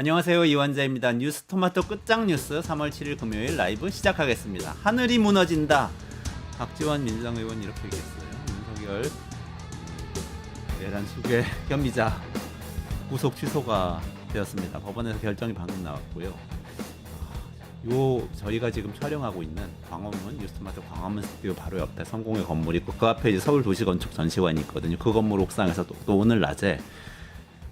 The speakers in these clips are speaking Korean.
안녕하세요, 이완자입니다. 뉴스토마토 끝장뉴스 3월 7일 금요일 라이브 시작하겠습니다. 하늘이 무너진다. 박지원 민주당 의원 이렇게 얘기했어요. 윤석열 내란 수괴 혐의자 구속 취소가 되었습니다. 법원에서 결정이 방금 나왔고요. 저희가 지금 촬영하고 있는 광화문 뉴스토마토 광화문 스튜디오 바로 옆에 성공의 건물이 있고 그 앞에 이제 서울도시건축전시관이 있거든요. 그 건물 옥상에서 또 오늘 낮에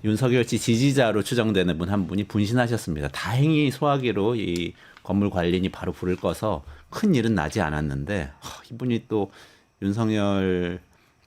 윤석열 씨 지지자로 추정되는 분 한 분이 분신하셨습니다. 다행히 소화기로 이 건물 관리인이 바로 불을 꺼서 큰 일은 나지 않았는데 이분이 또 윤석열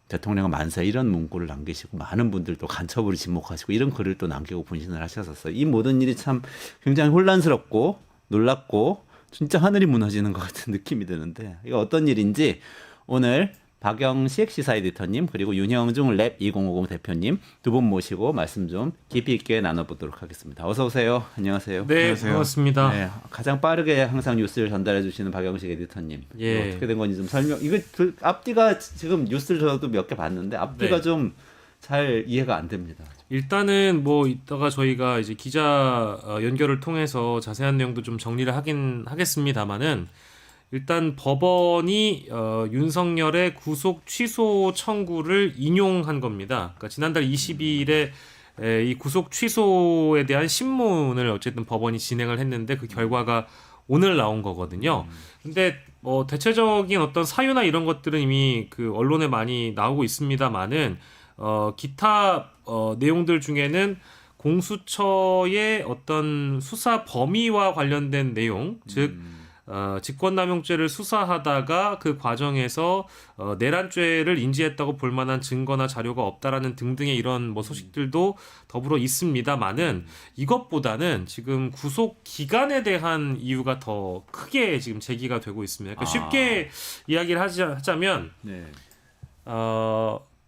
대통령 만세 이런 문구를 남기시고 많은 분들도 간첩으로 지목하시고 이런 글을 또 남기고 분신을 하셨었어요. 이 모든 일이 참 굉장히 혼란스럽고 놀랍고 진짜 하늘이 무너지는 것 같은 느낌이 드는데 이거 어떤 일인지 오늘 박영식 시사 에디터님 그리고 윤형중 랩 2050 대표님 두 분 모시고 말씀 좀 깊이 있게 나눠보도록 하겠습니다. 어서 오세요. 안녕하세요. 네, 안녕하세요. 반갑습니다. 네, 가장 빠르게 항상 뉴스를 전달해 주시는 박영식 에디터님. 예. 어떻게 된 건지 좀 설명. 이거 앞뒤가 지금 뉴스를 저도 몇 개 봤는데 앞뒤가 네. 좀 잘 이해가 안 됩니다. 일단은 뭐 이따가 저희가 이제 기자 연결을 통해서 자세한 내용도 좀 정리를 하긴 하겠습니다만은 일단 법원이 윤석열의 구속 취소 청구를 인용한 겁니다. 그러니까 지난달 22일에 이 구속 취소에 대한 신문을 어쨌든 법원이 진행을 했는데 그 결과가 오늘 나온 거거든요. 근데 뭐 대체적인 어떤 사유나 이런 것들은 이미 그 언론에 많이 나오고 있습니다만은 기타 내용들 중에는 공수처의 어떤 수사 범위와 관련된 내용, 즉 직권남용죄를 수사하다가 그 과정에서 내란죄를 인지했다고 볼 만한 증거나 자료가 없다라는 등등의 이런 뭐 소식들도 더불어 있습니다만은 이것보다는 지금 구속 기간에 대한 이유가 더 크게 지금 제기가 되고 있습니다. 그러니까 쉽게 이야기를 하자면 네.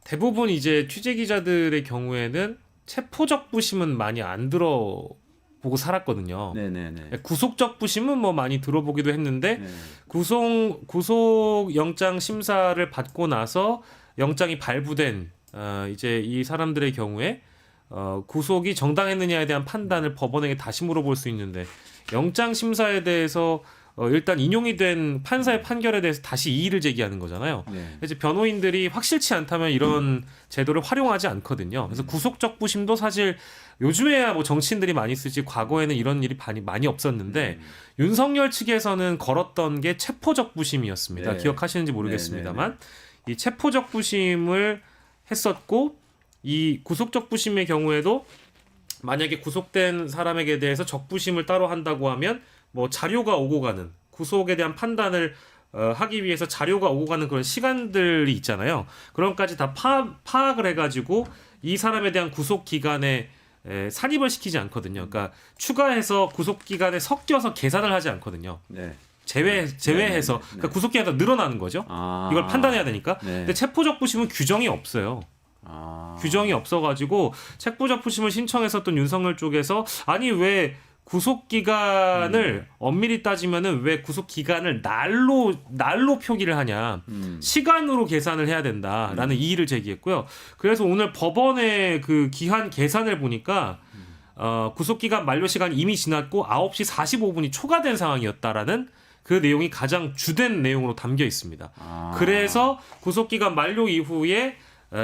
대부분 이제 취재 기자들의 경우에는 체포적 부심은 많이 안 들어보고 살았거든요. 네네네. 구속적 부심은 뭐 많이 들어보기도 했는데 네. 구속 영장 심사를 받고 나서 영장이 발부된 이제 이 사람들의 경우에 구속이 정당했느냐에 대한 판단을 법원에게 다시 물어볼 수 있는데 영장 심사에 대해서 일단 인용이 된 판사의 판결에 대해서 다시 이의를 제기하는 거잖아요. 네. 이제 변호인들이 확실치 않다면 이런 제도를 활용하지 않거든요. 그래서 구속적 부심도 사실 요즘에야 뭐 정치인들이 많이 쓰지 과거에는 이런 일이 많이 없었는데 윤석열 측에서는 걸었던 게 체포적 부심이었습니다. 네. 기억하시는지 모르겠습니다만 이 체포적 부심을 했었고 이 구속적 부심의 경우에도 만약에 구속된 사람에게 대해서 적부심을 따로 한다고 하면 뭐 자료가 오고 가는 구속에 대한 판단을 하기 위해서 자료가 오고 가는 그런 시간들이 있잖아요. 그런 것까지 다 파악을 해가지고 이 사람에 대한 구속 기간에 산입을 시키지 않거든요. 그러니까 추가해서 구속 기간에 섞여서 계산을 하지 않거든요. 네. 제외해서 그러니까 구속 기간이 더 늘어나는 거죠. 이걸 판단해야 되니까. 네. 근데 체포적 부심은 규정이 없어요. 규정이 없어가지고 체포적 부심을 신청했었던 윤석열 쪽에서 아니 왜 구속 기간을 엄밀히 따지면은 왜 구속 기간을 날로 표기를 하냐 시간으로 계산을 해야 된다라는 이의를 제기했고요. 그래서 오늘 법원의 그 기한 계산을 보니까 구속 기간 만료 시간이 이미 지났고 9시 45분이 초과된 상황이었다라는 그 내용이 가장 주된 내용으로 담겨 있습니다. 그래서 구속 기간 만료 이후에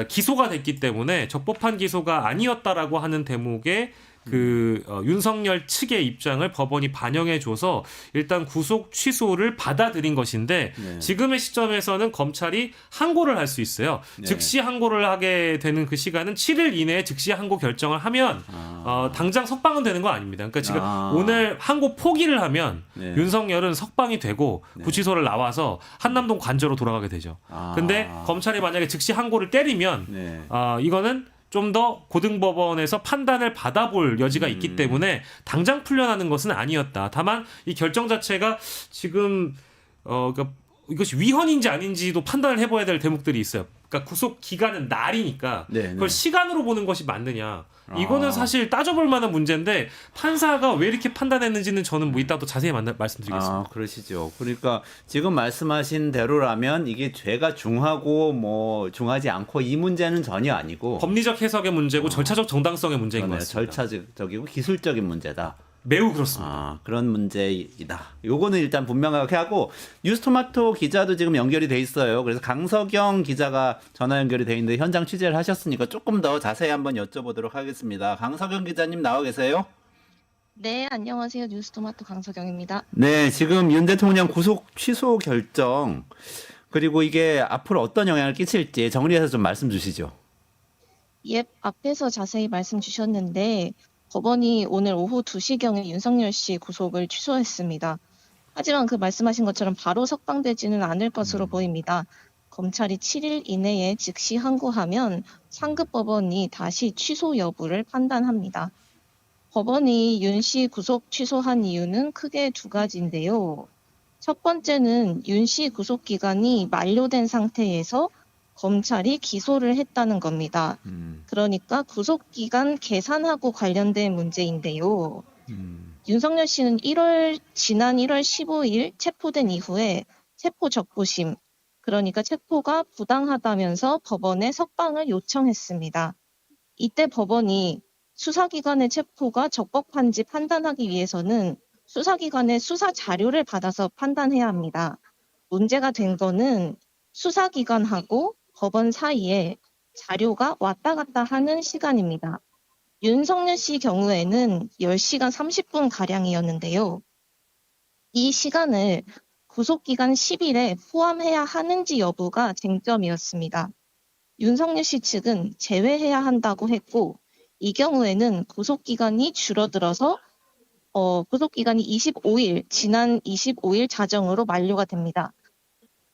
기소가 됐기 때문에 적법한 기소가 아니었다라고 하는 대목에 윤석열 측의 입장을 법원이 반영해줘서 일단 구속 취소를 받아들인 것인데 지금의 시점에서는 검찰이 항고를 할 수 있어요. 즉시 항고를 하게 되는 그 시간은 7일 이내에 즉시 항고 결정을 하면 당장 석방은 되는 거 아닙니다. 그러니까 지금 오늘 항고 포기를 하면 윤석열은 석방이 되고 구치소를 나와서 한남동 관저로 돌아가게 되죠. 근데 검찰이 만약에 즉시 항고를 때리면 이거는 좀 더 고등법원에서 판단을 받아볼 여지가 있기 때문에 당장 풀려나는 것은 아니었다. 다만 이 결정 자체가 지금 그러니까 이것이 위헌인지 아닌지도 판단을 해봐야 될 대목들이 있어요. 그러니까 구속 기간은 날이니까 네, 그걸 네. 시간으로 보는 것이 맞느냐. 이거는 사실 따져볼 만한 문제인데 판사가 왜 이렇게 판단했는지는 저는 뭐 이따 또 자세히 말씀드리겠습니다. 그러시죠. 그러니까 지금 말씀하신 대로라면 이게 죄가 중하고 뭐 중하지 않고 이 문제는 전혀 아니고 법리적 해석의 문제고 절차적 정당성의 문제인 것 그러네요. 같습니다. 절차적이고 기술적인 문제다. 매우 그렇습니다. 그런 문제이다. 요거는 일단 분명하게 하고 뉴스토마토 기자도 지금 연결이 돼 있어요. 그래서 강석영 기자가 전화 연결이 돼 있는데 현장 취재를 하셨으니까 조금 더 자세히 한번 여쭤보도록 하겠습니다. 강석영 기자님 나와 계세요? 네, 안녕하세요. 뉴스토마토 강석영입니다. 네, 지금 윤 대통령 구속 취소 결정 그리고 이게 앞으로 어떤 영향을 끼칠지 정리해서 좀 말씀 주시죠. 예, 앞에서 자세히 말씀 주셨는데 법원이 오늘 오후 2시경에 윤석열 씨 구속을 취소했습니다. 하지만 그 말씀하신 것처럼 바로 석방되지는 않을 것으로 보입니다. 검찰이 7일 이내에 즉시 항고하면 상급 법원이 다시 취소 여부를 판단합니다. 법원이 윤 씨 구속 취소한 이유는 크게 두 가지인데요. 첫 번째는 윤 씨 구속 기간이 만료된 상태에서 검찰이 기소를 했다는 겁니다. 그러니까 구속 기간 계산하고 관련된 문제인데요. 윤석열 씨는 지난 1월 15일 체포된 이후에 체포 적부심, 그러니까 체포가 부당하다면서 법원에 석방을 요청했습니다. 이때 법원이 수사기관의 체포가 적법한지 판단하기 위해서는 수사기관의 수사 자료를 받아서 판단해야 합니다. 문제가 된 거는 수사기관하고 법원 사이에 자료가 왔다 갔다 하는 시간입니다. 윤석열 씨 경우에는 10시간 30분 가량이었는데요. 이 시간을 구속기간 10일에 포함해야 하는지 여부가 쟁점이었습니다. 윤석열 씨 측은 제외해야 한다고 했고 이 경우에는 구속기간이 줄어들어서 구속기간이 25일, 지난 25일 자정으로 만료가 됩니다.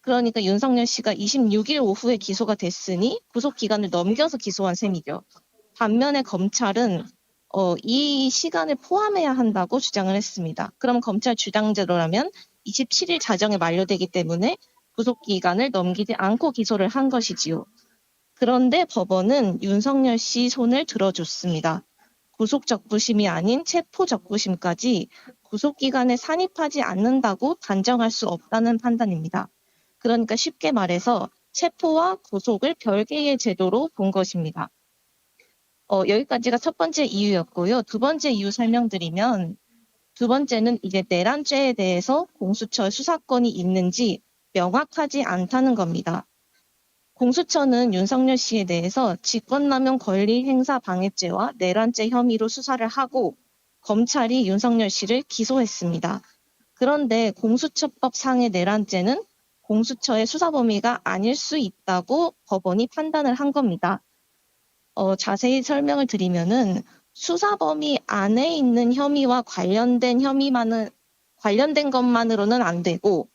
그러니까 윤석열 씨가 26일 오후에 기소가 됐으니 구속기간을 넘겨서 기소한 셈이죠. 반면에 검찰은 이 시간을 포함해야 한다고 주장을 했습니다. 그럼 검찰 주장대로라면 27일 자정에 만료되기 때문에 구속기간을 넘기지 않고 기소를 한 것이지요. 그런데 법원은 윤석열 씨 손을 들어줬습니다. 구속적부심이 아닌 체포적부심까지 구속기간에 산입하지 않는다고 단정할 수 없다는 판단입니다. 그러니까 쉽게 말해서 체포와 구속을 별개의 제도로 본 것입니다. 여기까지가 첫 번째 이유였고요. 두 번째 이유 설명드리면 두 번째는 이제 내란죄에 대해서 공수처 수사권이 있는지 명확하지 않다는 겁니다. 공수처는 윤석열 씨에 대해서 직권남용 권리행사 방해죄와 내란죄 혐의로 수사를 하고 검찰이 윤석열 씨를 기소했습니다. 그런데 공수처법상의 내란죄는 공수처의 수사 범위가 아닐 수 있다고 법원이 판단을 한 겁니다. 자세히 설명을 드리면은 수사 범위 안에 있는 혐의와 관련된 것만으로는 안 되고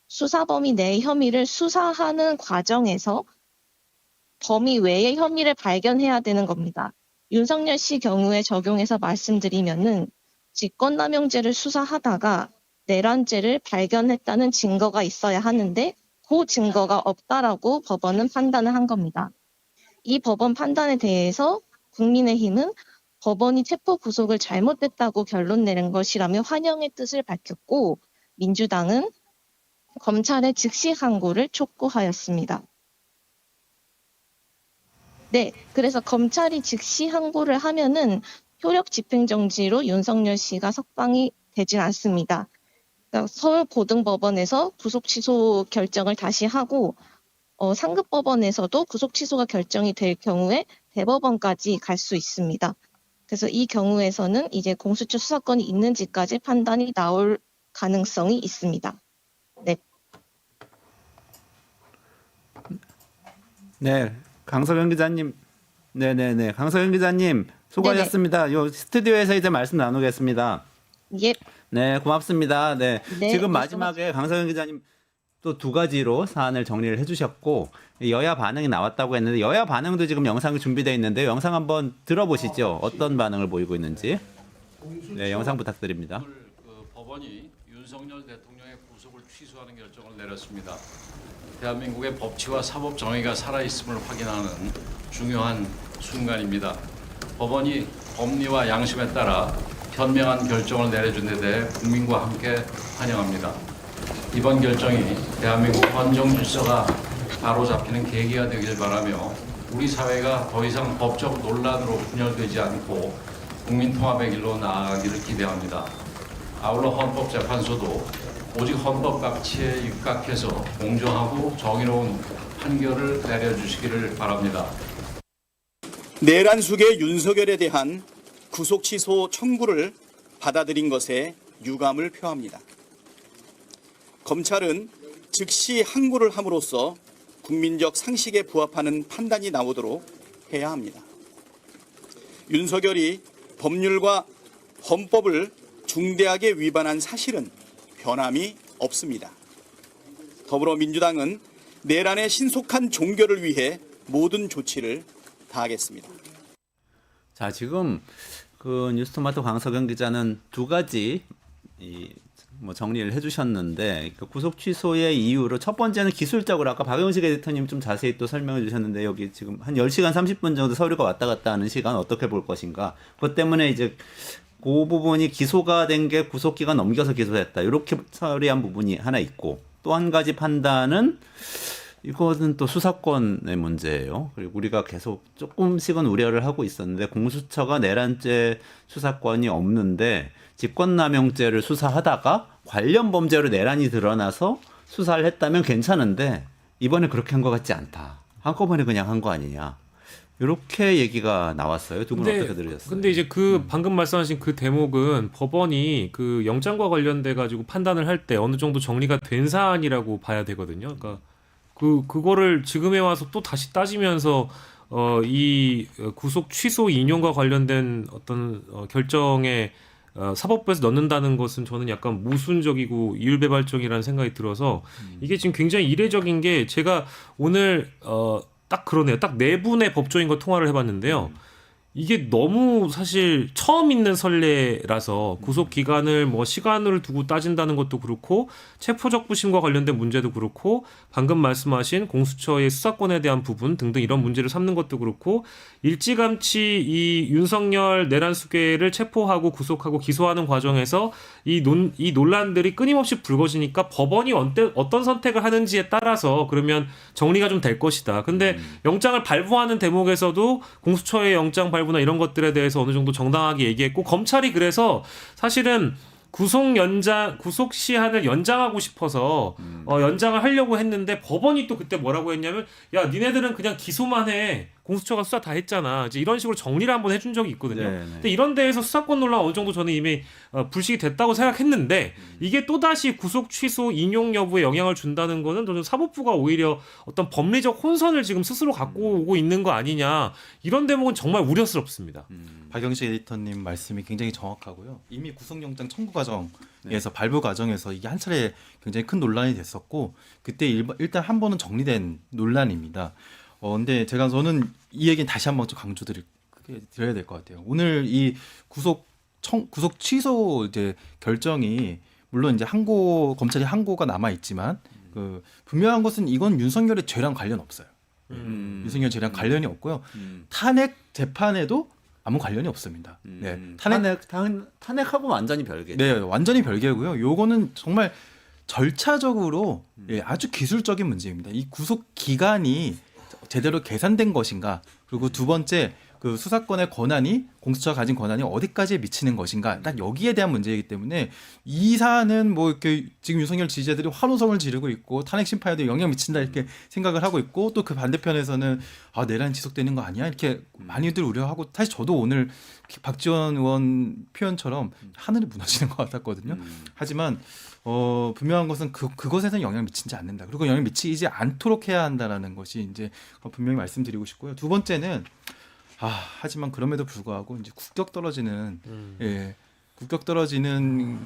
수사 범위 내 혐의를 수사하는 과정에서 범위 외의 혐의를 발견해야 되는 겁니다. 윤석열 씨 경우에 적용해서 말씀드리면은 직권남용죄를 수사하다가 내란죄를 발견했다는 증거가 있어야 하는데 그 증거가 없다라고 법원은 판단을 한 겁니다. 이 법원 판단에 대해서 국민의힘은 법원이 체포 구속을 잘못됐다고 결론 내린 것이라며 환영의 뜻을 밝혔고 민주당은 검찰의 즉시 항고를 촉구하였습니다. 네, 그래서 검찰이 즉시 항고를 하면은 효력 집행정지로 윤석열 씨가 석방이 되진 않습니다. 그러니까 서울고등법원에서 구속 취소 결정을 다시 하고 상급법원에서도 구속 취소가 결정이 될 경우에 대법원까지 갈 수 있습니다. 그래서 이 경우에서는 이제 공수처 수사권이 있는지까지 판단이 나올 가능성이 있습니다. 네. 네, 강석영 기자님. 네네네. 강석영 기자님 수고하셨습니다. 요 스튜디오에서 이제 말씀 나누겠습니다. 예. 네, 고맙습니다. 네, 네, 지금 네, 마지막에 강석영 기자님 또 두 가지로 사안을 정리를 해주셨고 여야 반응이 나왔다고 했는데 여야 반응도 지금 영상이 준비되어 있는데 영상 한번 들어보시죠. 어떤 반응을 보이고 있는지. 네, 영상 부탁드립니다. 법원이 윤석열 대통령의 구속을 취소하는 결정을 내렸습니다. 대한민국의 법치와 사법 정의가 살아있음을 확인하는 중요한 순간입니다. 법원이 법리와 양심에 따라 현명한 결정을 내려준 데 대해 국민과 함께 환영합니다. 이번 결정이 대한민국 헌정 질서가 바로잡히는 계기가 되길 바라며 우리 사회가 더 이상 법적 논란으로 분열되지 않고 국민 통합의 길로 나아가기를 기대합니다. 아울러 헌법재판소도 오직 헌법 가치에 입각해서 공정하고 정의로운 판결을 내려주시기를 바랍니다. 내란숙의 윤석열에 대한 구속 취소 청구를 받아들인 것에 유감을 표합니다. 검찰은 즉시 항고를 함으로써 국민적 상식에 부합하는 판단이 나오도록 해야 합니다. 윤석열이 법률과 헌법을 중대하게 위반한 사실은 변함이 없습니다. 더불어민주당은 내란의 신속한 종결을 위해 모든 조치를 다하겠습니다. 자, 지금 그 뉴스토마토 강석영 기자는 두 가지 정리를 해주셨는데, 그 구속 취소의 이유로 첫 번째는 기술적으로 아까 박영식 에디터님 좀 자세히 또 설명해 주셨는데, 여기 지금 한 10시간 30분 정도 서류가 왔다 갔다 하는 시간 어떻게 볼 것인가, 그것 때문에 이제 그 부분이 기소가 된 게 구속기간 넘겨서 기소했다, 이렇게 처리한 부분이 하나 있고, 또 한 가지 판단은 이거는 또 수사권의 문제예요. 그리고 우리가 계속 조금씩은 우려를 하고 있었는데, 공수처가 내란죄 수사권이 없는데 직권남용죄를 수사하다가 관련 범죄로 내란이 드러나서 수사를 했다면 괜찮은데 이번에 그렇게 한 것 같지 않다, 한꺼번에 그냥 한 거 아니냐, 이렇게 얘기가 나왔어요. 두 분 어떻게 들으셨어요? 근데 이제 그 방금 말씀하신 그 대목은 법원이 그 영장과 관련돼 가지고 판단을 할 때 어느 정도 정리가 된 사안이라고 봐야 되거든요. 그러니까 그거를 지금에 와서 또 다시 따지면서 이 구속 취소 인용과 관련된 어떤 결정에 사법부에서 넣는다는 것은 저는 약간 모순적이고 이율배발적이라는 생각이 들어서, 이게 지금 굉장히 이례적인 게, 제가 오늘 딱 그러네요. 딱 네 분의 법조인과 통화를 해봤는데요. 이게 너무 사실 처음 있는 선례라서 구속 기간을 뭐 시간을 두고 따진다는 것도 그렇고, 체포적부심과 관련된 문제도 그렇고, 방금 말씀하신 공수처의 수사권에 대한 부분 등등 이런 문제를 삼는 것도 그렇고, 일찌감치 이 윤석열 내란 수괴를 체포하고 구속하고 기소하는 과정에서 이 논란들이 끊임없이 불거지니까 법원이 어떤 선택을 하는지에 따라서 그러면 정리가 좀 될 것이다. 근데 영장을 발부하는 대목에서도 공수처의 영장 발부나 이런 것들에 대해서 어느 정도 정당하게 얘기했고, 검찰이 그래서 사실은 구속 시한을 연장하고 싶어서 연장을 하려고 했는데, 법원이 또 그때 뭐라고 했냐면, 야, 니네들은 그냥 기소만 해, 공수처가 수사 다 했잖아, 이제 이런 식으로 정리를 한번 해준 적이 있거든요. 네네. 근데 이런 데에서 수사권 논란 어느 정도 저는 이미 불식이 됐다고 생각했는데, 이게 또다시 구속 취소 인용 여부에 영향을 준다는 거는 저는 사법부가 오히려 어떤 법리적 혼선을 지금 스스로 갖고 오고 있는 거 아니냐, 이런 대목은 정말 우려스럽습니다. 박영식 에디터님 말씀이 굉장히 정확하고요. 이미 구속영장 청구 과정에서 발부 과정에서 이게 한 차례 굉장히 큰 논란이 됐었고, 그때 일단 한 번은 정리된 논란입니다. 근데 저는 이 얘기는 다시 한번 좀 드려야 될 것 같아요. 오늘 이 구속 취소 이제 결정이, 물론 이제 검찰이 항고가 남아 있지만, 분명한 것은 이건 윤석열의 죄랑 관련 없어요. 윤석열 죄랑 관련이 없고요. 탄핵 재판에도 아무 관련이 없습니다. 네, 탄핵하고 완전히 별개죠. 네, 완전히 별개고요. 요거는 정말 절차적으로 아주 기술적인 문제입니다. 이 구속 기간이 제대로 계산된 것인가, 그리고 두 번째, 그 수사권의 권한이, 공수처가 가진 권한이 어디까지 미치는 것인가, 딱 여기에 대한 문제이기 때문에 이 사안은 뭐 이렇게 지금 윤석열 지지자들이 환호성을 지르고 있고 탄핵 심판에도 영향 미친다 이렇게 생각을 하고 있고, 또 그 반대편에서는 내란 지속되는 거 아니야 이렇게 많이들 우려하고, 사실 저도 오늘 박지원 의원 표현처럼 하늘이 무너지는 것 같았거든요. 하지만 분명한 것은 그것에는 영향을 미치지 않는다. 그리고 영향을 미치지 않도록 해야 한다라는 것이 이제 분명히 말씀드리고 싶고요. 두 번째는 하지만 그럼에도 불구하고 이제 국격 떨어지는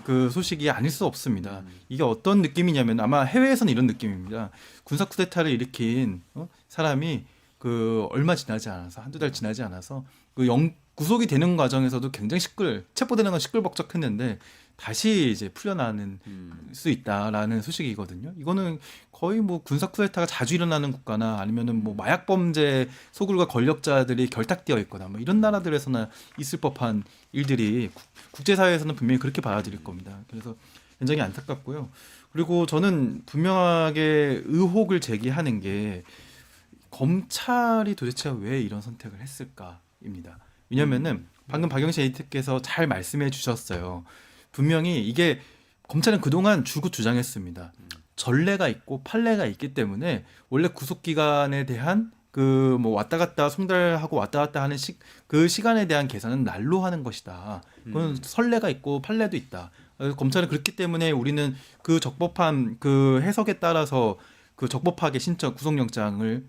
그 소식이 아닐 수 없습니다. 이게 어떤 느낌이냐면, 아마 해외에서는 이런 느낌입니다. 군사 쿠데타를 일으킨 사람이 그 얼마 지나지 않아서 한두 달 지나지 않아서 그 구속이 되는 과정에서도 굉장히 체포되는 건 시끌벅적했는데 다시 이제 풀려나는 수 있다라는 소식이거든요. 이거는 거의 뭐 군사 쿠데타가 자주 일어나는 국가나 아니면은 뭐 마약 범죄 소굴과 권력자들이 결탁되어 있거나 뭐 이런 나라들에서나 있을 법한 일들이 국제사회에서는 분명히 그렇게 받아들일 겁니다. 그래서 굉장히 안타깝고요. 그리고 저는 분명하게 의혹을 제기하는 게 검찰이 도대체 왜 이런 선택을 했을까입니다. 왜냐면은 방금 박영신 에디터께서 잘 말씀해 주셨어요. 분명히 이게 검찰은 그동안 줄곧 주장했습니다. 전례가 있고 판례가 있기 때문에 원래 구속 기간에 대한 그 뭐 왔다 갔다 송달하고 왔다 갔다 하는 그 시간에 대한 계산은 날로 하는 것이다. 그건 선례가 있고 판례도 있다. 검찰은 그렇기 때문에 우리는 그 적법한 그 해석에 따라서 그 적법하게 구속영장을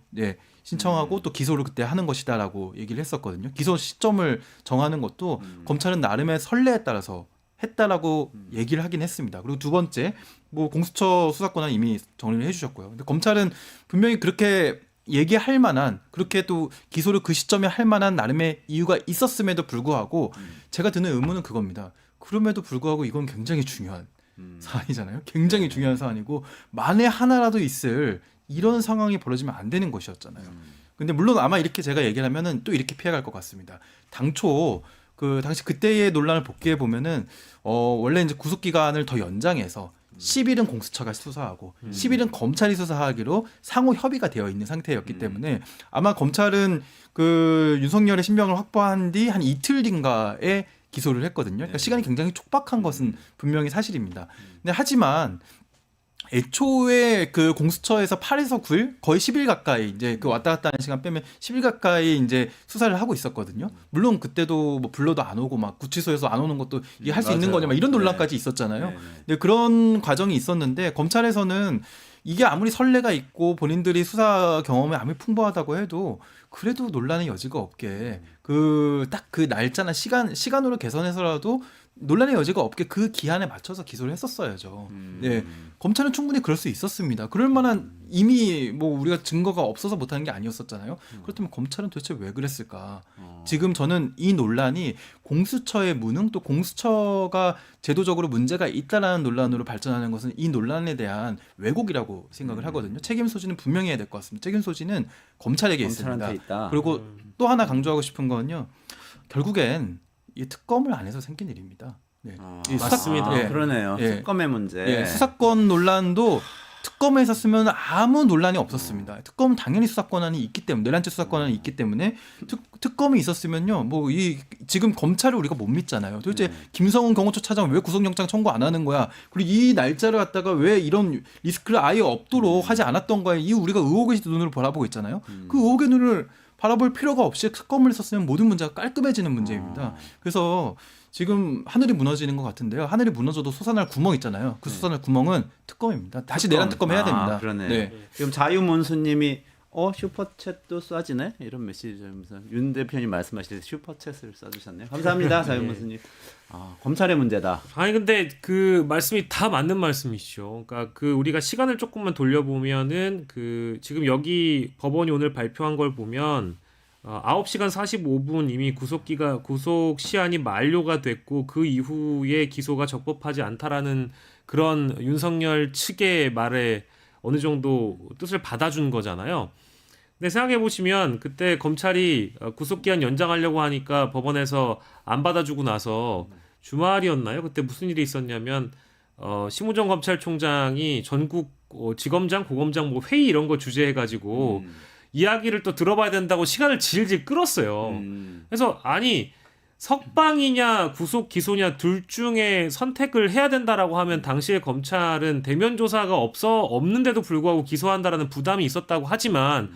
신청하고 또 기소를 그때 하는 것이다라고 얘기를 했었거든요. 기소 시점을 정하는 것도 검찰은 나름의 선례에 따라서 했다라고 얘기를 하긴 했습니다. 그리고 두 번째, 뭐 공수처 수사권은 이미 정리를 해주셨고요. 근데 검찰은 분명히 그렇게 얘기할 만한, 그렇게 또 기소를 그 시점에 할 만한 나름의 이유가 있었음에도 불구하고 제가 드는 의문은 그겁니다. 그럼에도 불구하고 이건 굉장히 중요한 사안이잖아요. 굉장히 중요한 사안이고 만에 하나라도 있을 이런 상황이 벌어지면 안 되는 것이었잖아요. 근데 물론 아마 이렇게 제가 얘기를 하면은 또 이렇게 피해갈 것 같습니다. 당초 그 당시 그때의 논란을 복귀해 보면은 원래 이제 구속 기간을 더 연장해서 10일은 공수처가 수사하고 10일은 검찰이 수사하기로 상호 협의가 되어 있는 상태였기 때문에 아마 검찰은 그 윤석열의 신병을 확보한 뒤 한 이틀 뒤인가에 기소를 했거든요. 그러니까 시간이 굉장히 촉박한 것은 분명히 사실입니다. 근데 하지만 애초에 그 공수처에서 8에서 9일 거의 10일 가까이 이제 그 왔다 갔다 하는 시간 빼면 10일 가까이 이제 수사를 하고 있었거든요. 물론 그때도 뭐 불러도 안 오고 막 구치소에서 안 오는 것도 이게 할 수 있는 거냐 막 이런 논란까지 있었잖아요. 근데 그런 과정이 있었는데 검찰에서는 이게 아무리 선례가 있고 본인들이 수사 경험이 아무리 풍부하다고 해도 그래도 논란의 여지가 없게 그 딱 그 날짜나 시간으로 개선해서라도 논란의 여지가 없게 그 기한에 맞춰서 기소를 했었어야죠. 네, 검찰은 충분히 그럴 수 있었습니다. 그럴 만한 이미 뭐 우리가 증거가 없어서 못하는 게 아니었었잖아요. 그렇다면 검찰은 도대체 왜 그랬을까? 지금 저는 이 논란이 공수처의 무능 또 공수처가 제도적으로 문제가 있다라는 논란으로 발전하는 것은 이 논란에 대한 왜곡이라고 생각을 하거든요. 책임 소지는 분명히 해야 될 것 같습니다. 책임 소지는 검찰에게 있습니다. 있다. 그리고 또 하나 강조하고 싶은 건요. 결국엔 이 특검을 안 해서 생긴 일입니다. 네. 이 맞습니다. 예. 그러네요. 예. 특검의 문제. 예, 수사권 논란도 특검에 있었으면 아무 논란이 없었습니다. 특검은 당연히 수사권한이 있기 때문에 내란죄 수사권한이 있기 때문에 특검이 있었으면요. 뭐 이 지금 검찰을 우리가 못 믿잖아요. 도대체 김성훈 경호처 차장 왜 구속영장 청구 안 하는 거야? 그리고 이 날짜를 갖다가 왜 이런 리스크를 아예 없도록 하지 않았던 거야? 이 우리가 의혹의 눈으로 바라보고 있잖아요. 그 의혹의 눈을 바라볼 필요가 없이 특검을 썼으면 모든 문제가 깔끔해지는 문제입니다. 그래서 지금 하늘이 무너지는 것 같은데요. 하늘이 무너져도 솟아날 구멍 있잖아요. 그 솟아날 구멍은 특검입니다. 다시 내란 특검 해야 됩니다. 그러네. 네. 지금 자유문수님이 슈퍼챗도 쏴지네 이런 메시지 주면서 윤 대표님 말씀하실 때 슈퍼챗을 쏴주셨네요. 감사합니다, 자유문수님. 검찰의 문제다. 아니 근데 그 말씀이 다 맞는 말씀이시죠. 그러니까 그 우리가 시간을 조금만 돌려보면은 그 지금 여기 법원이 오늘 발표한 걸 보면 9시간 45분 이미 구속 시한이 만료가 됐고 그 이후에 기소가 적법하지 않다라는 그런 윤석열 측의 말에 어느 정도 뜻을 받아준 거잖아요. 근데 생각해 보시면 그때 검찰이 구속기한 연장하려고 하니까 법원에서 안 받아주고 나서 주말이었나요? 그때 무슨 일이 있었냐면 심우정 검찰총장이 전국 지검장, 고검장 뭐 회의 이런 거 주재해가지고 이야기를 또 들어봐야 된다고 시간을 질질 끌었어요. 그래서 아니 석방이냐 구속 기소냐 둘 중에 선택을 해야 된다라고 하면 당시에 검찰은 대면 조사가 없는데도 불구하고 기소한다라는 부담이 있었다고 하지만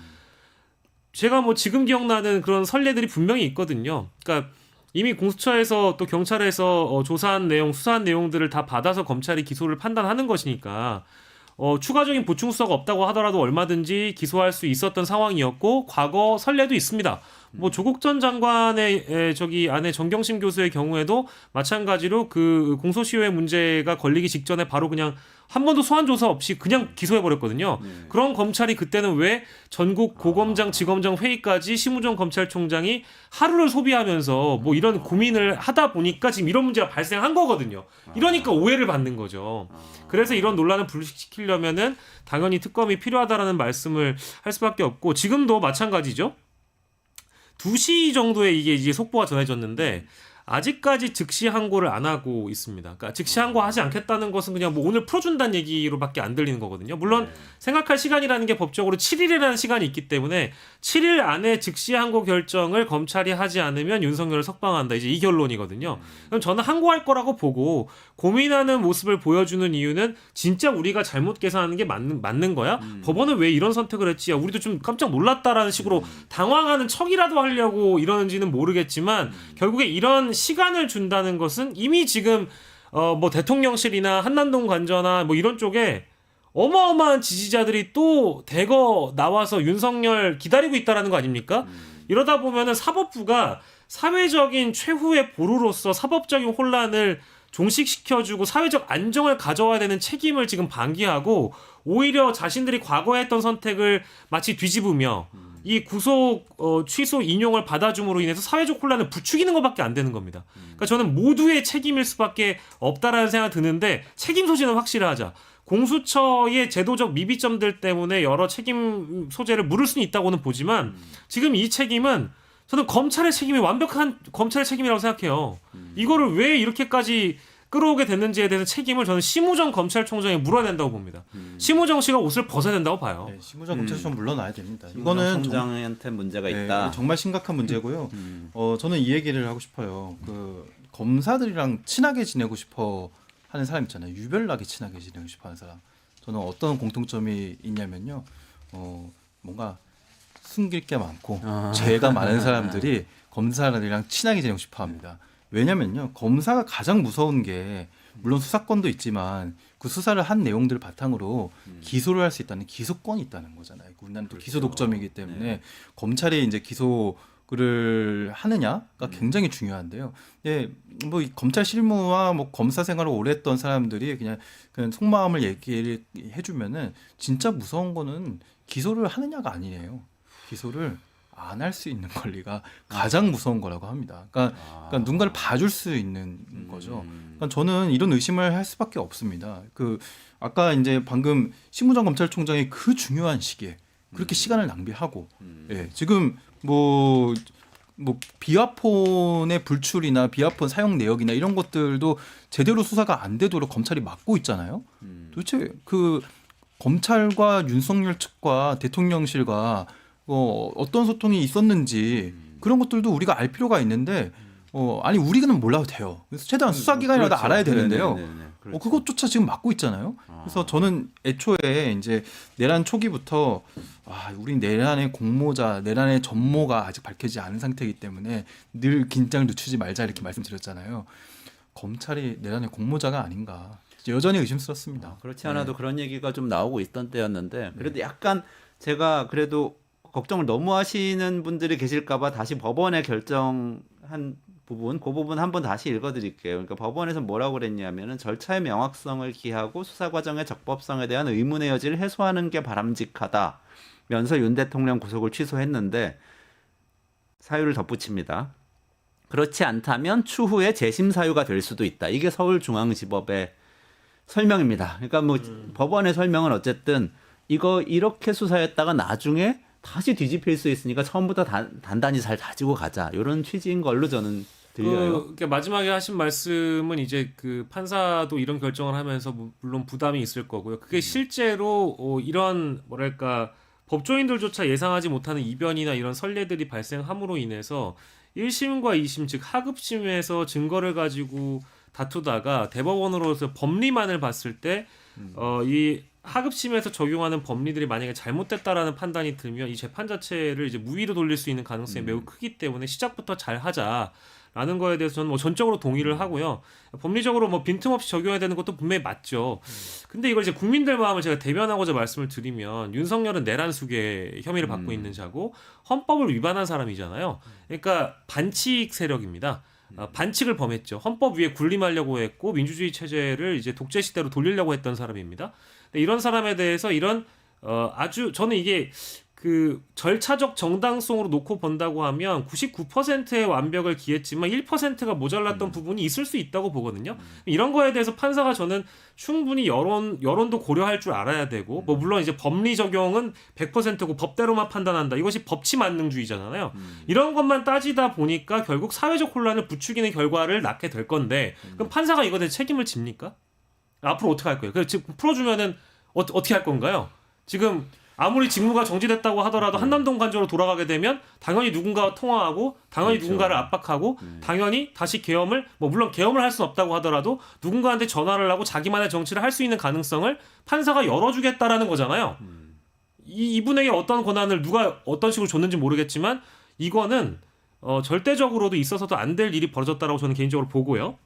제가 뭐 지금 기억나는 그런 선례들이 분명히 있거든요. 그러니까 이미 공수처에서 또 경찰에서 조사한 내용, 수사한 내용들을 다 받아서 검찰이 기소를 판단하는 것이니까 추가적인 보충 수사가 없다고 하더라도 얼마든지 기소할 수 있었던 상황이었고 과거 선례도 있습니다. 뭐 조국 전 장관의 저기 아내 정경심 교수의 경우에도 마찬가지로 그 공소시효의 문제가 걸리기 직전에 바로 그냥 한 번도 소환 조사 없이 그냥 기소해 버렸거든요. 그런 검찰이 그때는 왜 전국 고검장, 지검장 회의까지 심우정 검찰총장이 하루를 소비하면서 뭐 이런 고민을 하다 보니까 지금 이런 문제가 발생한 거거든요. 이러니까 오해를 받는 거죠. 그래서 이런 논란을 불식시키려면은 당연히 특검이 필요하다라는 말씀을 할 수밖에 없고 지금도 마찬가지죠. 2시 정도에 이게 이제 속보가 전해졌는데 아직까지 즉시 항고를 안 하고 있습니다. 그러니까 즉시 항고하지 않겠다는 것은 그냥 뭐 오늘 풀어준다는 얘기로밖에 안 들리는 거거든요. 물론 생각할 시간이라는 게 법적으로 7일이라는 시간이 있기 때문에 7일 안에 즉시 항고 결정을 검찰이 하지 않으면 윤석열을 석방한다. 이제 이 결론이거든요. 그럼 저는 항고할 거라고 보고 고민하는 모습을 보여주는 이유는 진짜 우리가 잘못 계산하는 게 맞는 거야? 법원은 왜 이런 선택을 했지? 야, 우리도 좀 깜짝 놀랐다라는 식으로 당황하는 척이라도 하려고 이러는지는 모르겠지만 결국에 이런 시간을 준다는 것은 이미 지금 뭐 대통령실이나 한남동 관저나 뭐 이런 쪽에 어마어마한 지지자들이 또 대거 나와서 윤석열 기다리고 있다라는 거 아닙니까? 이러다 보면은 사법부가 사회적인 최후의 보루로서 사법적인 혼란을 종식시켜주고 사회적 안정을 가져와야 되는 책임을 지금 방기하고 오히려 자신들이 과거에 했던 선택을 마치 뒤집으며 이 구속 취소 인용을 받아줌으로 인해서 사회적 혼란을 부추기는 것밖에 안 되는 겁니다. 그러니까 저는 모두의 책임일 수밖에 없다라는 생각이 드는데 책임 소재는 확실하자. 공수처의 제도적 미비점들 때문에 여러 책임 소재를 물을 수는 있다고는 보지만 지금 이 책임은 저는 검찰의 책임이 완벽한 검찰의 책임이라고 생각해요. 이거를 왜 이렇게까지 끌어오게 됐는지에 대해서 책임을 저는 심우정 검찰총장에 물어야 된다고 봅니다. 심우정 씨가 옷을 벗어야 된다고 봐요. 네, 심우정 검찰총장 물러나야 됩니다. 이거는 총장한테 문제가 네, 있다. 정말 심각한 문제고요. 저는 이 얘기를 하고 싶어요. 그 검사들이랑 친하게 지내고 싶어 하는 사람 있잖아요. 유별나게 친하게 지내고 싶어 하는 사람. 저는 어떤 공통점이 있냐면요. 뭔가 숨길 게 많고 죄가 많은 사람들이 검사들이랑 친하게 지내고 싶어 합니다. 왜냐면요. 검사가 가장 무서운 게 물론 수사권도 있지만 그 수사를 한 내용들을 바탕으로 기소를 할 수 있다는 기소권이 있다는 거잖아요. 우리나라는 또 기소 독점이기 때문에 검찰이 이제 기소를 하느냐가 굉장히 중요한데요. 예, 뭐 검찰 실무와 뭐 검사 생활을 오래 했던 사람들이 그냥 속마음을 얘기를 해주면은 진짜 무서운 거는 기소를 하느냐가 아니에요. 기소를 안 할 수 있는 권리가 가장 무서운 거라고 합니다. 그러니까 누군가를 봐줄 수 있는 거죠. 그러니까 저는 이런 의심을 할 수밖에 없습니다. 그 아까 이제 방금 심우정 검찰총장이 그 중요한 시기에 그렇게 시간을 낭비하고, 예, 지금 뭐 비아폰의 불출이나 비아폰 사용 내역이나 이런 것들도 제대로 수사가 안 되도록 검찰이 막고 있잖아요. 도대체 그 검찰과 윤석열 측과 대통령실과 어떤 소통이 있었는지 그런 것들도 우리가 알 필요가 있는데 아니 우리는 몰라도 돼요. 그래서 최대한 수사기관이라도 그렇죠. 알아야 되는데요. 그렇죠. 그것조차 지금 막고 있잖아요. 그래서 저는 애초에 이제 내란 초기부터 우리 내란의 공모자, 내란의 전모가 아직 밝혀지지 않은 상태이기 때문에 늘 긴장을 늦추지 말자 이렇게 말씀드렸잖아요. 검찰이 내란의 공모자가 아닌가 여전히 의심스럽습니다. 그렇지 않아도 그런 얘기가 좀 나오고 있던 때였는데 그래도 약간 제가 그래도 걱정을 너무 하시는 분들이 계실까봐 다시 법원에 결정한 부분, 그 부분 한번 다시 읽어드릴게요. 그러니까 법원에서 뭐라고 그랬냐면은 절차의 명확성을 기하고 수사 과정의 적법성에 대한 의문의 여지를 해소하는 게 바람직하다면서 윤 대통령 구속을 취소했는데 사유를 덧붙입니다. 그렇지 않다면 추후에 재심 사유가 될 수도 있다. 이게 서울중앙지법의 설명입니다. 그러니까 뭐 법원의 설명은 어쨌든 이거 이렇게 수사했다가 나중에 다시 뒤집힐 수 있으니까 처음부터 단단히 잘 다지고 가자. 이런 취지인 걸로 저는 들려요. 그러니까 마지막에 하신 말씀은 이제 그 판사도 이런 결정을 하면서 물론 부담이 있을 거고요. 그게 실제로 이런 뭐랄까 법조인들조차 예상하지 못하는 이변이나 이런 선례들이 발생함으로 인해서 1심과 2심 즉 하급심에서 증거를 가지고 다투다가 대법원으로서 법리만을 봤을 때 이 하급심에서 적용하는 법리들이 만약에 잘못됐다라는 판단이 들면 이 재판 자체를 이제 무위로 돌릴 수 있는 가능성이 매우 크기 때문에 시작부터 잘 하자라는 거에 대해서 저는 뭐 전적으로 동의를 하고요. 법리적으로 뭐 빈틈없이 적용해야 되는 것도 분명히 맞죠. 근데 이걸 이제 국민들 마음을 제가 대변하고자 말씀을 드리면 윤석열은 내란 수괴 혐의를 받고 있는 자고 헌법을 위반한 사람이잖아요. 그러니까 반칙 세력입니다. 반칙을 범했죠. 헌법 위에 군림하려고 했고 민주주의 체제를 이제 독재 시대로 돌리려고 했던 사람입니다. 근데 이런 사람에 대해서 이런 아주 저는 이게 그 절차적 정당성으로 놓고 본다고 하면 99%의 완벽을 기했지만 1%가 모자랐던 부분이 있을 수 있다고 보거든요. 이런 거에 대해서 판사가 저는 충분히 여론도 고려할 줄 알아야 되고 뭐 물론 이제 법리 적용은 100%고 법대로만 판단한다. 이것이 법치 만능주의잖아요. 이런 것만 따지다 보니까 결국 사회적 혼란을 부추기는 결과를 낳게 될 건데 그럼 판사가 이거에 대해 책임을 집니까? 앞으로 어떻게 할 거예요? 그래서 지금 풀어주면은 어떻게 할 건가요? 지금 아무리 직무가 정지됐다고 하더라도 한남동 관저로 돌아가게 되면 당연히 누군가와 통화하고 당연히 그렇죠. 누군가를 압박하고 당연히 다시 계엄을 뭐 물론 계엄을 할 수는 없다고 하더라도 누군가한테 전화를 하고 자기만의 정치를 할 수 있는 가능성을 판사가 열어주겠다라는 거잖아요. 이분에게 어떤 권한을 누가 어떤 식으로 줬는지 모르겠지만 이거는 절대적으로도 있어서도 안 될 일이 벌어졌다라고 저는 개인적으로 보고요.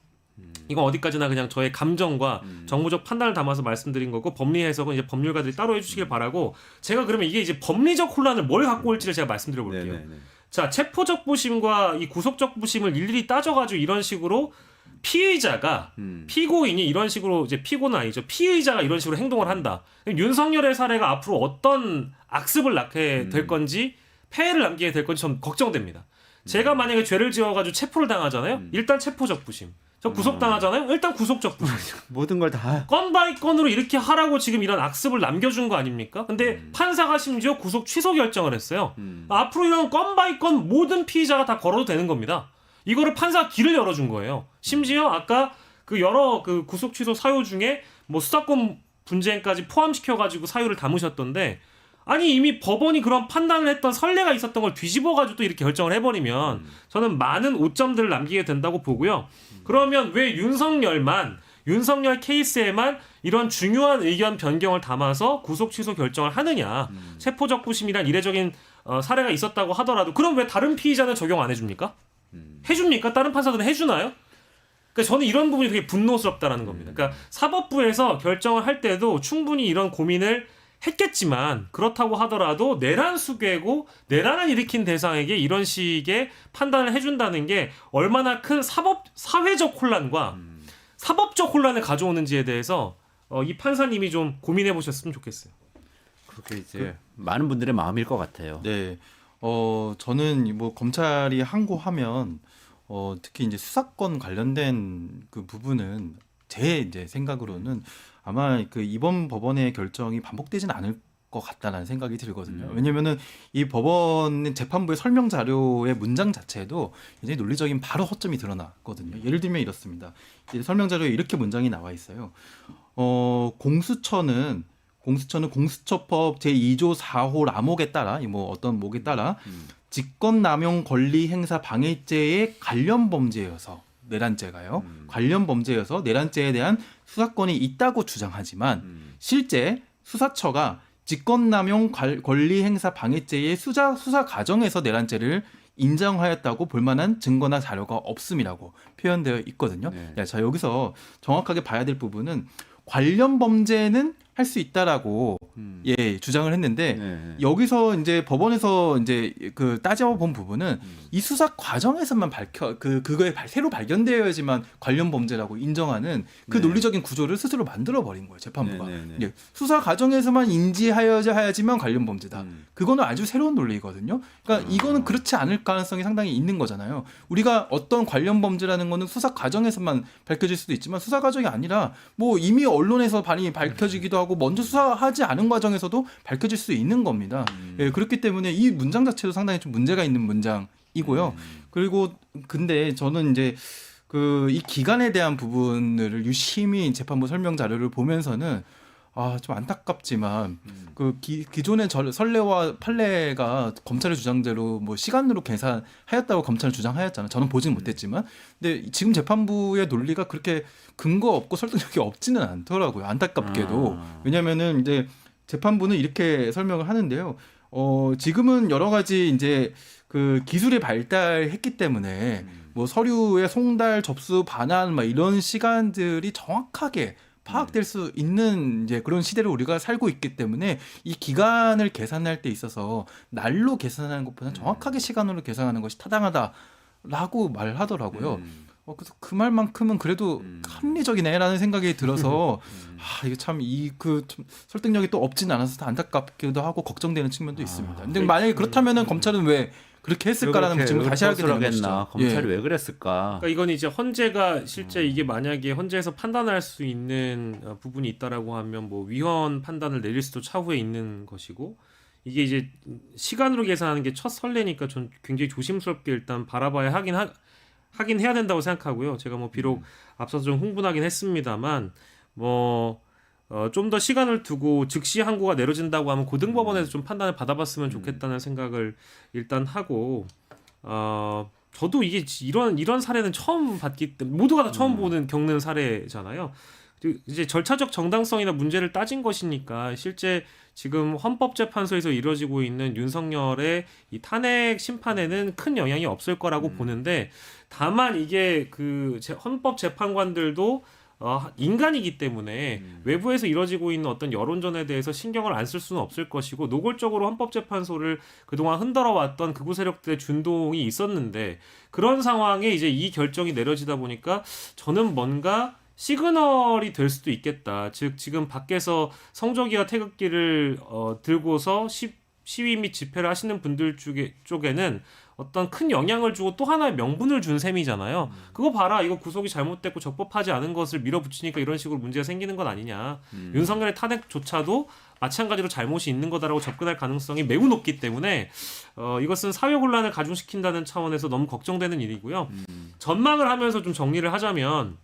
이건 어디까지나 그냥 저의 감정과 정무적 판단을 담아서 말씀드린 거고 법리 해석은 이제 법률가들이 따로 해주시길 바라고 제가 그러면 이게 이제 법리적 혼란을 뭘 갖고 올지를 제가 말씀드려 볼게요. 네네네. 자, 체포적 부심과 이 구속적 부심을 일일이 따져가지고 이런 식으로 피의자가 피고인이 이런 식으로 이제 피고는 아니죠. 피의자가 이런 식으로 행동을 한다. 그럼 윤석열의 사례가 앞으로 어떤 악습을 낳게 될 건지 폐해를 남기게 될 건지 좀 걱정됩니다. 제가 만약에 죄를 지어가지고 체포를 당하잖아요. 일단 체포적 부심. 저 구속당하잖아요. 일단 구속적 부심. 모든 걸 다 건 바이 건으로 이렇게 하라고 지금 이런 악습을 남겨준 거 아닙니까? 근데 판사가 심지어 구속 취소 결정을 했어요. 앞으로 이런 건 바이 건 모든 피의자가 다 걸어도 되는 겁니다. 이거를 판사가 길을 열어준 거예요. 심지어 아까 그 여러 그 구속 취소 사유 중에 뭐 수사권 분쟁까지 포함시켜가지고 사유를 담으셨던데 아니 이미 법원이 그런 판단을 했던 선례가 있었던 걸 뒤집어가지고 또 이렇게 결정을 해버리면 저는 많은 오점들을 남기게 된다고 보고요. 그러면 왜 윤석열 케이스에만 이런 중요한 의견 변경을 담아서 구속 취소 결정을 하느냐. 체포적 부심이란 이례적인 사례가 있었다고 하더라도 그럼 왜 다른 피의자는 적용 안 해줍니까? 해줍니까? 다른 판사들은 해주나요? 그러니까 저는 이런 부분이 되게 분노스럽다라는 겁니다. 그러니까 사법부에서 결정을 할 때도 충분히 이런 고민을 했겠지만 그렇다고 하더라도 내란 수괴고 내란을 일으킨 대상에게 이런 식의 판단을 해준다는 게 얼마나 큰 사회적 혼란과 사법적 혼란을 가져오는지에 대해서 이 판사님이 좀 고민해 보셨으면 좋겠어요. 그렇게 이제 많은 분들의 마음일 것 같아요. 네. 저는 뭐 검찰이 항고하면 특히 이제 수사권 관련된 그 부분은 제 이제 생각으로는 아마 그 이번 법원의 결정이 반복되지는 않을 것 같다는 생각이 들거든요. 왜냐면은 이 법원 재판부의 설명 자료의 문장 자체도 굉장히 논리적인 바로 허점이 드러났거든요. 예를 들면 이렇습니다. 이제 설명 자료에 이렇게 문장이 나와 있어요. 공수처는 공수처법 제2조 4호 라목에 따라 뭐 어떤 목에 따라 직권남용 권리행사 방해죄의 관련 범죄여서 내란죄가요. 관련 범죄여서 내란죄에 대한 수사권이 있다고 주장하지만 실제 수사처가 직권남용 권리행사 방해죄의 수사 과정에서 내란죄를 인정하였다고 볼 만한 증거나 자료가 없음이라고 표현되어 있거든요. 네. 자, 여기서 정확하게 봐야 될 부분은 관련 범죄는 할 수 있다라고 주장을 했는데 네. 여기서 이제 법원에서 이제 그 따져본 부분은 이 수사 과정에서만 그거에 새로 발견되어야지만 관련 범죄라고 인정하는 그 네. 논리적인 구조를 스스로 만들어 버린 거예요, 재판부가. 네. 예, 수사 과정에서만 인지하여야지만 관련 범죄다. 그거는 아주 새로운 논리거든요. 그러니까 이거는 그렇지 않을 가능성이 상당히 있는 거잖아요. 우리가 어떤 관련 범죄라는 거는 수사 과정에서만 밝혀질 수도 있지만 수사 과정이 아니라 뭐 이미 언론에서 많이 밝혀지기도 하고 먼저 수사하지 않은 과정에서도 밝혀질 수 있는 겁니다. 예, 그렇기 때문에 이 문장 자체도 상당히 좀 문제가 있는 문장이고요. 그리고 근데 저는 이제 그 이 기간에 대한 부분을 유심히 재판부 설명 자료를 보면서는 좀 안타깝지만 그 기존의 선례와 판례가 검찰의 주장대로 뭐 시간으로 계산하였다고 검찰은 주장하였잖아요. 저는 보지는 못했지만, 근데 지금 재판부의 논리가 그렇게 근거 없고 설득력이 없지는 않더라고요. 안타깝게도. 왜냐하면은 이제 재판부는 이렇게 설명을 하는데요. 지금은 여러 가지 이제 그 기술이 발달했기 때문에 뭐 서류의 송달, 접수, 반환 막 이런 시간들이 정확하게 파악될 수 있는 이제 그런 시대를 우리가 살고 있기 때문에 이 기간을 계산할 때 있어서 날로 계산하는 것보다 정확하게 시간으로 계산하는 것이 타당하다라고 라고 말하더라고요. 그래서 그 말만큼은 그래도 합리적이네라는 생각이 들어서 이게 참 좀 설득력이 또 없진 않아서 안타깝기도 하고 걱정되는 측면도 있습니다. 근데 만약에 그렇다면은 검찰은 왜 그렇게 했을까라는 질문을 다시 하게 되는 것이죠. 검찰이 예. 왜 그랬을까? 그러니까 이건 이제 헌재가 실제 이게 만약에 헌재에서 판단할 수 있는 부분이 있다라고 하면 뭐 위헌 판단을 내릴 수도 차후에 있는 것이고 이게 이제 시간으로 계산하는 게 첫 선례니까 전 굉장히 조심스럽게 일단 바라봐야 하긴 해야 된다고 생각하고요. 제가 뭐 비록 앞서서 좀 흥분하긴 했습니다만 뭐 좀 더 시간을 두고 즉시 항고가 내려진다고 하면 고등법원에서 좀 판단을 받아봤으면 좋겠다는 생각을 일단 하고 저도 이게 이런 사례는 처음 봤기 때문에 모두가 다 처음 겪는 사례잖아요. 이제 절차적 정당성이나 문제를 따진 것이니까 실제 지금 헌법재판소에서 이루어지고 있는 윤석열의 이 탄핵 심판에는 큰 영향이 없을 거라고 보는데 다만 이게 그 헌법재판관들도 인간이기 때문에 외부에서 이뤄지고 있는 어떤 여론전에 대해서 신경을 안 쓸 수는 없을 것이고 노골적으로 헌법재판소를 그동안 흔들어왔던 극우 세력들의 준동이 있었는데 그런 상황에 이제 이 결정이 내려지다 보니까 저는 뭔가 시그널이 될 수도 있겠다. 즉 지금 밖에서 성조기와 태극기를 들고서 시위 및 집회를 하시는 분들 쪽에는 어떤 큰 영향을 주고 또 하나의 명분을 준 셈이잖아요. 그거 봐라. 이거 구속이 잘못됐고 적법하지 않은 것을 밀어붙이니까 이런 식으로 문제가 생기는 건 아니냐. 윤석열의 탄핵조차도 마찬가지로 잘못이 있는 거다라고 접근할 가능성이 매우 높기 때문에 이것은 사회 혼란을 가중시킨다는 차원에서 너무 걱정되는 일이고요. 전망을 하면서 좀 정리를 하자면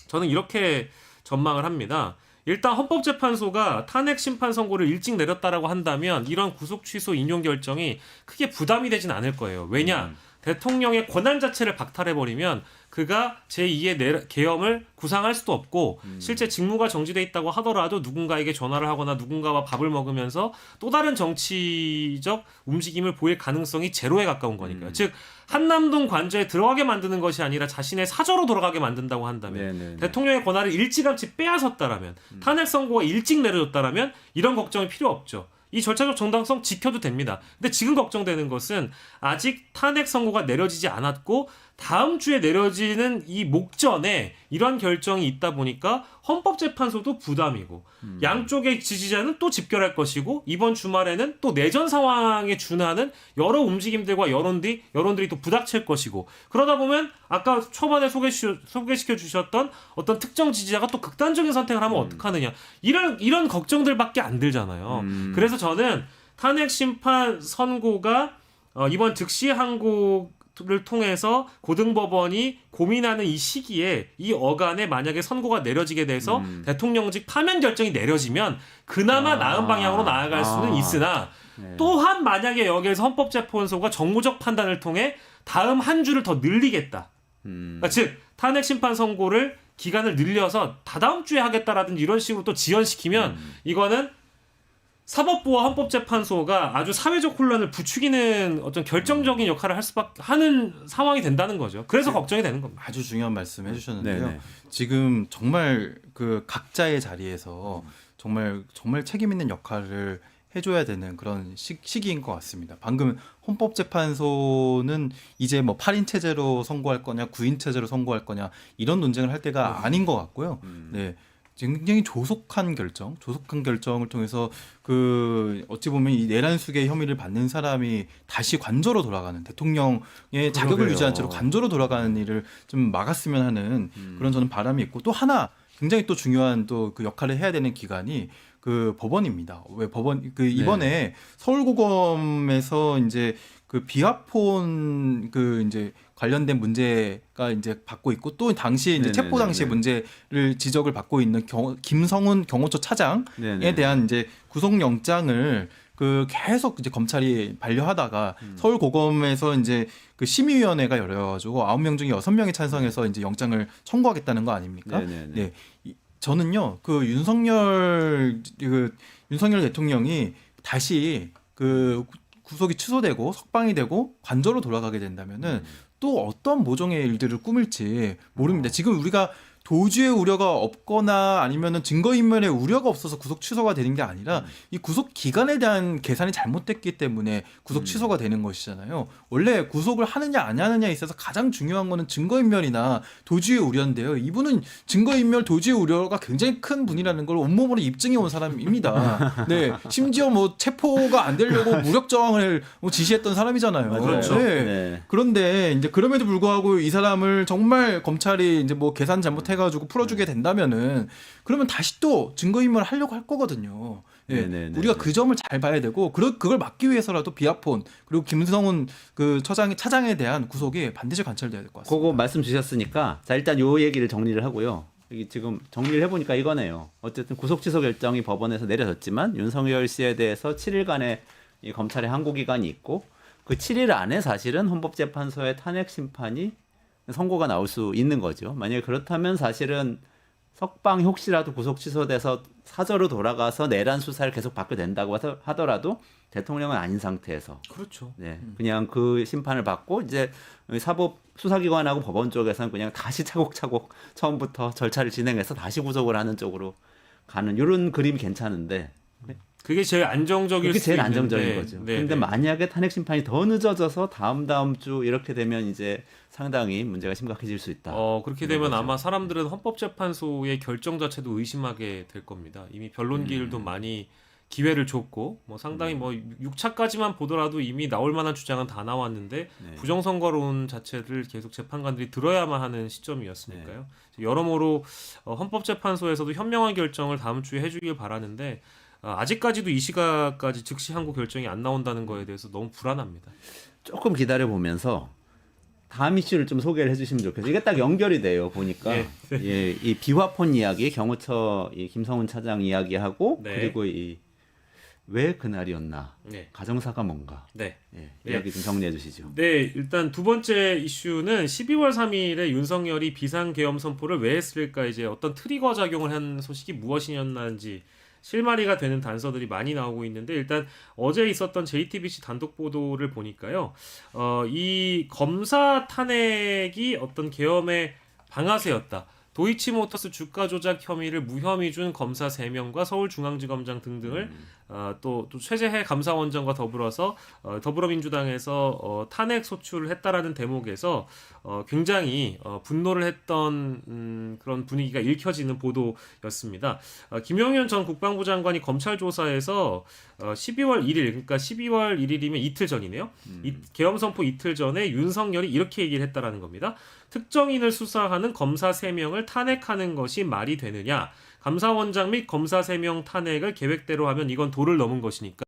저는 이렇게 전망을 합니다. 일단 헌법재판소가 탄핵 심판 선고를 일찍 내렸다라고 한다면 이런 구속 취소 인용 결정이 크게 부담이 되진 않을 거예요. 왜냐? 대통령의 권한 자체를 박탈해버리면 그가 제2의 계엄을 구상할 수도 없고 실제 직무가 정지돼 있다고 하더라도 누군가에게 전화를 하거나 누군가와 밥을 먹으면서 또 다른 정치적 움직임을 보일 가능성이 제로에 가까운 거니까요. 즉 한남동 관저에 들어가게 만드는 것이 아니라 자신의 사저로 돌아가게 만든다고 한다면 네네네. 대통령의 권한을 일찌감치 빼앗았다라면 탄핵 선고가 일찍 내려졌다라면 이런 걱정이 필요 없죠. 이 절차적 정당성 지켜도 됩니다. 근데 지금 걱정되는 것은 아직 탄핵 선고가 내려지지 않았고 다음 주에 내려지는 이 목전에 이러한 결정이 있다 보니까 헌법재판소도 부담이고 양쪽의 지지자는 또 집결할 것이고 이번 주말에는 또 내전 상황에 준하는 여러 움직임들과 여론들이 또 부닥칠 것이고 그러다 보면 아까 초반에 소개시켜 주셨던 어떤 특정 지지자가 또 극단적인 선택을 하면 어떡하느냐 이런 걱정들밖에 안 들잖아요. 그래서 저는 탄핵 심판 선고가 이번 즉시 항고를 통해서 고등법원이 고민하는 이 시기에 이 어간에 만약에 선고가 내려지게 돼서 대통령직 파면 결정이 내려지면 그나마 나은 방향으로 나아갈 수는 있으나 또한 만약에 여기에서 헌법재판소가 정무적 판단을 통해 다음 한 주를 더 늘리겠다. 그러니까 즉 탄핵 심판 선고를 기간을 늘려서 다다음 주에 하겠다라든지 이런 식으로 또 지연시키면 이거는 사법부와 헌법재판소가 아주 사회적 혼란을 부추기는 어떤 결정적인 역할을 하는 상황이 된다는 거죠. 그래서 걱정이 되는 겁니다. 아주 중요한 말씀 해주셨는데요. 네네. 지금 정말 그 각자의 자리에서 정말 책임 있는 역할을 해줘야 되는 그런 시기인 것 같습니다. 방금 헌법재판소는 이제 뭐 8인 체제로 선고할 거냐 9인 체제로 선고할 거냐 이런 논쟁을 할 때가 아닌 것 같고요. 네. 굉장히 조속한 결정을 통해서 그 어찌 보면 이 내란숙의 혐의를 받는 사람이 다시 관저로 돌아가는 대통령의 자격을 그러게요. 유지한 채로 관저로 돌아가는 일을 좀 막았으면 하는 그런 저는 바람이 있고 또 하나 굉장히 또 중요한 또 그 역할을 해야 되는 기관이 그 법원입니다. 왜 법원 그 이번에 서울고검에서 이제 그 비아폰 그 이제 관련된 문제가 이제 받고 있고 또 당시 이제 체포 당시 문제를 지적을 받고 있는 김성훈 경호처 차장에 네네. 대한 이제 구속영장을 그 계속 이제 검찰이 반려하다가 서울고검에서 이제 그 심의위원회가 열려가지고 9명 중에 6명이 찬성해서 이제 영장을 청구하겠다는 거 아닙니까? 네네네. 네. 저는요 그 윤석열 대통령이 다시 그 구속이 취소되고 석방이 되고 관저로 돌아가게 된다면은 또 어떤 모종의 일들을 꾸밀지 모릅니다. 지금 우리가 도주의 우려가 없거나 아니면은 증거인멸의 우려가 없어서 구속 취소가 되는 게 아니라 이 구속 기간에 대한 계산이 잘못됐기 때문에 구속 취소가 되는 것이잖아요. 원래 구속을 하느냐 안 하느냐에 있어서 가장 중요한 거는 증거인멸이나 도주의 우려인데요. 이분은 증거인멸, 도주의 우려가 굉장히 큰 분이라는 걸 온몸으로 입증해 온 사람입니다. 네, 심지어 뭐 체포가 안 되려고 무력 저항을 뭐 지시했던 사람이잖아요. 그렇죠. 네. 네. 그런데 이제 그럼에도 불구하고 이 사람을 정말 검찰이 이제 뭐 계산 잘못해가지고 풀어주게 된다면은 그러면 다시 또 증거인멸을 하려고 할 거거든요. 예, 네네네. 우리가 그 점을 잘 봐야 되고 그걸 막기 위해서라도 비아폰 그리고 김성훈 그 차장에 대한 구속이 반드시 관철돼야 될 것 같습니다. 그거 말씀 주셨으니까 자 일단 요 얘기를 정리를 하고요. 여기 지금 정리를 해보니까 이거네요. 어쨌든 구속 취소 결정이 법원에서 내려졌지만 윤석열 씨에 대해서 7일간의 이 검찰의 항고 기간이 있고 그 7일 안에 사실은 헌법재판소의 탄핵 심판이 선고가 나올 수 있는 거죠. 만약에 그렇다면 사실은 석방이 혹시라도 구속 취소돼서 사저로 돌아가서 내란 수사를 계속 받게 된다고 하더라도 대통령은 아닌 상태에서 그렇죠. 네, 그냥 그 심판을 받고 이제 사법 수사기관하고 법원 쪽에서는 그냥 다시 차곡차곡 처음부터 절차를 진행해서 다시 구속을 하는 쪽으로 가는 이런 그림이 괜찮은데 그게 제일 안정적일 그게 수 제일 있는데. 안정적인 거죠. 네, 근데 네. 만약에 탄핵 심판이 더 늦어져서 다음 주 이렇게 되면 이제 상당히 문제가 심각해질 수 있다. 그렇게 이런 되면 거죠. 아마 사람들은 헌법재판소의 결정 자체도 의심하게 될 겁니다. 이미 변론 기일도 많이 기회를 줬고 뭐 상당히 뭐 6차까지만 보더라도 이미 나올 만한 주장은 다 나왔는데 네. 부정선거론 자체를 계속 재판관들이 들어야만 하는 시점이었으니까요. 여러모로 헌법재판소에서도 현명한 결정을 다음 주에 해주길 바라는데 아직까지도 이 시각까지 즉시 항고 결정이 안 나온다는 거에 대해서 너무 불안합니다. 조금 기다려 보면서 다음 이슈를 좀 소개를 해주시면 좋겠어요. 이게 딱 연결이 돼요. 보니까 네. 예, 이 비화폰 이야기, 경호처 이 김성훈 차장 이야기하고 네. 그리고 이 왜 그날이었나, 네. 가정사가 뭔가 네. 예, 네. 이야기 좀 정리해 주시죠. 네, 일단 두 번째 이슈는 12월 3일에 윤석열이 비상계엄 선포를 왜 했을까 이제 어떤 트리거 작용을 한 소식이 무엇이었는지 실마리가 되는 단서들이 많이 나오고 있는데 일단 어제 있었던 JTBC 단독 보도를 보니까요, 이 검사 탄핵이 어떤 계엄의 방아쇠였다. 도이치모터스 주가 조작 혐의를 무혐의 준 검사 3명과 서울중앙지검장 등등을 또 최재해 감사원장과 더불어서 더불어민주당에서 탄핵 소추를 했다라는 대목에서 굉장히 분노를 했던 그런 분위기가 읽혀지는 보도였습니다. 김용현 전 국방부 장관이 검찰 조사에서 12월 1일 그러니까 12월 1일이면 이틀 전이네요. 계엄 선포 이틀 전에 윤석열이 이렇게 얘기를 했다라는 겁니다. 특정인을 수사하는 검사 3명을 탄핵하는 것이 말이 되느냐? 감사원장 및 검사 3명 탄핵을 계획대로 하면 이건 도를 넘은 것이니까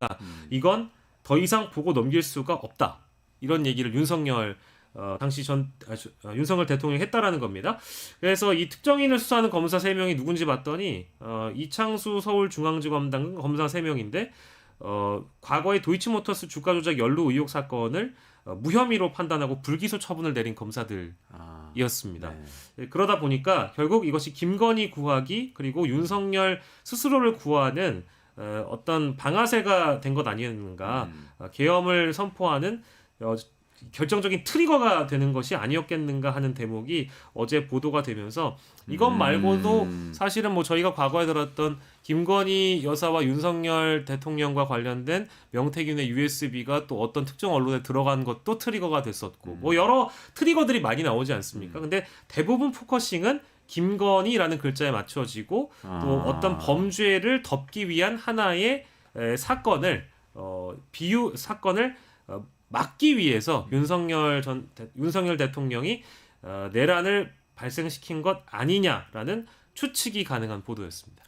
이건 더 이상 보고 넘길 수가 없다. 이런 얘기를 윤석열 당시 윤석열 대통령이 했다라는 겁니다. 그래서 이 특정인을 수사하는 검사 3명이 누군지 봤더니 이창수 서울중앙지검장 검사 3명인데 과거에 도이치모터스 주가 조작 연루 의혹 사건을 무혐의로 판단하고 불기소 처분을 내린 검사들이었습니다. 네. 그러다 보니까 결국 이것이 김건희 구하기 그리고 윤석열 스스로를 구하는 어떤 방아쇠가 된 것 아니었는가. 계엄을 선포하는 결정적인 트리거가 되는 것이 아니었겠는가 하는 대목이 어제 보도가 되면서 이것 말고도 사실은 뭐 저희가 과거에 들었던 김건희 여사와 윤석열 대통령과 관련된 명태균의 USB가 또 어떤 특정 언론에 들어간 것도 트리거가 됐었고 뭐 여러 트리거들이 많이 나오지 않습니까? 근데 대부분 포커싱은 김건희라는 글자에 맞춰지고 또 어떤 범죄를 덮기 위한 하나의 사건을 막기 위해서 윤석열 대통령이 내란을 발생시킨 것 아니냐라는 추측이 가능한 보도였습니다.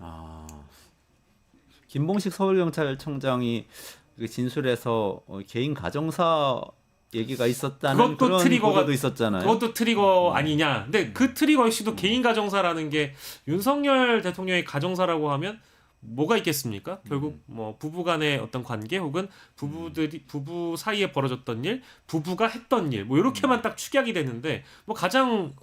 김봉식 서울경찰청장이 진술에서 개인 가정사 얘기가 있었다는 그것도 그런 보도도 있었잖아요. 그것도 트리거 아니냐. 근데 그 트리거 역시도 개인 가정사라는 게 윤석열 대통령의 가정사라고 하면 뭐가 있겠습니까? 결국 뭐 부부간의 어떤 관계 혹은 부부 사이에 벌어졌던 일, 부부가 했던 일, 뭐 이렇게만 딱 축약이 되는데 뭐 가장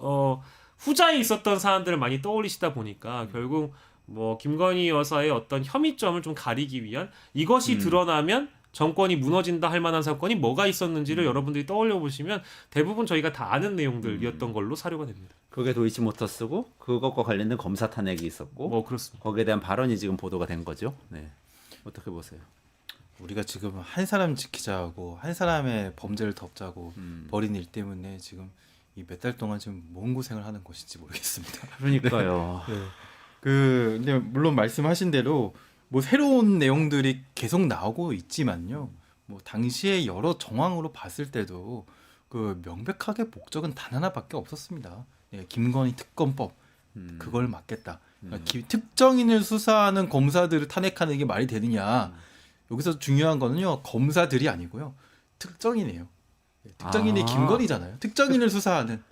후자에 있었던 사안들을 많이 떠올리시다 보니까 결국 뭐 김건희 여사의 어떤 혐의점을 좀 가리기 위한 이것이 드러나면 정권이 무너진다 할 만한 사건이 뭐가 있었는지를 여러분들이 떠올려 보시면 대부분 저희가 다 아는 내용들이었던 걸로 사료가 됩니다. 그게 도이치모터스고 그것과 관련된 검사 탄핵이 있었고 뭐 그렇습니다. 거기에 대한 발언이 지금 보도가 된 거죠. 네. 어떻게 보세요? 우리가 지금 한 사람 지키자고 한 사람의 범죄를 덮자고 벌인 일 때문에 지금 이 몇 달 동안 지금 뭔 고생을 하는 것인지 모르겠습니다. 그러니까요. 네. 근데 물론 말씀하신 대로 뭐 새로운 내용들이 계속 나오고 있지만요. 뭐 당시에 여러 정황으로 봤을 때도 그 명백하게 목적은 단 하나밖에 없었습니다. 네, 김건희 특검법 그걸 막겠다. 그러니까 특정인을 수사하는 검사들을 탄핵하는 게 말이 되느냐. 여기서 중요한 거는요. 검사들이 아니고요. 특정인이에요. 네, 특정인이 김건희잖아요. 특정인을 수사하는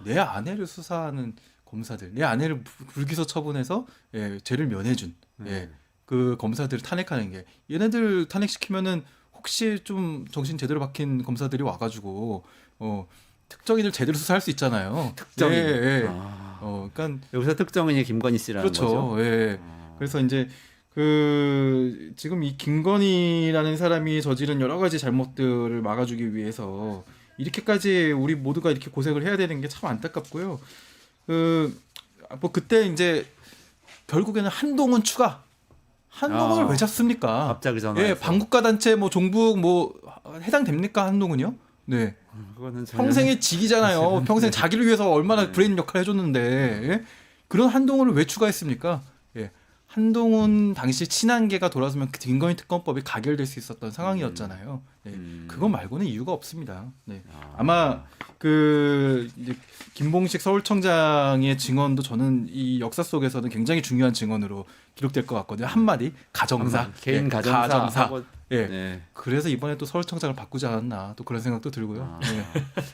내 아내를 수사하는 검사들, 내 아내를 불기소 처분해서 죄를 면해준 그 검사들을 탄핵하는 게 얘네들 탄핵시키면은 혹시 좀 정신 제대로 박힌 검사들이 와가지고 특정인을 제대로 수사할 수 있잖아요. 특정인. 그러니까 여기서 특정인이 김건희 씨라는 그렇죠. 거죠. 그래서 이제 지금 이 김건희라는 사람이 저지른 여러 가지 잘못들을 막아주기 위해서 이렇게까지 우리 모두가 이렇게 고생을 해야 되는 게 참 안타깝고요. 뭐 그때 이제 결국에는 한동훈 추가. 한동훈을 왜 잡습니까? 갑자기 전화해서. 반국가 단체 뭐 종북 뭐 해당됩니까 한동훈이요? 네. 그거는 전혀- 평생의 직이잖아요. 평생 자기를 위해서 얼마나 브레인 역할을 해줬는데 그런 한동훈을 왜 추가했습니까? 한동훈 당시 친한계가 돌아서면 김건희 특검법이 가결될 수 있었던 상황이었잖아요. 그거 말고는 이유가 없습니다. 아마 이제 김봉식 서울청장의 증언도 저는 이 역사 속에서는 굉장히 중요한 증언으로 기록될 것 같거든요. 한마디 가정사, 개인 가정사. 하고, 네. 그래서 이번에 또 서울청장을 바꾸지 않았나 또 그런 생각도 들고요.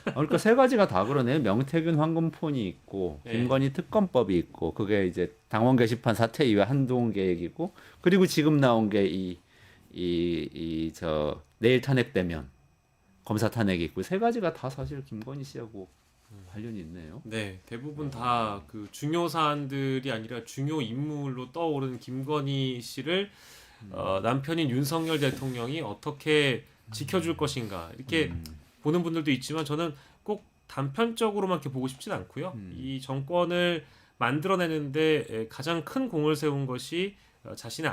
그러니까 세 가지가 다 그러네요. 명태균 황금폰이 있고 김건희 특검법이 있고 그게 이제 당원 게시판 사태 이후에 한동훈 계획이고 그리고 지금 나온 게 내일 탄핵되면 검사 탄핵이 있고 세 가지가 다 사실 김건희 씨하고 관련이 있네요. 네, 대부분 다 그 중요 사안들이 아니라 중요 인물로 떠오른 김건희 씨를 남편인 윤석열 대통령이 어떻게 지켜줄 것인가 이렇게 보는 분들도 있지만 저는 꼭 단편적으로만 이렇게 보고 싶진 않고요. 이 정권을 만들어내는데 가장 큰 공을 세운 것이 자신의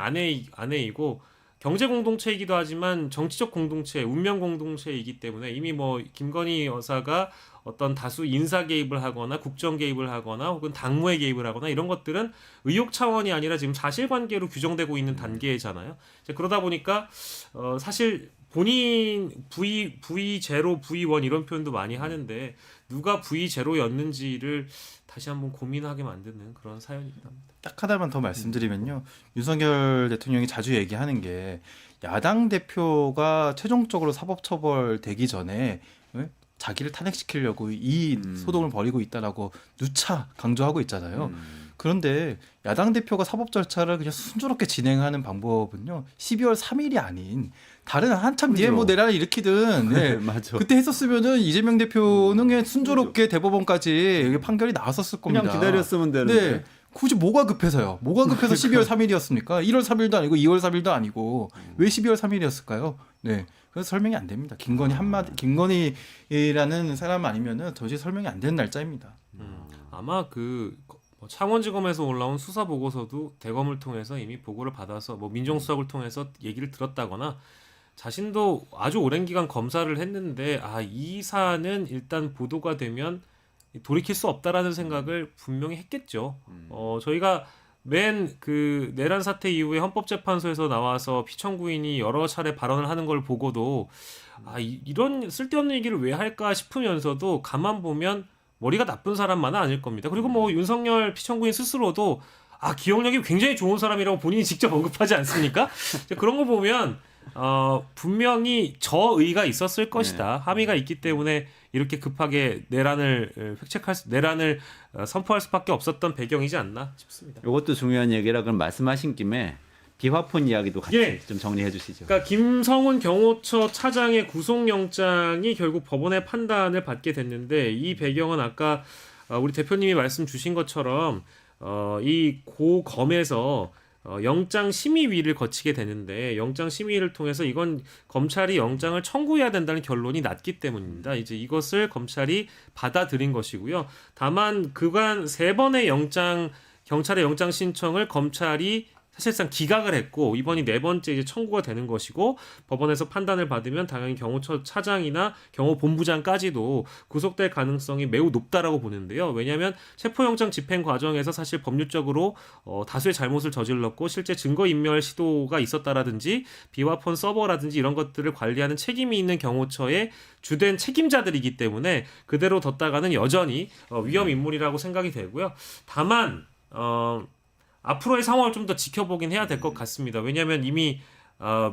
아내이고 경제 공동체이기도 하지만 정치적 공동체, 운명 공동체이기 때문에 이미 뭐 김건희 여사가 어떤 다수 인사 개입을 하거나 국정 개입을 하거나 혹은 당무에 개입을 하거나 이런 것들은 의혹 차원이 아니라 지금 사실관계로 규정되고 있는 단계잖아요. 그러다 보니까 사실 본인 V0, V1 이런 표현도 많이 하는데 누가 V0였는지를 다시 한번 고민하게 만드는 그런 사연이기도 합니다. 딱 하나만 더 말씀드리면요. 윤석열 대통령이 자주 얘기하는 게 야당 대표가 최종적으로 사법처벌 되기 전에 자기를 탄핵시키려고 이 소동을 벌이고 있다라고 누차 강조하고 있잖아요. 그런데 야당 대표가 사법 절차를 그냥 순조롭게 진행하는 방법은요. 12월 3일이 아닌 다른 한참 뒤에 뭐 내란을 일으키든 맞아. 그때 했었으면은 이재명 대표는 그냥 순조롭게 대법원까지 판결이 나왔었을 겁니다. 그냥 기다렸으면 되는데. 네. 굳이 뭐가 급해서요? 뭐가 급해서 12월 3일이었습니까? 1월 3일도 아니고 2월 3일도 아니고 왜 12월 3일이었을까요? 네. 그래서 설명이 안 됩니다. 김건희라는 사람 아니면은 도저히 설명이 안 되는 날짜입니다. 아마 창원지검에서 올라온 수사 보고서도 대검을 통해서 이미 보고를 받아서 뭐 민정수석을 통해서 얘기를 들었다거나 자신도 아주 오랜 기간 검사를 했는데 이 사안은 일단 보도가 되면 돌이킬 수 없다라는 생각을 분명히 했겠죠. 저희가 맨 내란 사태 이후에 헌법재판소에서 나와서 피청구인이 여러 차례 발언을 하는 걸 보고도 이런 쓸데없는 얘기를 왜 할까 싶으면서도 가만 보면 머리가 나쁜 사람만은 아닐 겁니다. 그리고 뭐 윤석열 피청구인 스스로도 기억력이 굉장히 좋은 사람이라고 본인이 직접 언급하지 않습니까? 그런 거 보면 분명히 저의가 있었을 것이다. 함의가 있기 때문에 이렇게 급하게 내란을 선포할 수밖에 없었던 배경이지 않나 싶습니다. 이것도 중요한 얘기라 그럼 말씀하신 김에 비화폰 이야기도 같이 좀 정리해 주시죠. 그러니까 김성훈 경호처 차장의 구속영장이 결국 법원의 판단을 받게 됐는데 이 배경은 아까 우리 대표님이 말씀 주신 것처럼 이 고검에서 영장 심의위를 거치게 되는데 영장 심의를 통해서 이건 검찰이 영장을 청구해야 된다는 결론이 났기 때문입니다. 이제 이것을 검찰이 받아들인 것이고요. 다만 그간 3번의 경찰의 영장 신청을 검찰이 사실상 기각을 했고 이번이 4번째 이제 청구가 되는 것이고 법원에서 판단을 받으면 당연히 경호처 차장이나 경호본부장까지도 구속될 가능성이 매우 높다라고 보는데요. 왜냐하면 체포영장 집행 과정에서 사실 법률적으로 다수의 잘못을 저질렀고 실제 증거인멸 시도가 있었다라든지 비화폰 서버라든지 이런 것들을 관리하는 책임이 있는 경호처의 주된 책임자들이기 때문에 그대로 뒀다가는 여전히 위험 인물이라고 생각이 되고요. 다만 앞으로의 상황을 좀 더 지켜보긴 해야 될 것 같습니다. 왜냐하면 이미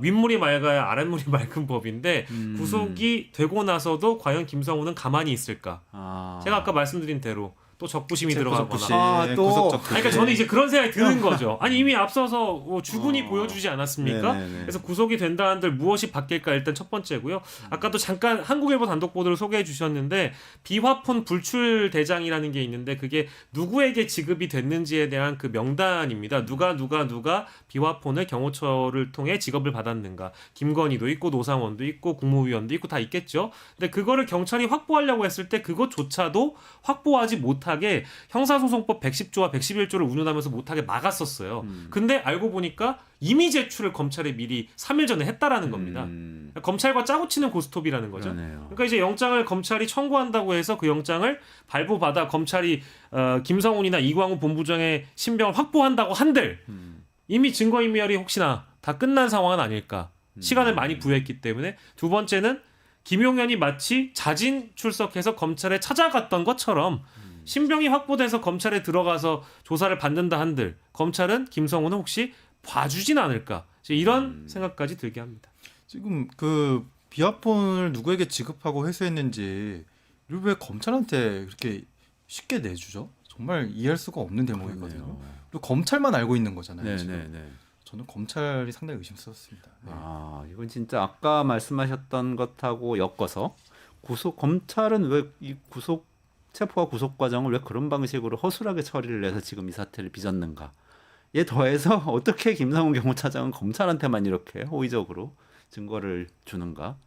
윗물이 맑아야 아랫물이 맑은 법인데 구속이 되고 나서도 과연 김성훈은 가만히 있을까? 제가 아까 말씀드린 대로 또 적부심이 들어가거나 그러니까 저는 이제 그런 생각이 드는 거죠. 아니 이미 앞서서 주군이 보여주지 않았습니까? 네네네. 그래서 구속이 된다 한들 무엇이 바뀔까 일단 첫 번째고요. 아까도 잠깐 한국일보 단독 보도를 소개해 주셨는데 비화폰 불출 대장이라는 게 있는데 그게 누구에게 지급이 됐는지에 대한 그 명단입니다. 누가 비화폰을 경호처를 통해 지급을 받았는가. 김건희도 있고 노상원도 있고 국무위원도 있고 다 있겠죠. 근데 그거를 경찰이 확보하려고 했을 때 그것조차도 확보하지 못하게 형사소송법 110조와 111조를 운운하면서 못하게 막았었어요. 근데 알고 보니까 이미 제출을 검찰에 미리 3일 전에 했다라는 겁니다. 검찰과 짜고 치는 고스톱이라는 거죠. 그러네요. 그러니까 이제 영장을 검찰이 청구한다고 해서 그 영장을 발부받아 검찰이 김성훈이나 이광우 본부장의 신병을 확보한다고 한들 이미 증거인멸이 혹시나 다 끝난 상황은 아닐까. 시간을 많이 부여했기 때문에. 두 번째는 김용현이 마치 자진 출석해서 검찰에 찾아갔던 것처럼 신병이 확보돼서 검찰에 들어가서 조사를 받는다 한들 검찰은 김성훈은 혹시 봐주진 않을까. 이런 생각까지 들게 합니다. 지금 그 비화폰을 누구에게 지급하고 회수했는지 이걸 왜 검찰한테 그렇게 쉽게 내주죠? 정말 이해할 수가 없는 대목이거든요. 그러네요. 그리고 검찰만 알고 있는 거잖아요. 지금. 네네네. 저는 검찰이 상당히 의심스럽습니다. 네. 이건 진짜 아까 말씀하셨던 것하고 엮어서 검찰은 왜 이 체포와 구속 과정을 왜 그런 방식으로 허술하게 처리를 해서 지금 이 사태를 빚었는가에 더해서 어떻게 김성훈 경호차장은 검찰한테만 이렇게 호의적으로 증거를 주는가?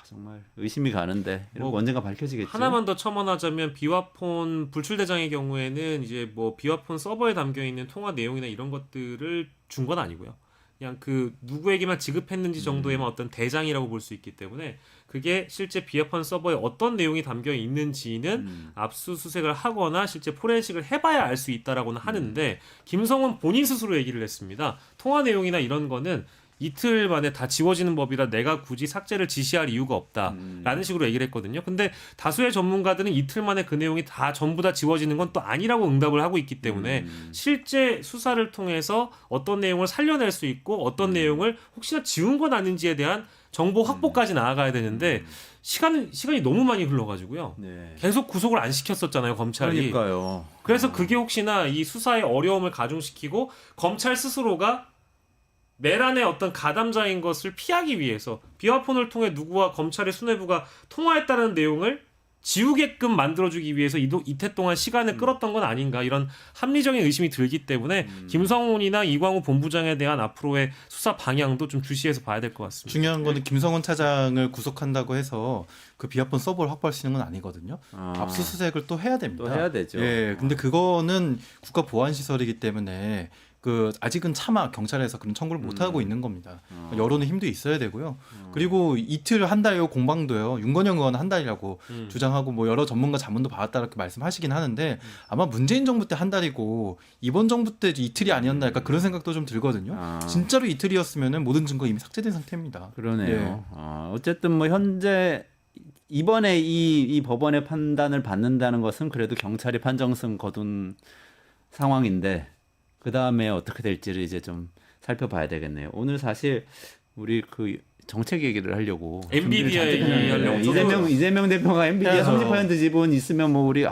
정말 의심이 가는데 이런 거 언젠가 밝혀지겠죠. 하나만 더 첨언하자면 비화폰 불출 대장의 경우에는 이제 뭐 비화폰 서버에 담겨 있는 통화 내용이나 이런 것들을 준 건 아니고요. 그냥 그 누구에게만 지급했는지 정도에만 어떤 대장이라고 볼 수 있기 때문에 그게 실제 비화폰 서버에 어떤 내용이 담겨 있는지는 압수수색을 하거나 실제 포렌식을 해봐야 알 수 있다라고는 하는데 김성훈 본인 스스로 얘기를 했습니다. 통화 내용이나 이런 거는 이틀 만에 다 지워지는 법이라 내가 굳이 삭제를 지시할 이유가 없다라는 식으로 얘기를 했거든요. 근데 다수의 전문가들은 이틀 만에 그 내용이 다 전부 다 지워지는 건 또 아니라고 응답을 하고 있기 때문에 실제 수사를 통해서 어떤 내용을 살려낼 수 있고 어떤 내용을 혹시나 지운 건 아닌지에 대한 정보 확보까지 나아가야 되는데 시간이 너무 많이 흘러가지고요. 네. 계속 구속을 안 시켰었잖아요, 검찰이. 그러니까요. 그래서 그게 혹시나 이 수사의 어려움을 가중시키고 검찰 스스로가 내란의 어떤 가담자인 것을 피하기 위해서 비화폰을 통해 누구와 검찰의 수뇌부가 통화했다는 내용을 지우게끔 만들어주기 위해서 이태 동안 시간을 끌었던 건 아닌가 이런 합리적인 의심이 들기 때문에 김성훈이나 이광우 본부장에 대한 앞으로의 수사 방향도 좀 주시해서 봐야 될 것 같습니다. 중요한 거는 김성훈 차장을 구속한다고 해서 그 비화폰 서버를 확보할 수 있는 건 아니거든요. 압수수색을 또 해야 됩니다. 또 해야 되죠. 예, 근데 그거는 국가 보안 시설이기 때문에 그 아직은 차마 경찰에서 그런 청구를 못 하고 있는 겁니다. 여론의 힘도 있어야 되고요. 그리고 이틀 한 달요 공방도요. 윤건영 의원 한 달이라고 주장하고 뭐 여러 전문가 자문도 받았다 이렇게 말씀하시긴 하는데 아마 문재인 정부 때 한 달이고 이번 정부 때 이틀이 아니었나 약간 그런 생각도 좀 들거든요. 진짜로 이틀이었으면은 모든 증거 이미 삭제된 상태입니다. 그러네요. 예. 어쨌든 뭐 현재 이번에 이 법원의 판단을 받는다는 것은 그래도 경찰이 판정승 거둔 상황인데 그 다음에 어떻게 될지를 이제 좀 살펴봐야 되겠네요. 오늘 사실 우리 그 정책 얘기를 하려고 엔비디아 얘기하려고 이재명 대표가 엔비디아 네. 30% 지분 있으면 뭐 우리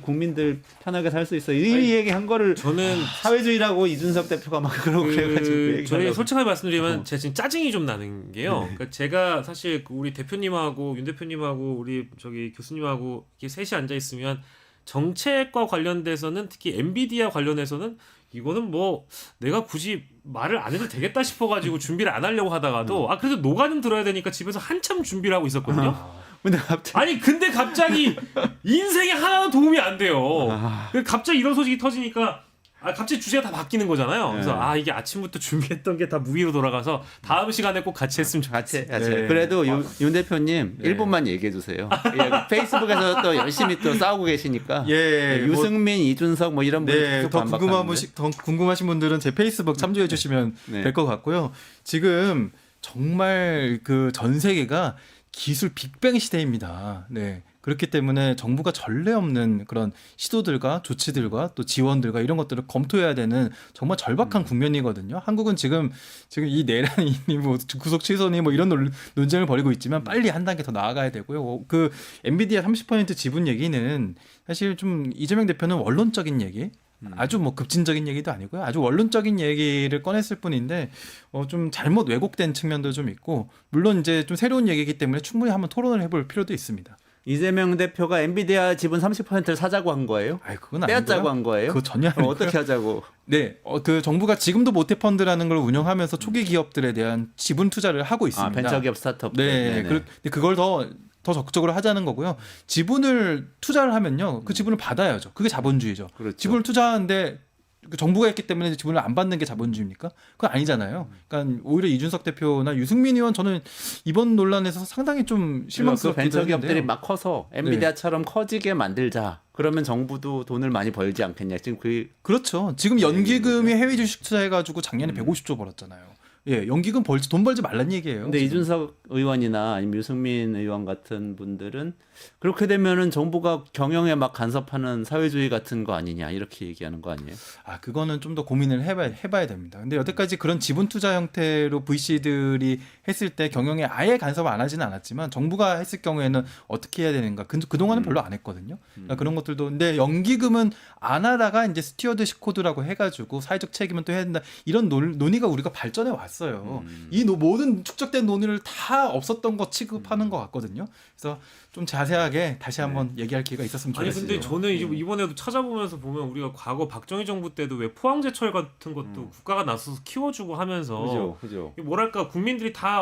국민들 편하게 살 수 있어. 이 얘기한 거를 저는 사회주의라고 이준석 대표가 막 그러고 그래가지고 저희 솔직하게 말씀드리면 제가 지금 짜증이 좀 나는 게요. 그러니까 제가 사실 우리 대표님하고 윤 대표님하고 우리 저기 교수님하고 이렇게 셋이 앉아 있으면 정책과 관련돼서는 특히 엔비디아 관련해서는 이거는 뭐 내가 굳이 말을 안 해도 되겠다 싶어가지고 준비를 안 하려고 하다가도 그래도 노가는 들어야 되니까 집에서 한참 준비를 하고 있었거든요. 근데 갑자기 아니 근데 갑자기 인생에 하나도 도움이 안 돼요. 갑자기 이런 소식이 터지니까 갑자기 주제가 다 바뀌는 거잖아요. 그래서 이게 아침부터 준비했던 게 다 무위로 돌아가서 다음 시간에 꼭 같이 했으면 좋겠어요. 같이. 네. 그래도 윤 대표님 1분만 얘기해 주세요. 페이스북에서 또 열심히 또 싸우고 계시니까. 예, 유승민, 이준석 뭐 이런 분들 네, 계속 더 반박하는데. 궁금하신 분들은 제 페이스북 참조해 주시면 네. 될 것 같고요. 지금 정말 그 전 세계가 기술 빅뱅 시대입니다. 네. 그렇기 때문에 정부가 전례 없는 그런 시도들과 조치들과 또 지원들과 이런 것들을 검토해야 되는 정말 절박한 국면이거든요. 한국은 지금 이 내란이 뭐 구속 취소니 뭐 이런 논쟁을 벌이고 있지만 빨리 한 단계 더 나아가야 되고요. 그 엔비디아 30% 지분 얘기는 사실 좀 이재명 대표는 원론적인 얘기, 아주 뭐 급진적인 얘기도 아니고요. 아주 원론적인 얘기를 꺼냈을 뿐인데 좀 잘못 왜곡된 측면도 좀 있고, 물론 이제 좀 새로운 얘기이기 때문에 충분히 한번 토론을 해볼 필요도 있습니다. 이재명 대표가 엔비디아 지분 30%를 사자고 한 거예요? 그건 빼앗자고 아니고요. 한 거예요? 그거 전혀 그럼 아니고요. 어떻게 하자고? 네, 그 정부가 지금도 모태펀드라는 걸 운영하면서 초기 기업들에 대한 지분 투자를 하고 있습니다. 벤처기업 스타트업. 네, 그걸 더 적극적으로 하자는 거고요. 지분을 투자를 하면요, 그 지분을 받아야죠. 그게 자본주의죠. 그렇죠. 지분을 투자하는데 그 정부가 했기 때문에 지분을 안 받는 게 자본주의입니까? 그건 아니잖아요. 그러니까 오히려 이준석 대표나 유승민 의원, 저는 이번 논란에서 상당히 좀 그 실망스럽기도 벤처기업들이 했는데요. 막 커서 엔비디아처럼 커지게 만들자. 그러면 정부도 돈을 많이 벌지 않겠냐. 지금 그렇죠. 지금 연기금이 해외 주식 투자해가지고 작년에 150조 벌었잖아요. 예, 연기금 돈 벌지 말란 얘기예요. 근데 지금. 이준석 의원이나 아니면 유승민 의원 같은 분들은 그렇게 되면은 정부가 경영에 막 간섭하는 사회주의 같은 거 아니냐 이렇게 얘기하는 거 아니에요? 그거는 좀 더 고민을 해봐야 됩니다. 근데 여태까지 그런 지분 투자 형태로 VC들이 했을 때 경영에 아예 간섭을 안 하지는 않았지만 정부가 했을 경우에는 어떻게 해야 되는가? 그동안은 별로 안 했거든요. 그러니까 그런 것들도. 근데 연기금은 안 하다가 이제 스튜어드십 코드라고 해가지고 사회적 책임은 또 해야 된다. 이런 논의가 우리가 발전해 왔어요. 이 모든 축적된 논의를 다 없었던 거 취급하는 것 같거든요. 그래서 좀 자세하게 다시 한번 얘기할 기회가 있었으면 아니 좋겠어요. 근데 저는 이번에도 찾아보면서 보면 우리가 과거 박정희 정부 때도 왜 포항제철 같은 것도 국가가 나서서 키워주고 하면서 그죠. 뭐랄까 국민들이 다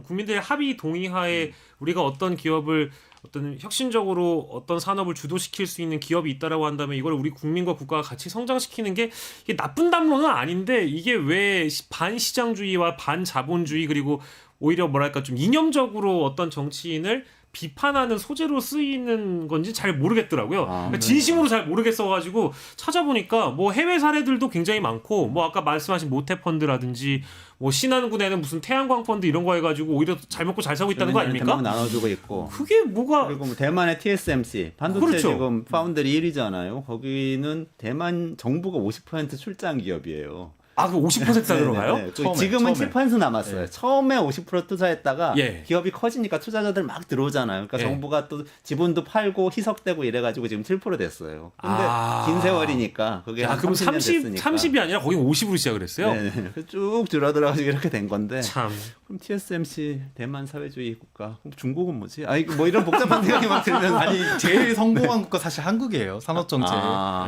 국민들의 합의 동의하에 우리가 어떤 기업을 어떤 혁신적으로 어떤 산업을 주도시킬 수 있는 기업이 있다라고 한다면 이걸 우리 국민과 국가가 같이 성장시키는 게 이게 나쁜 담론은 아닌데, 이게 왜 반시장주의와 반자본주의 그리고 오히려 뭐랄까 좀 이념적으로 어떤 정치인을 비판하는 소재로 쓰이는 건지 잘 모르겠더라고요. 그러니까 진심으로 잘 모르겠어가지고 찾아보니까 뭐 해외 사례들도 굉장히 많고, 뭐 아까 말씀하신 모태펀드라든지 뭐 신한군에는 무슨 태양광 펀드 이런 거 해가지고 오히려 잘 먹고 잘 살고 있다는 거 아닙니까? 대박 나눠주고 있고. 그게 뭐가 그리고 뭐 대만의 TSMC 반도체 그렇죠. 지금 파운드리 1위잖아요. 거기는 대만 정부가 50% 출자한 기업이에요. 그 50%가 들어가요? 네네. 처음에. 지금은 7% 남았어요. 처음에 50% 투자했다가 예. 기업이 커지니까 투자자들 막 들어오잖아요. 그러니까 예. 정부가 또 지분도 팔고 희석되고 이래가지고 지금 7% 됐어요. 근데 긴 세월이니까 그게 한 그럼 30년 됐으니까. 30이 아니라 거기 50으로 시작을 했어요? 네네. 쭉 줄어들어가지고 이렇게 된 건데. 참. 그럼 TSMC 대만 사회주의 국가. 그럼 중국은 뭐지? 뭐 이런 복잡한 생각이 막 들면서 제일 성공한 국가 사실 한국이에요. 산업정책.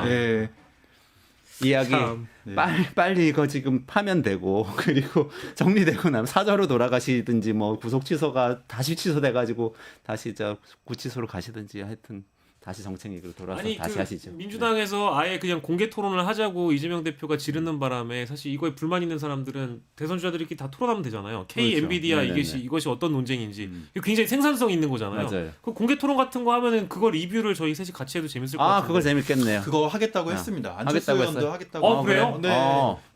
네. 이야기 참. 빨리 이거 지금 파면 되고, 그리고 정리되고 나면 사저로 돌아가시든지 뭐 구속 취소가 다시 취소돼가지고 다시 구치소로 가시든지 하여튼 다시 정책 얘기로 돌아서 다시 하시죠. 민주당에서 아예 그냥 공개 토론을 하자고 이재명 대표가 지르는 바람에 사실 이거에 불만 있는 사람들은 대선 주자들끼리 다 토론하면 되잖아요. K 그렇죠. 엔비디아 네네네. 이것이 어떤 논쟁인지. 이거 굉장히 생산성 있는 거잖아요. 맞아요. 그 공개 토론 같은 거 하면은 그거 리뷰를 저희 셋이 같이 해도 재밌을 것 같아요. 그거 재밌겠네요. 그거 하겠다고 했습니다. 안철수 하겠다고 의원도 했어요? 하겠다고. 그래요? 네.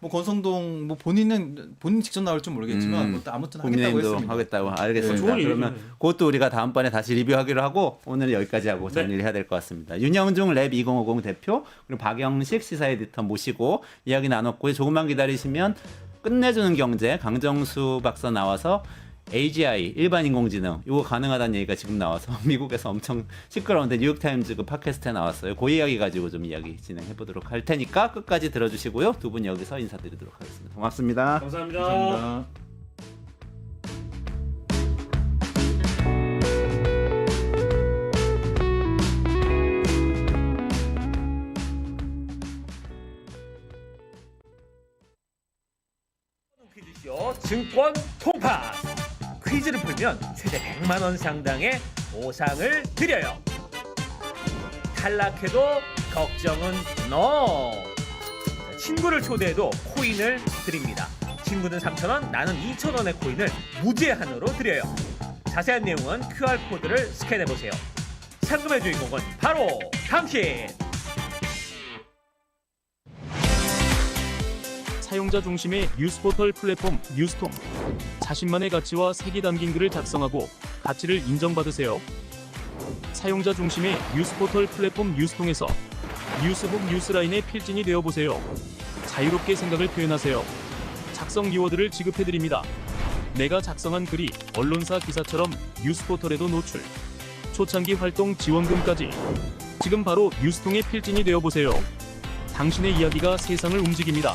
뭐 권성동 뭐 본인 직접 나올 줄 모르겠지만 아무튼 하겠다고 국민의힘도 했습니다. 하겠다고 알겠습니다. 좋은 그러면 일이죠. 그것도 우리가 다음번에 다시 리뷰하기로 하고 오늘 여기까지 하고 네. 정리를 해야 될 것 같습니다. 윤영중 랩 2050 대표 그리고 박영식 시사 에디터 모시고 이야기 나눴고요. 조금만 기다리시면 끝내주는 경제 강정수 박사 나와서 AGI 일반 인공지능 이거 가능하다는 얘기가 지금 나와서 미국에서 엄청 시끄러운데 뉴욕타임즈 그 팟캐스트에 나왔어요. 그 이야기 가지고 좀 이야기 진행해 보도록 할 테니까 끝까지 들어주시고요. 두 분 여기서 인사드리도록 하겠습니다. 고맙습니다. 감사합니다. 감사합니다. 증권 통파스. 퀴즈를 풀면 최대 100만 원 상당의 보상을 드려요. 탈락해도 걱정은 NO. 친구를 초대해도 코인을 드립니다. 친구는 3,000원, 나는 2,000원의 코인을 무제한으로 드려요. 자세한 내용은 QR코드를 스캔해보세요. 상금의 주인공은 바로 당신! 사용자 중심의 뉴스포털 플랫폼 뉴스통. 자신만의 가치와 색이 담긴 글을 작성하고 가치를 인정받으세요. 사용자 중심의 뉴스포털 플랫폼 뉴스통에서 뉴스북 뉴스라인의 필진이 되어보세요. 자유롭게 생각을 표현하세요. 작성 키워드를 지급해드립니다. 내가 작성한 글이 언론사 기사처럼 뉴스포털에도 노출. 초창기 활동 지원금까지. 지금 바로 뉴스통의 필진이 되어보세요. 당신의 이야기가 세상을 움직입니다.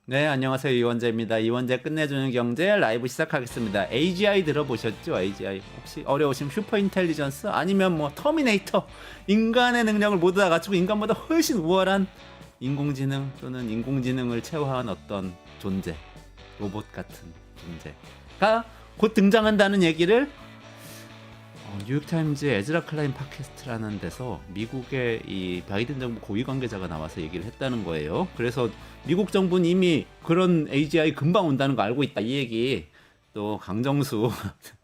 네, 안녕하세요. 이원재입니다. 이원재 끝내주는 경제 라이브 시작하겠습니다. AGI 들어보셨죠? AGI. 혹시 어려우시면 슈퍼인텔리전스 아니면 뭐 터미네이터, 인간의 능력을 모두 다 갖추고 인간보다 훨씬 우월한 인공지능 또는 인공지능을 체화한 어떤 존재, 로봇 같은 존재가 곧 등장한다는 얘기를 뉴욕타임즈의 에즈라 클라인 팟캐스트라는 데서 미국의 이 바이든 정부 고위 관계자가 나와서 얘기를 했다는 거예요. 그래서 미국 정부는 이미 그런 AGI 금방 온다는 거 알고 있다, 이 얘기. 또 강정수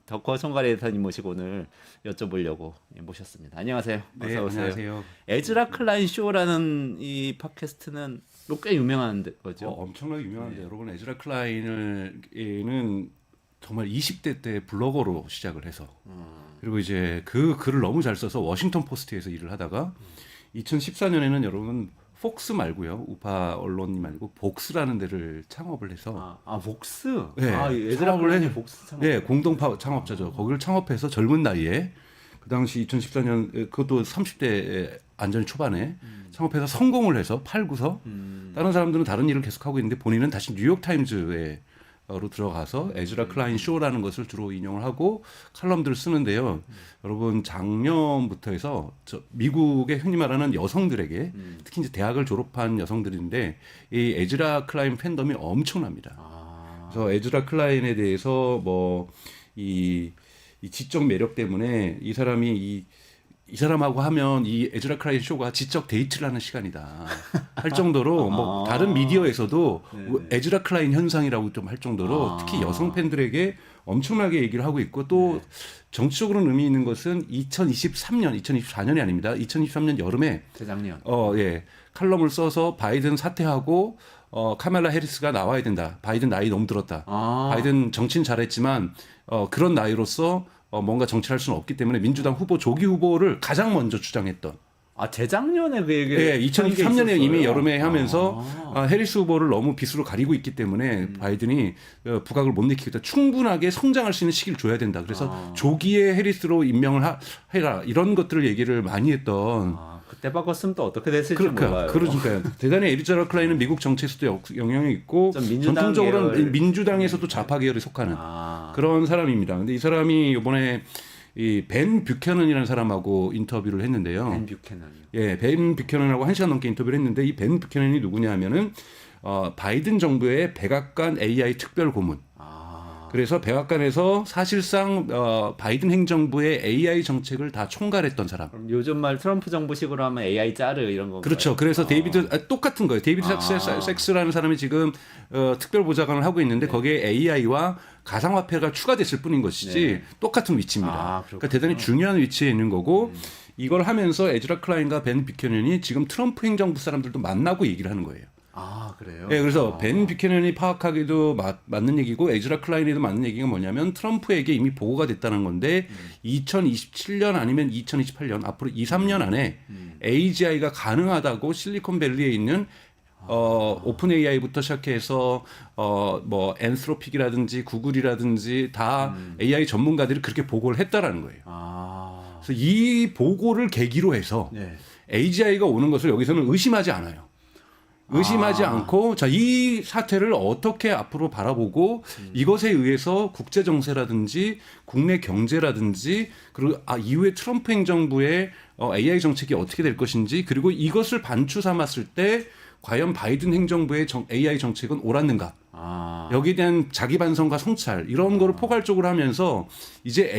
덕커 총괄 에디터님 모시고 오늘 여쭤보려고 모셨습니다. 안녕하세요. 어서 네, 오세요. 안녕하세요. 에즈라 클라인 쇼라는 이 팟캐스트는 꽤 유명한 거죠. 엄청나게 유명한데 네. 여러분 에즈라 클라인은 정말 20대 때 블로거로 시작을 해서 그리고 이제 그 글을 너무 잘 써서 워싱턴 포스트에서 일을 하다가 2014년에는 여러분 폭스 말고요, 우파 언론 말고 복스라는 데를 창업을 해서 복스. 네, 에즈라 클라인이 복스 창업. 네, 공동 창업자죠. 거기를 창업해서 젊은 나이에 그 당시 2014년 그것도 30대 안전 초반에 창업해서 성공을 해서 팔고서 다른 사람들은 다른 일을 계속하고 있는데 본인은 다시 뉴욕 타임즈에 로 들어가서 에즈라 클라인 쇼라는 것을 주로 인용을 하고 칼럼들을 쓰는데요. 여러분 작년부터 해서 미국의 흔히 말하는 여성들에게 특히 이제 대학을 졸업한 여성들인데 이 에즈라 클라인 팬덤이 엄청납니다. 그래서 에즈라 클라인에 대해서 뭐 이 지적 매력 때문에 이 사람이 이 사람하고 하면 이 에즈라 클라인 쇼가 지적 데이트를 하는 시간이다 할 정도로 뭐 다른 미디어에서도 에즈라 클라인 현상이라고 좀 할 정도로 특히 여성 팬들에게 엄청나게 얘기를 하고 있고 또 정치적으로는 의미 있는 것은 2024년이 아닙니다. 2023년 여름에 재작년. 예. 칼럼을 써서 바이든 사퇴하고 카말라 해리스가 나와야 된다. 바이든 나이 너무 들었다. 바이든 정치는 잘했지만 그런 나이로서 뭔가 정치를 할 수는 없기 때문에 민주당 후보 조기 후보를 가장 먼저 주장했던. 재작년에 그 얘기. 네, 2023년에 이미 여름에 하면서 해리스 후보를 너무 빗으로 가리고 있기 때문에 바이든이 부각을 못 내키겠다. 충분하게 성장할 수 있는 시기를 줘야 된다. 그래서 조기에 해리스로 임명을 해라. 이런 것들을 얘기를 많이 했던. 그때 바꿨으면 또 어떻게 됐을지 몰라요. 그러니까요. 대단히 에즈라 클라인은 미국 정치에서도 영향이 있고 전통적으로 민주당에서도 좌파 계열에 속하는 그런 사람입니다. 근데 이 사람이 이번에 이 벤 뷰캐넌이라는 사람하고 인터뷰를 했는데요. 벤 뷰캐넌이요. 예, 벤 뷰캐넌하고 1시간 넘게 인터뷰를 했는데 이 벤 뷰캐넌이 누구냐 하면은 바이든 정부의 백악관 AI 특별 고문. 그래서 백악관에서 사실상 바이든 행정부의 AI 정책을 다 총괄했던 사람. 그럼 요즘 말 트럼프 정부식으로 하면 AI 짜르 이런 거. 그렇죠. 그래서 똑같은 거예요. 데이비드 삭스라는 사람이 지금 특별보좌관을 하고 있는데 거기에 AI와 가상화폐가 추가됐을 뿐인 것이지 똑같은 위치입니다. 그러니까 대단히 중요한 위치에 있는 거고 이걸 하면서 에즈라 클라인과 벤 뷰캐넌이 지금 트럼프 행정부 사람들도 만나고 얘기를 하는 거예요. 그래요? 네, 그래서 벤 뷰캐넌이 파악하기도 맞는 얘기고 에즈라 클라인에도 맞는 얘기가 뭐냐면 트럼프에게 이미 보고가 됐다는 건데 2027년 아니면 2028년 앞으로 2, 3년 안에 AGI가 가능하다고 실리콘밸리에 있는 오픈 AI부터 시작해서 뭐 엔스로픽이라든지 구글이라든지 다 AI 전문가들이 그렇게 보고를 했다라는 거예요. 그래서 이 보고를 계기로 해서 AGI가 오는 것을 여기서는 의심하지 않아요. 의심하지 않고 자, 이 사태를 어떻게 앞으로 바라보고 이것에 의해서 국제 정세라든지 국내 경제라든지 그리고 이후에 트럼프 행정부의 AI 정책이 어떻게 될 것인지 그리고 이것을 반추 삼았을 때 과연 바이든 행정부의 AI 정책은 옳았는가? 여기에 대한 자기 반성과 성찰 이런 거를 포괄적으로 하면서 이제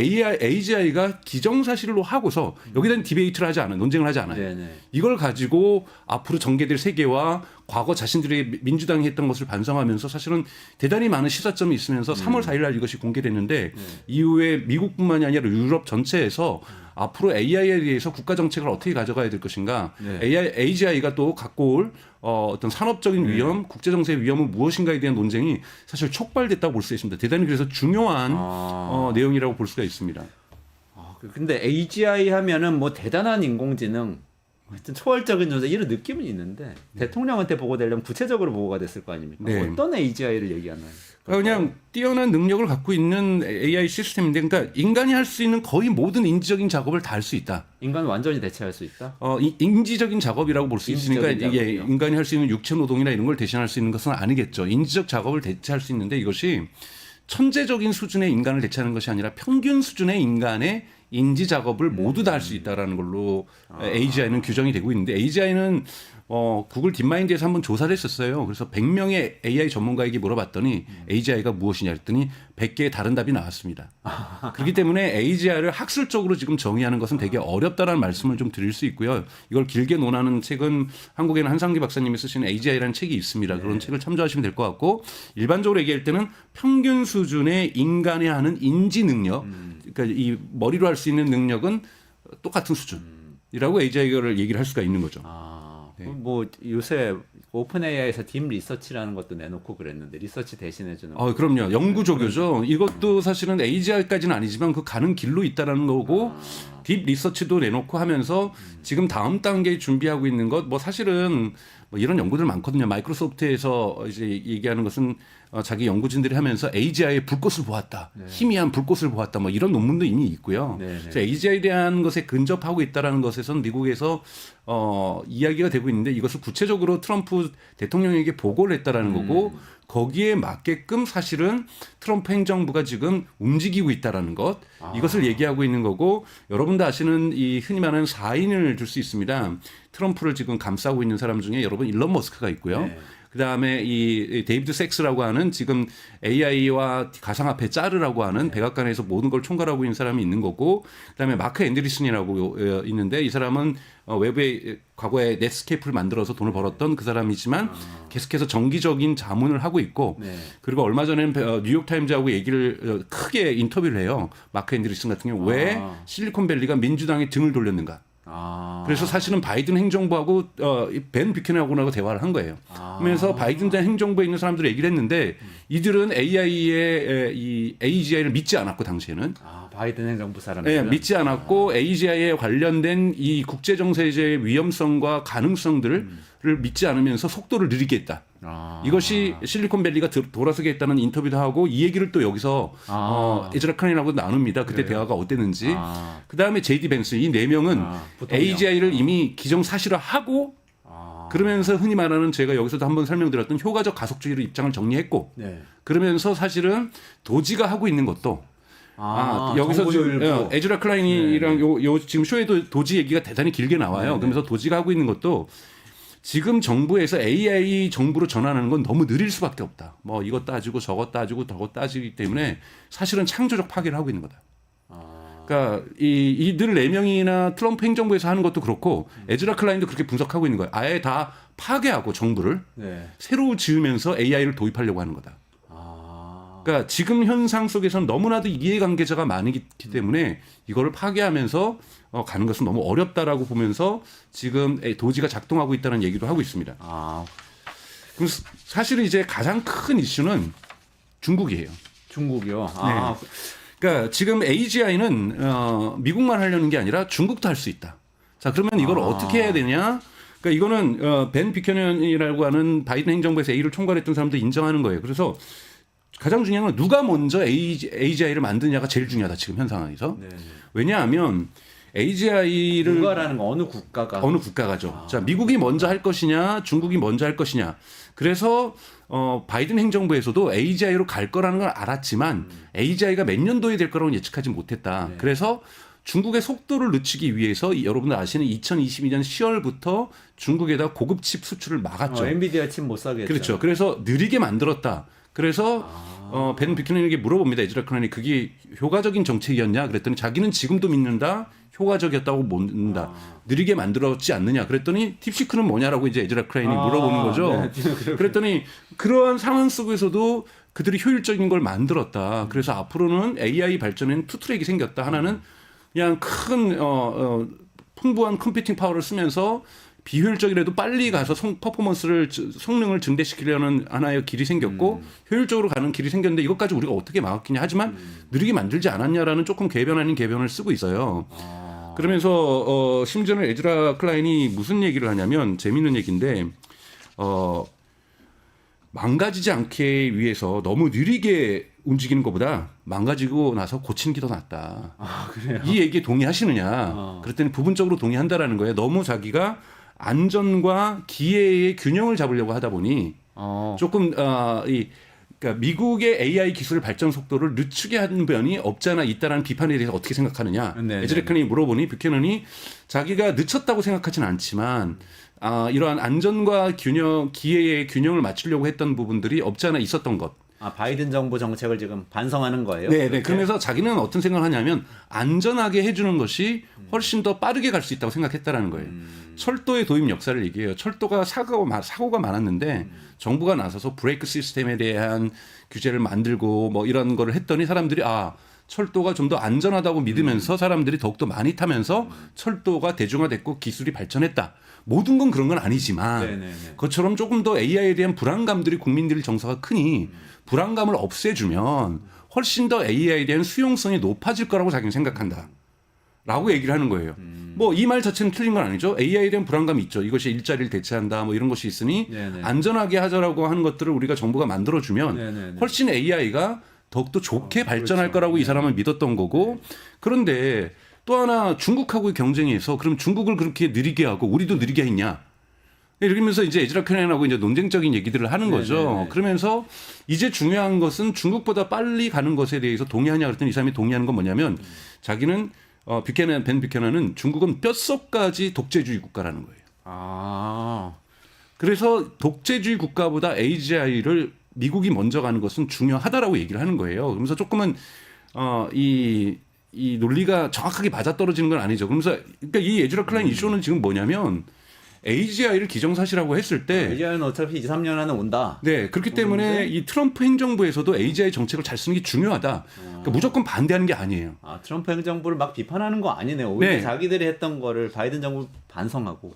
AGI가 기정사실로 하고서 여기에 대한 디베이트를 하지 않아요. 논쟁을 하지 않아요. 이걸 가지고 앞으로 전개될 세계와 과거 자신들이 민주당이 했던 것을 반성하면서 사실은 대단히 많은 시사점이 있으면서 3월 4일 날 이것이 공개됐는데 이후에 미국뿐만이 아니라 유럽 전체에서 앞으로 AI에 대해서 국가 정책을 어떻게 가져가야 될 것인가 AGI가 또 갖고 올 어떤 산업적인 위험, 국제 정세의 위험은 무엇인가에 대한 논쟁이 사실 촉발됐다고 볼 수 있습니다. 대단히 그래서 중요한 내용이라고 볼 수가 있습니다. 근데 AGI 하면은 뭐 대단한 인공지능, 하여튼 초월적인 존재 이런 느낌은 있는데 대통령한테 보고되려면 구체적으로 보고가 됐을 거 아닙니까? 어떤 AGI를 얘기하나요? 그냥 뛰어난 능력을 갖고 있는 AI 시스템인데, 그러니까 인간이 할 수 있는 거의 모든 인지적인 작업을 다 할 수 있다. 인간을 완전히 대체할 수 있다? 인지적인 작업이라고 볼 수 있으니까 이게 인간이 할 수 있는 육체 노동이나 이런 걸 대신할 수 있는 것은 아니겠죠. 인지적 작업을 대체할 수 있는데 이것이 천재적인 수준의 인간을 대체하는 것이 아니라 평균 수준의 인간의 인지 작업을 모두 다 할 수 있다라는 걸로 AGI는 규정이 되고 있는데 AGI는 구글 딥마인드에서 한번 조사를 했었어요. 그래서 100명의 AI 전문가에게 물어봤더니 AGI가 무엇이냐 했더니 100개의 다른 답이 나왔습니다. 그렇기 때문에 AGI를 학술적으로 지금 정의하는 것은 되게 어렵다라는 말씀을 좀 드릴 수 있고요. 이걸 길게 논하는 책은 한국에는 한상기 박사님이 쓰신 AGI라는 책이 있습니다. 그런 책을 참조하시면 될 것 같고 일반적으로 얘기할 때는 평균 수준의 인간이 하는 인지 능력, 그러니까 이 머리로 할 수 있는 능력은 똑같은 수준이라고 AGI를 얘기를 할 수가 있는 거죠. 뭐 요새 오픈 AI에서 딥 리서치라는 것도 내놓고 그랬는데 리서치 대신해주는. 그럼요. 연구조교죠. 이것도 사실은 AGI까지는 아니지만 그 가는 길로 있다라는 거고 딥 리서치도 내놓고 하면서 지금 다음 단계에 준비하고 있는 것 뭐 사실은 뭐 이런 연구들 많거든요. 마이크로소프트에서 이제 얘기하는 것은 자기 연구진들이 하면서 AGI의 불꽃을 보았다. 희미한 불꽃을 보았다. 뭐 이런 논문도 이미 있고요. 그래서 AGI에 대한 것에 근접하고 있다라는 것에선 미국에서 이야기가 되고 있는데 이것을 구체적으로 트럼프 대통령에게 보고를 했다라는 거고 거기에 맞게끔 사실은 트럼프 행정부가 지금 움직이고 있다라는 것 이것을 얘기하고 있는 거고 여러분도 아시는 이 흔히 말하는 4인을 들 수 있습니다. 트럼프를 지금 감싸고 있는 사람 중에 여러분 일론 머스크가 있고요. 그다음에 이 데이비드 섹스라고 하는 지금 AI와 가상화폐 짜르라고 하는 백악관에서 모든 걸 총괄하고 있는 사람이 있는 거고 그다음에 마크 앤드리슨이라고 있는데 이 사람은 외부에 과거에 넷스케이프를 만들어서 돈을 벌었던 그 사람이지만 계속해서 정기적인 자문을 하고 있고 그리고 얼마 전에는 뉴욕타임즈하고 얘기를 크게 인터뷰를 해요. 마크 앤드리슨 같은 경우 왜 실리콘밸리가 민주당의 등을 돌렸는가. 그래서 사실은 바이든 행정부하고 벤 뷰캐넌하고 대화를 한 거예요. 그러면서 바이든 행정부에 있는 사람들이 얘기를 했는데 이들은 AI의 이 AGI를 믿지 않았고 당시에는 바이든 행정부 사람들 믿지 않았고 AGI에 관련된 이 국제 정세의 위험성과 가능성들을 믿지 않으면서 속도를 느리게 했다. 이것이 실리콘밸리가 돌아서게 했다는 인터뷰도 하고 이 얘기를 또 여기서 에즈라 클라인하고 나눕니다. 그때 대화가 어땠는지. 그다음에 제이디 벤스 이 네 명은 AGI를 이미 기정사실화하고 그러면서 흔히 말하는 제가 여기서도 한번 설명드렸던 효과적 가속주의로 입장을 정리했고 그러면서 사실은 도지가 하고 있는 것도 여기서 지금 에즈라 클라인이랑 요 지금 쇼에도 도지 얘기가 대단히 길게 나와요. 그러면서 도지가 하고 있는 것도 지금 정부에서 AI 정부로 전환하는 건 너무 느릴 수밖에 없다. 뭐 이것 따지고 저것 따지고 저것 따지기 때문에 사실은 창조적 파괴를 하고 있는 거다. 그러니까 이들 4명이나 트럼프 행정부에서 하는 것도 그렇고 에즈라 클라인도 그렇게 분석하고 있는 거예요. 아예 다 파괴하고 정부를 네. 새로 지으면서 AI를 도입하려고 하는 거다. 그러니까 지금 현상 속에서는 너무나도 이해관계자가 많기 때문에 이거를 파괴하면서 가는 것은 너무 어렵다라고 보면서 지금 도지가 작동하고 있다는 얘기도 하고 있습니다. 그럼 사실은 이제 가장 큰 이슈는 중국이에요. 중국이요. 그러니까 지금 AGI는 미국만 하려는 게 아니라 중국도 할 수 있다. 자, 그러면 이걸 어떻게 해야 되냐? 그러니까 이거는 벤 비켜넌이라고 하는 바이든 행정부에서 A를 총괄했던 사람도 인정하는 거예요. 그래서 가장 중요한 건 누가 먼저 AGI를 만드냐가 제일 중요하다 지금 현 상황에서. 네. 왜냐하면 AGI를 누가라는 거 어느 국가가죠. 자, 미국이 먼저 할 것이냐, 중국이 먼저 할 것이냐. 그래서 바이든 행정부에서도 AGI로 갈 거라는 걸 알았지만 AGI가 몇 년도에 될 거라고 예측하지 못했다. 네. 그래서 중국의 속도를 늦추기 위해서 여러분들 아시는 2022년 10월부터 중국에다 고급 칩 수출을 막았죠. 엔비디아 칩 못 사게 했죠. 그렇죠. 그래서 느리게 만들었다. 그래서 벤 비켜넌에게 물어봅니다. 에즈라 클라인이 그게 효과적인 정책이었냐? 그랬더니 자기는 지금도 믿는다. 효과적이었다고 묻는다. 느리게 만들었지 않느냐? 그랬더니 팁시크는 뭐냐라고 이제 에즈라 클라인이 물어보는 거죠. 네. 그랬더니 그러한 상황 속에서도 그들이 효율적인 걸 만들었다. 그래서 앞으로는 AI 발전에는 투 트랙이 생겼다. 하나는 그냥 큰 풍부한 컴퓨팅 파워를 쓰면서 비효율적이라도 빨리 가서 성능을 증대시키려는 하나의 길이 생겼고 효율적으로 가는 길이 생겼는데 이것까지 우리가 어떻게 막았겠냐. 하지만 느리게 만들지 않았냐라는 조금 궤변 아닌 궤변을 쓰고 있어요. 그러면서 심지어는 에즈라 클라인이 무슨 얘기를 하냐면 재미있는 얘기인데 망가지지 않게 위해서 너무 느리게 움직이는 것보다 망가지고 나서 고치는 게 더 낫다. 그래요? 이 얘기에 동의하시느냐. 그랬더니 부분적으로 동의한다라는 거예요. 너무 자기가 안전과 기회의 균형을 잡으려고 하다 보니 조금 그러니까 미국의 AI 기술 발전 속도를 늦추게 하는 면이 없지 않아 있다라는 비판에 대해서 어떻게 생각하느냐. 에즈라 클라인이 물어보니 뷰캐넌이 자기가 늦췄다고 생각하지는 않지만 이러한 안전과 기회의 균형을 맞추려고 했던 부분들이 없지 않아 있었던 것. 바이든 정부 정책을 지금 반성하는 거예요? 네. 그러면서 자기는 어떤 생각을 하냐면 안전하게 해주는 것이 훨씬 더 빠르게 갈 수 있다고 생각했다라는 거예요. 철도의 도입 역사를 얘기해요. 철도가 사고가 많았는데 정부가 나서서 브레이크 시스템에 대한 규제를 만들고 뭐 이런 거를 했더니 사람들이 철도가 좀 더 안전하다고 믿으면서 사람들이 더욱더 많이 타면서 철도가 대중화됐고 기술이 발전했다. 모든 건 그런 건 아니지만 그것처럼 조금 더 AI에 대한 불안감들이 국민들의 정서가 크니 불안감을 없애주면 훨씬 더 AI에 대한 수용성이 높아질 거라고 자기는 생각한다. 라고 얘기를 하는 거예요. 뭐 이 말 자체는 틀린 건 아니죠. AI에 대한 불안감이 있죠. 이것이 일자리를 대체한다 뭐 이런 것이 있으니 안전하게 하자라고 하는 것들을 우리가 정부가 만들어주면 훨씬 AI가 더욱더 좋게 발전할 거라고 이 사람은 믿었던 거고 그런데 또 하나 중국하고의 경쟁에서 그럼 중국을 그렇게 느리게 하고 우리도 느리게 했냐. 이러면서 이제 에즈라 클라인하고 이제 논쟁적인 얘기들을 하는 거죠. 그러면서 이제 중요한 것은 중국보다 빨리 가는 것에 대해서 동의하냐 그랬더니 이 사람이 동의하는 건 뭐냐면 자기는 벤 뷰캐넌은 중국은 뼛속까지 독재주의 국가라는 거예요. 그래서 독재주의 국가보다 AGI를 미국이 먼저 가는 것은 중요하다라고 얘기를 하는 거예요. 그러면서 조금은 이 논리가 정확하게 맞아떨어지는 건 아니죠. 그러면서 그러니까 이 에즈라 클라인 이슈는 지금 뭐냐면 AGI를 기정사실화고 했을 때 AGI는 어차피 2, 3년 안에 온다. 네, 그렇기 때문에 이 트럼프 행정부에서도 AGI 정책을 잘 쓰는 게 중요하다. 그러니까 무조건 반대하는 게 아니에요. 트럼프 행정부를 막 비판하는 거 아니네요. 오히려 자기들이 했던 거를 바이든 정부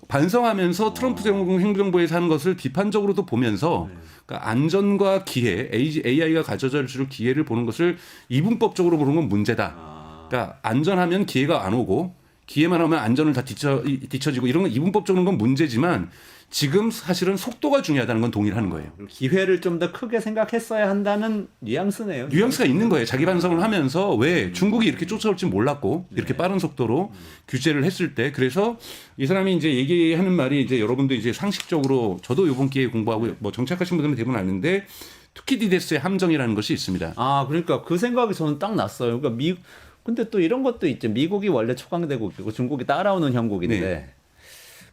반성하면서 트럼프 행정부에서 하는 것을 비판적으로도 보면서 그러니까 안전과 기회, AI가 가져다 줄 기회를 보는 것을 이분법적으로 보는 건 문제다. 그러니까 안전하면 기회가 안 오고 기회만 하면 안전을 다 뒤처지고 이런 건 이분법적으로는 건 문제지만 지금 사실은 속도가 중요하다는 건 동의를 하는 거예요. 기회를 좀 더 크게 생각했어야 한다는 뉘앙스네요. 뉘앙스가 있는 거예요. 자기 반성을 하면서 왜 중국이 이렇게 쫓아올지 몰랐고 이렇게 빠른 속도로 규제를 했을 때 그래서 이 사람이 이제 얘기하는 말이 이제 여러분도 이제 상식적으로 저도 이번 기회에 공부하고 뭐 정착하신 분들은 대부분 아는데 투키디데스의 함정이라는 것이 있습니다. 그러니까 그 생각이 저는 딱 났어요. 그러니까 근데 또 이런 것도 있죠. 미국이 원래 초강대국이고 중국이 따라오는 형국인데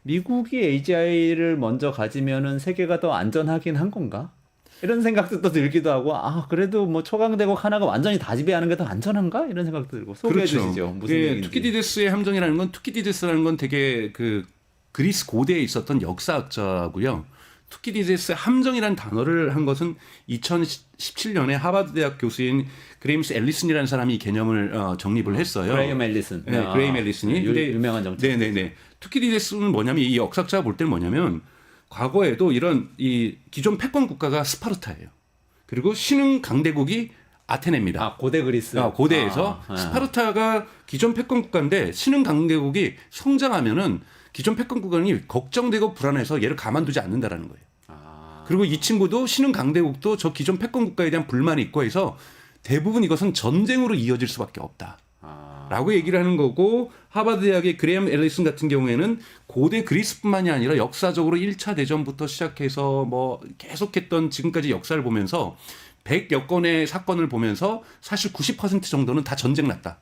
미국이 AGI를 먼저 가지면은 세계가 더 안전하긴 한 건가? 이런 생각도 또 들기도 하고, 아 그래도 뭐 초강대국 하나가 완전히 다 지배하는 게 더 안전한가? 이런 생각도 들고 소개해 주시죠. 무슨 얘기인지. 투키디데스의 함정이라는 건 투키디데스라는 건 되게 그 그리스 고대에 있었던 역사학자고요. 투키디데스의 함정이라는 단어를 한 것은 2017년에 하버드 대학 교수인 그레임스 앨리슨이라는 사람이 이 개념을 정립을 했어요. 그레이엄 앨리슨. 네, 그레이엄 앨리슨이. 근데 유명한 정치. 네네네. 투키디데스는 뭐냐면 이 역사학자가 볼 때는 뭐냐면 과거에도 이런 이 기존 패권 국가가 스파르타예요. 그리고 신흥 강대국이 아테네입니다. 아 고대 그리스. 고대에서 스파르타가 기존 패권 국가인데 신흥 강대국이 성장하면은 기존 패권 국가는 걱정되고 불안해서 얘를 가만두지 않는다라는 거예요. 그리고 이 친구도 신흥 강대국도 저 기존 패권 국가에 대한 불만이 있고 해서 대부분 이것은 전쟁으로 이어질 수밖에 없다. 라고 얘기를 하는 거고 하버드 대학의 그레이엄 앨리슨 같은 경우에는 고대 그리스뿐만이 아니라 역사적으로 1차 대전부터 시작해서 뭐 계속했던 지금까지 역사를 보면서 100여 건의 사건을 보면서 사실 90% 정도는 다 전쟁 났다.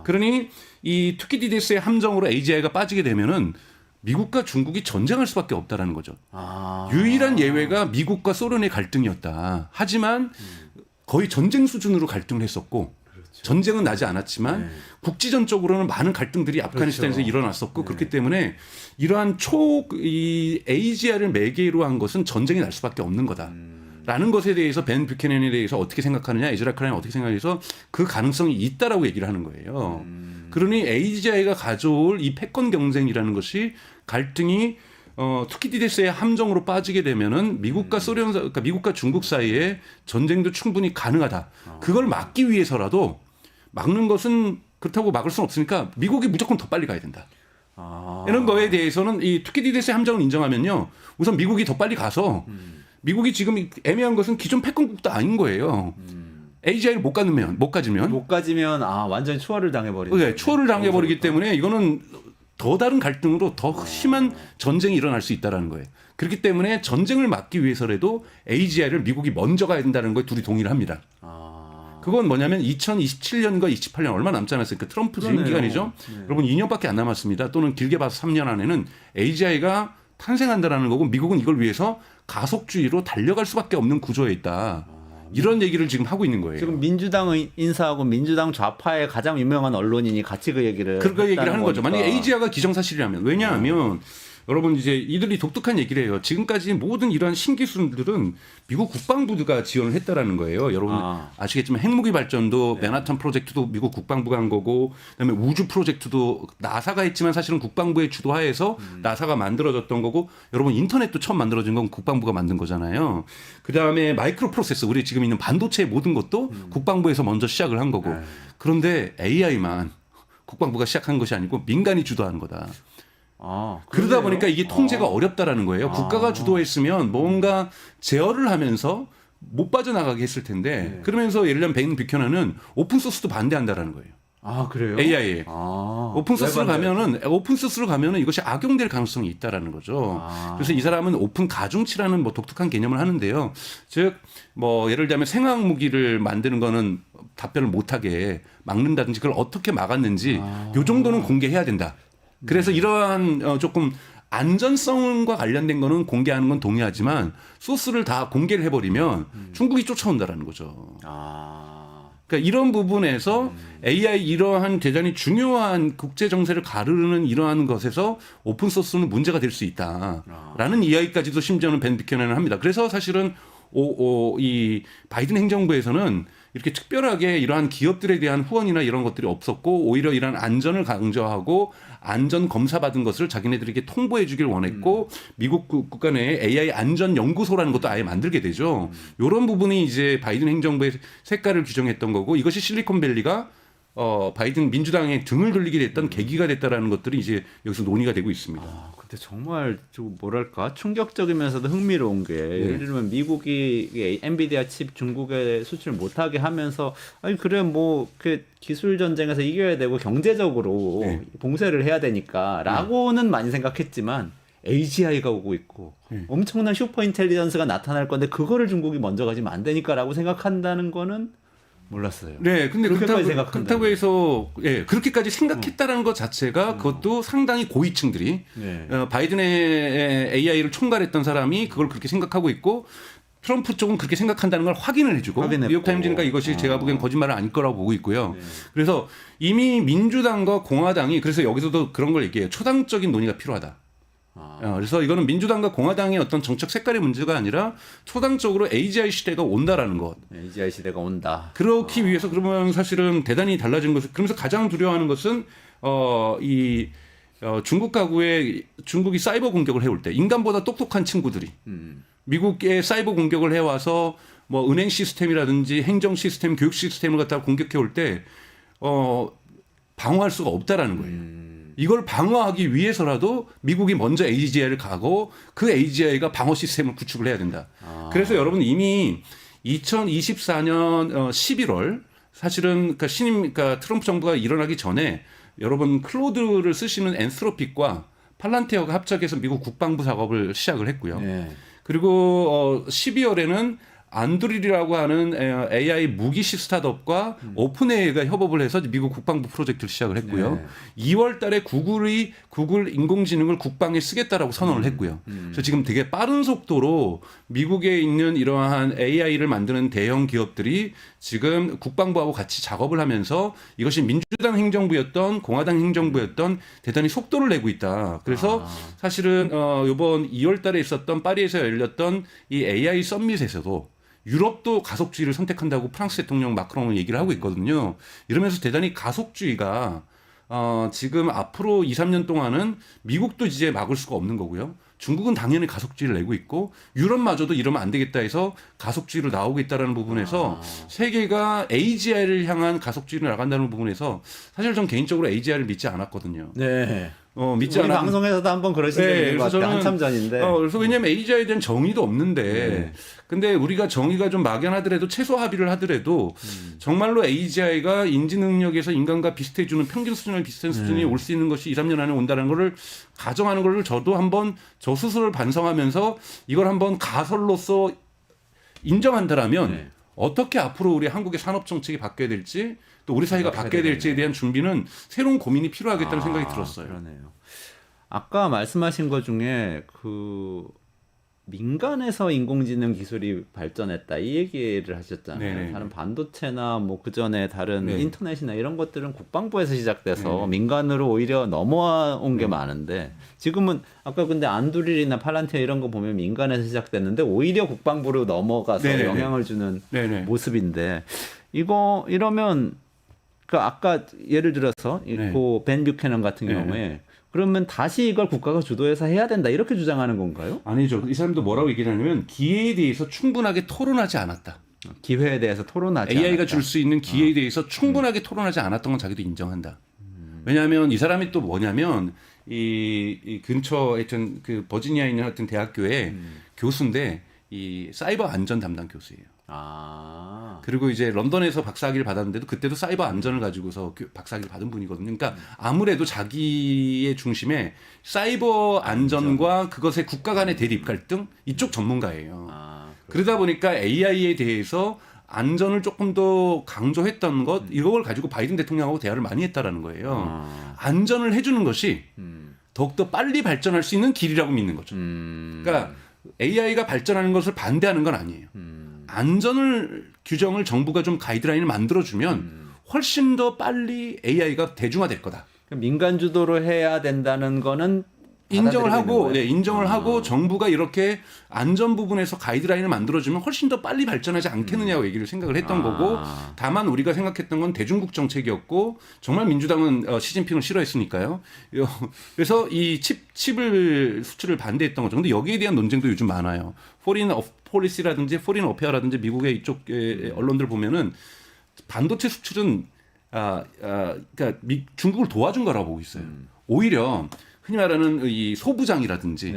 그러니 이 투키디데스의 함정으로 AGI가 빠지게 되면은 미국과 중국이 전쟁할 수밖에 없다라는 거죠. 유일한 예외가 미국과 소련의 갈등이었다. 하지만 거의 전쟁 수준으로 갈등을 했었고 전쟁은 나지 않았지만 국지전적으로는 많은 갈등들이 아프가니스탄에서 일어났었고 그렇기 때문에 이러한 이 AGI를 매개로 한 것은 전쟁이 날 수밖에 없는 거다. 라는 것에 대해서 벤 뷰캐넌에 대해서 어떻게 생각하느냐, 에즈라 클라인이 어떻게 생각해서 그 가능성이 있다라고 얘기를 하는 거예요. 그러니 AGI가 가져올 이 패권 경쟁이라는 것이 갈등이 투키디데스의 함정으로 빠지게 되면은 미국과 소련, 그러니까 미국과 중국 사이에 전쟁도 충분히 가능하다. 그걸 막기 위해서라도 막는 것은 그렇다고 막을 수는 없으니까 미국이 무조건 더 빨리 가야 된다. 이런 거에 대해서는 이 투키디데스의 함정을 인정하면요, 우선 미국이 더 빨리 가서 미국이 지금 애매한 것은 기존 패권국도 아닌 거예요. AGI를 못 가지면 완전히 추월을 당해버리죠. 네, 추월을 당해버리기 때문에 이거는 더 다른 갈등으로 더 심한 전쟁이 일어날 수 있다는 거예요. 그렇기 때문에 전쟁을 막기 위해서라도 AGI를 미국이 먼저 가야 된다는 거에 둘이 동의를 합니다. 그건 뭐냐면 2027년과 28년 얼마 남지 않았으니까 트럼프 재임 기간이죠. 여러분 2년밖에 안 남았습니다. 또는 길게 봐서 3년 안에는 AGI가 탄생한다라는 거고 미국은 이걸 위해서 가속주의로 달려갈 수밖에 없는 구조에 있다. 이런 얘기를 지금 하고 있는 거예요. 지금 민주당 인사하고 민주당 좌파의 가장 유명한 언론인이 같이 그 얘기를 하는 거죠. 만약에 AGI가 기정사실이라면. 왜냐하면 여러분 이제 이들이 독특한 얘기를 해요. 지금까지 모든 이러한 신기술들은 미국 국방부가 지원을 했다라는 거예요. 여러분 아시겠지만 핵무기 발전도 맨하탄 프로젝트도 미국 국방부가 한 거고, 그다음에 우주 프로젝트도 나사가 했지만 사실은 국방부의 주도하에서 나사가 만들어졌던 거고, 여러분 인터넷도 처음 만들어진 건 국방부가 만든 거잖아요. 그다음에 마이크로 프로세서, 우리 지금 있는 반도체의 모든 것도 국방부에서 먼저 시작을 한 거고. 그런데 AI만 국방부가 시작한 것이 아니고 민간이 주도하는 거다. 그러다 보니까 이게 통제가 어렵다라는 거예요. 국가가 주도했으면 뭔가 제어를 하면서 못 빠져나가게 했을 텐데 그러면서 예를 들면 벤 뷰캐넌은 오픈소스도 반대한다라는 거예요. 그래요? AI에. 오픈소스로 가면은 이것이 악용될 가능성이 있다라는 거죠. 그래서 이 사람은 오픈 가중치라는 뭐 독특한 개념을 하는데요. 즉, 뭐 예를 들면 생화학 무기를 만드는 거는 답변을 못하게 막는다든지 그걸 어떻게 막았는지 요 정도는 공개해야 된다. 그래서 이러한 조금 안전성과 관련된 거는 공개하는 건 동의하지만 소스를 다 공개를 해버리면 중국이 쫓아온다라는 거죠. 그러니까 이런 부분에서 AI 이러한 대단히 중요한 국제 정세를 가르는 이러한 것에서 오픈 소스는 문제가 될 수 있다라는 이야기까지도 심지어는 벤 뷰캐넌은 합니다. 그래서 사실은 이 바이든 행정부에서는 이렇게 특별하게 이러한 기업들에 대한 후원이나 이런 것들이 없었고 오히려 이러한 안전을 강조하고 안전 검사 받은 것을 자기네들에게 통보해 주길 원했고 미국 국가 내에 AI 안전 연구소라는 것도 아예 만들게 되죠. 이런 부분이 이제 바이든 행정부의 색깔을 규정했던 거고 이것이 실리콘밸리가 바이든 민주당의 등을 돌리게 됐던 계기가 됐다라는 것들이 이제 여기서 논의가 되고 있습니다. 근데 정말 좀 뭐랄까 충격적이면서도 흥미로운 게 예를 들면 미국이 엔비디아 칩 중국에 수출 못하게 하면서 아니 그래 뭐 그 기술 전쟁에서 이겨야 되고 경제적으로 봉쇄를 해야 되니까라고는 많이 생각했지만 AGI가 오고 있고 엄청난 슈퍼 인텔리전스가 나타날 건데 그거를 중국이 먼저 가지면 안 되니까라고 생각한다는 거는 몰랐어요. 네, 근데 그렇게까지 그렇다고, 생각한다는 그렇다고 해서 예, 그렇게까지 생각했다라는 것 자체가 그것도 상당히 고위층들이 네. 바이든의 AI를 총괄했던 사람이 그걸 그렇게 생각하고 있고 트럼프 쪽은 그렇게 생각한다는 걸 확인을 해주고 확인했고. 뉴욕타임즈니까 이것이 제가 보기엔 거짓말은 아닐 거라고 보고 있고요. 그래서 이미 민주당과 공화당이 그래서 여기서도 그런 걸 얘기해요. 초당적인 논의가 필요하다. 그래서 이거는 민주당과 공화당의 어떤 정책 색깔의 문제가 아니라 초당적으로 AGI 시대가 온다라는 것. AGI 시대가 온다. 그렇기 위해서 그러면 사실은 대단히 달라진 것은 그러면서 가장 두려워하는 것은 중국 가구에 중국이 사이버 공격을 해올 때 인간보다 똑똑한 친구들이 미국의 사이버 공격을 해와서 뭐 은행 시스템이라든지 행정 시스템, 교육 시스템을 갖다가 공격해 올 때 방어할 수가 없다라는 거예요. 이걸 방어하기 위해서라도 미국이 먼저 AGI를 가고 그 AGI가 방어 시스템을 구축을 해야 된다. 그래서 여러분 이미 2024년 11월 사실은 그러니까 트럼프 정부가 일어나기 전에 여러분 클로드를 쓰시는 엔스로픽과 팔란티어가 합작해서 미국 국방부 작업을 시작을 했고요. 네. 그리고 12월에는 안드릴이라고 하는 AI 무기시 스타트업과 오픈AI가 협업을 해서 미국 국방부 프로젝트를 시작을 했고요. 2월 달에 구글 인공지능을 국방에 쓰겠다라고 선언을 했고요. 그래서 지금 되게 빠른 속도로 미국에 있는 이러한 AI를 만드는 대형 기업들이 지금 국방부하고 같이 작업을 하면서 이것이 민주당 행정부였던 공화당 행정부였던 대단히 속도를 내고 있다. 그래서 사실은 이번 2월 달에 있었던 파리에서 열렸던 이 AI 서밋에서도 유럽도 가속주의를 선택한다고 프랑스 대통령 마크롱은 얘기를 하고 있거든요. 이러면서 대단히 가속주의가 지금 앞으로 2, 3년 동안은 미국도 이제 막을 수가 없는 거고요. 중국은 당연히 가속주의를 내고 있고 유럽마저도 이러면 안 되겠다 해서 가속주의로 나오고 있다는 부분에서 세계가 AGI를 향한 가속주의로 나간다는 부분에서 사실 전 개인적으로 AGI를 믿지 않았거든요. 네. 믿지 우리 않았... 방송에서도 한번 그러신 적이 있는 것 같아요. 한참 전인데. 그래서 왜냐하면 AGI에 대한 정의도 없는데 근데 우리가 정의가 좀 막연하더라도 최소 합의를 하더라도 정말로 AGI가 인지 능력에서 인간과 비슷해지는 평균 수준이나 비슷한 수준이 올 수 있는 것이 2, 3년 안에 온다는 거를 가정하는 거를 저도 한번 저 스스로를 반성하면서 이걸 한번 가설로서 인정한다라면 어떻게 앞으로 우리 한국의 산업 정책이 바뀌어야 될지 또 우리 사회가 바뀌어야 될지에 대한 준비는 새로운 고민이 필요하겠다는 생각이 들었어요. 그러네요. 아까 말씀하신 것 중에 그 민간에서 인공지능 기술이 발전했다 이 얘기를 하셨잖아요. 네네. 다른 반도체나 뭐 그 전에 다른 네. 인터넷이나 이런 것들은 국방부에서 시작돼서 민간으로 오히려 넘어온 게 많은데 지금은 아까 근데 안드릴이나 팔란티어 이런 거 보면 민간에서 시작됐는데 오히려 국방부로 넘어가서 네네네. 영향을 주는 네네. 모습인데 이거 이러면 그 아까 예를 들어서 벤 뷰캐넌 같은 경우에 그러면 다시 이걸 국가가 주도해서 해야 된다 이렇게 주장하는 건가요? 아니죠. 이 사람도 뭐라고 얘기를 하냐면 기회에 대해서 충분하게 토론하지 않았다. 기회에 대해서 토론하지 AI가 않았다. 줄 수 있는 기회에 대해서 충분하게 토론하지 않았던 건 자기도 인정한다. 왜냐하면 이 사람이 또 뭐냐면 이 근처 하여튼 그 버지니아에 있는 하여튼 대학교의 교수인데 이 사이버 안전 담당 교수예요. 그리고 이제 런던에서 박사학위를 받았는데도 그때도 사이버 안전을 가지고서 박사학위를 받은 분이거든요. 그러니까 아무래도 자기의 중심에 사이버 안전과 그것의 국가 간의 대립 갈등 이쪽 전문가예요. 그러다 보니까 AI에 대해서 안전을 조금 더 강조했던 것 이걸 가지고 바이든 대통령하고 대화를 많이 했다라는 거예요. 안전을 해주는 것이 더욱더 빨리 발전할 수 있는 길이라고 믿는 거죠. 그러니까 AI가 발전하는 것을 반대하는 건 아니에요. 안전을 규정을 정부가 좀 가이드라인을 만들어주면 훨씬 더 빨리 AI가 대중화될 거다. 민간 주도로 해야 된다는 거는 인정을 하고 인정을 하고 정부가 이렇게 안전 부분에서 가이드라인을 만들어주면 훨씬 더 빨리 발전하지 않겠느냐고 얘기를 생각을 했던 거고 다만 우리가 생각했던 건 대중국 정책이었고 정말 민주당은 시진핑을 싫어했으니까요. 그래서 이 칩을 수출을 반대했던 거죠. 근데 여기에 대한 논쟁도 요즘 많아요. 포린 폴리시라든지 포린 어페어라든지 미국의 이쪽 언론들 보면은 반도체 수출은 그러니까 중국을 도와준 거라고 보고 있어요. 오히려 흔히 말하는 이 소부장이라든지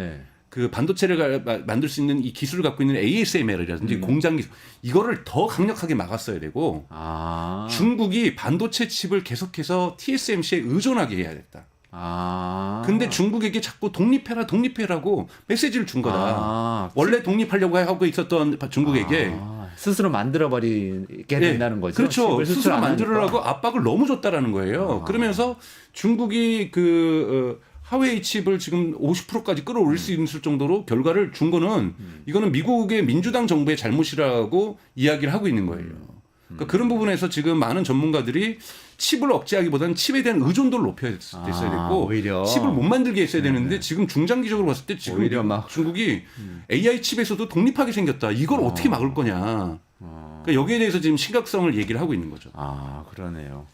그 반도체를 만들 수 있는 이 기술을 갖고 있는 ASML이라든지 공장 기술 이거를 더 강력하게 막았어야 되고 중국이 반도체 칩을 계속해서 TSMC에 의존하게 해야 됐다. 근데 중국에게 자꾸 독립해라고 메시지를 준 거다. 원래 독립하려고 하고 있었던 중국에게 스스로 만들어버리게 된다는 거죠. 그렇죠. 수출 스스로 안 만들으라고 하니까. 압박을 너무 줬다라는 거예요. 그러면서 중국이 하웨이 칩을 지금 50%까지 끌어올릴 수 있을 정도로 결과를 준 거는 이거는 미국의 민주당 정부의 잘못이라고 이야기를 하고 있는 거예요. 그러니까 그런 부분에서 지금 많은 전문가들이 칩을 억제하기보다는 칩에 대한 의존도를 높여야 됐어야 됐고 오히려. 칩을 못 만들게 했어야 되는데 지금 중장기적으로 봤을 때 지금 오히려 막. 중국이 AI 칩에서도 독립하게 생겼다. 이걸 어떻게 막을 거냐. 그러니까 여기에 대해서 지금 심각성을 얘기를 하고 있는 거죠. 그러네요.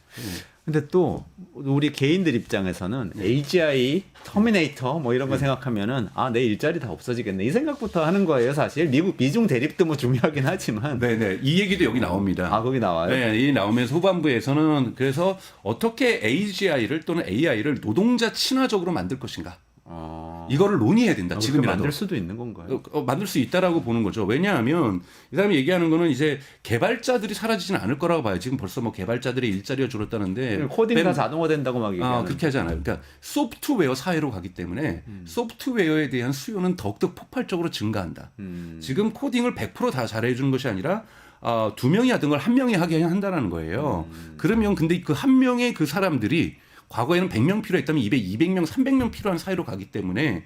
근데 또 우리 개인들 입장에서는 AGI, 터미네이터 뭐 이런 거 생각하면은 내 일자리 다 없어지겠네 이 생각부터 하는 거예요. 사실 미중 대립도 뭐 중요하긴 하지만. 네네. 이 얘기도 여기 나옵니다. 거기 나와요? 네, 이 나오면서 후반부에서는 그래서 어떻게 AGI를 또는 AI를 노동자 친화적으로 만들 것인가. 이거를 논의해야 된다. 지금이라도. 만들 수도 있는 건가요? 만들 수 있다라고 보는 거죠. 왜냐하면 이 사람이 얘기하는 거는 이제 개발자들이 사라지지는 않을 거라고 봐요. 지금 벌써 뭐 개발자들의 일자리가 줄었다는데 코딩 다 자동화된다고 막 얘기하는. 그렇게 하지 않아요. 그러니까 소프트웨어 사회로 가기 때문에 소프트웨어에 대한 수요는 더욱더 폭발적으로 증가한다. 지금 코딩을 100% 다 잘해주는 것이 아니라 2명이 하던 걸 1명이 하게 한다는 거예요. 그러면 근데 그 1명의 그 사람들이 과거에는 100명 필요했다면 200명, 300명 필요한 사회로 가기 때문에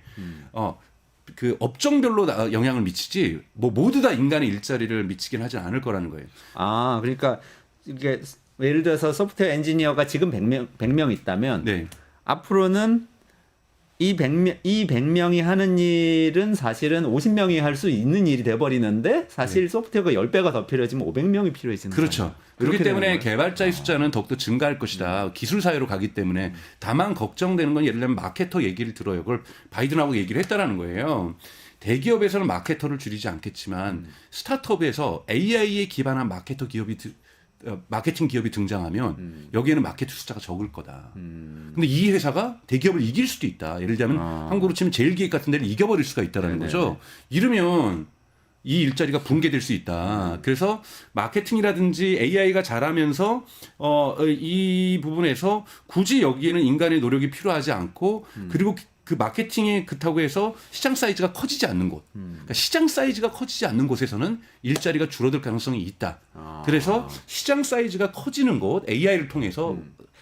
그 업종별로 영향을 미치지 뭐 모두 다 인간의 일자리를 미치긴 하지 않을 거라는 거예요. 그러니까 이게 예를 들어서 소프트웨어 엔지니어가 지금 100명 있다면 네. 앞으로는 이 100명이 하는 일은 사실은 50명이 할 수 있는 일이 돼버리는데 사실 소프트웨어가 10배가 더 필요해지면 500명이 필요해지는 그렇죠. 거예요. 그렇기 그렇게 때문에 되는 거예요. 개발자의 숫자는 더욱더 증가할 것이다. 기술 사회로 가기 때문에 다만 걱정되는 건 예를 들면 마케터 얘기를 들어요. 그걸 바이든하고 얘기를 했다라는 거예요. 대기업에서는 마케터를 줄이지 않겠지만 스타트업에서 AI에 기반한 마케팅 기업이 등장하면 여기에는 마케터 숫자가 적을 거다. 근데 이 회사가 대기업을 이길 수도 있다. 예를 들면 한국으로 치면 제일기획 같은 데를 이겨버릴 수가 있다는 거죠. 이러면 이 일자리가 붕괴될 수 있다. 그래서 마케팅이라든지 AI가 잘하면서 이 부분에서 굳이 여기에는 인간의 노력이 필요하지 않고 그리고 그 마케팅에 그렇다고 해서 시장 사이즈가 커지지 않는 곳. 그러니까 시장 사이즈가 커지지 않는 곳에서는 일자리가 줄어들 가능성이 있다. 그래서 시장 사이즈가 커지는 곳, AI를 통해서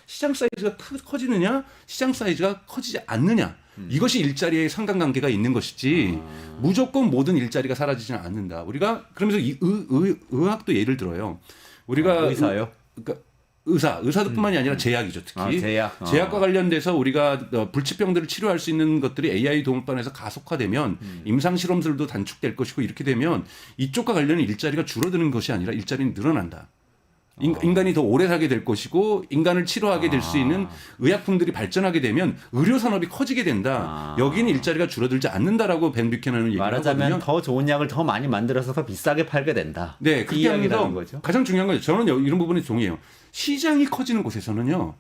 시장 사이즈가 커지느냐, 시장 사이즈가 커지지 않느냐. 이것이 일자리의 상관관계가 있는 것이지 무조건 모든 일자리가 사라지지는 않는다. 우리가 그러면서 이 의학도 예를 들어요. 우리가 의사요? 그러니까 의사들뿐만이 아니라 제약이죠, 특히. 제약과 관련돼서 우리가 불치병들을 치료할 수 있는 것들이 AI 도움반에서 가속화되면 임상 실험들도 단축될 것이고 이렇게 되면 이쪽과 관련된 일자리가 줄어드는 것이 아니라 일자리는 늘어난다. 인간이 더 오래 살게 될 것이고 인간을 치료하게 될 수 있는 의약품들이 발전하게 되면 의료 산업이 커지게 된다. 여기는 일자리가 줄어들지 않는다라고 벤 뷰캐넌은 얘기를 말하자면 하거든요. 더 좋은 약을 더 많이 만들어서 더 비싸게 팔게 된다. 네, 이 그렇게 이야기라는 하면서 거죠. 가장 중요한 건 저는 이런 부분에 동의해요. 시장이 커지는 곳에서는요.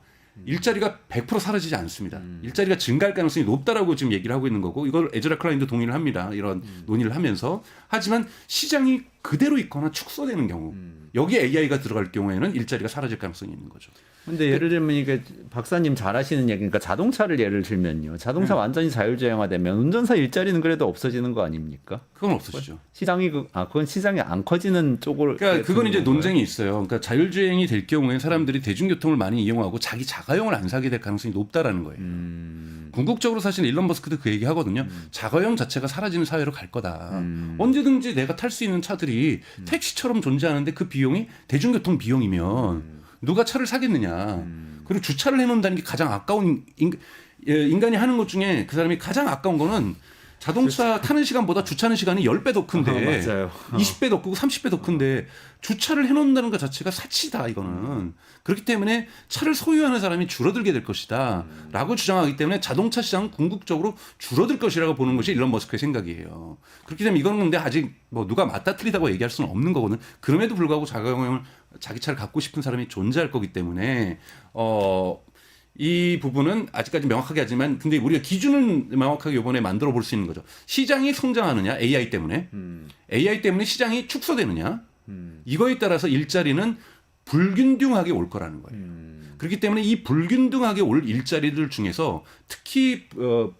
일자리가 100% 사라지지 않습니다. 일자리가 증가할 가능성이 높다라고 지금 얘기를 하고 있는 거고 이걸 에즈라 클라인도 동의를 합니다. 이런 논의를 하면서 하지만 시장이 그대로 있거나 축소되는 경우 여기에 AI가 들어갈 경우에는 일자리가 사라질 가능성이 있는 거죠. 근데 예를 들면 이게 박사님 잘 하시는 얘기니까 자동차를 예를 들면요. 자동차 완전히 자율주행화되면 운전사 일자리는 그래도 없어지는 거 아닙니까? 그건 없어지죠. 시장이 그건 시장이 안 커지는 쪽으로. 그러니까 그건 이제 건가요? 논쟁이 있어요. 그러니까 자율주행이 될 경우에 사람들이 대중교통을 많이 이용하고 자기 자가용을 안 사게 될 가능성이 높다라는 거예요. 궁극적으로 사실 일론 머스크도 그 얘기 하거든요. 자가용 자체가 사라지는 사회로 갈 거다. 언제든지 내가 탈 수 있는 차들이 택시처럼 존재하는데 그 비용이 대중교통 비용이면 누가 차를 사겠느냐. 그리고 주차를 해놓는다는 게 가장 아까운 인간이 하는 것 중에 그 사람이 가장 아까운 거는 자동차 타는 시간보다 주차하는 시간이 10배 더 큰데 맞아요. 20배 더 크고 30배 더 큰데 주차를 해놓는다는 것 자체가 사치다 이거는. 그렇기 때문에 차를 소유하는 사람이 줄어들게 될 것이다 라고 주장하기 때문에 자동차 시장은 궁극적으로 줄어들 것이라고 보는 것이 일론 머스크의 생각이에요. 그렇기 때문에 이거는 근데 아직 뭐 누가 맞다 틀리다고 얘기할 수는 없는 거거든. 그럼에도 불구하고 자가용을 자기 차를 갖고 싶은 사람이 존재할 거기 때문에 이 부분은 아직까지 명확하게 하지만 근데 우리가 기준을 명확하게 이번에 만들어 볼 수 있는 거죠. 시장이 성장하느냐 AI 때문에 AI 때문에 시장이 축소되느냐 이거에 따라서 일자리는 불균등하게 올 거라는 거예요. 그렇기 때문에 이 불균등하게 올 일자리들 중에서 특히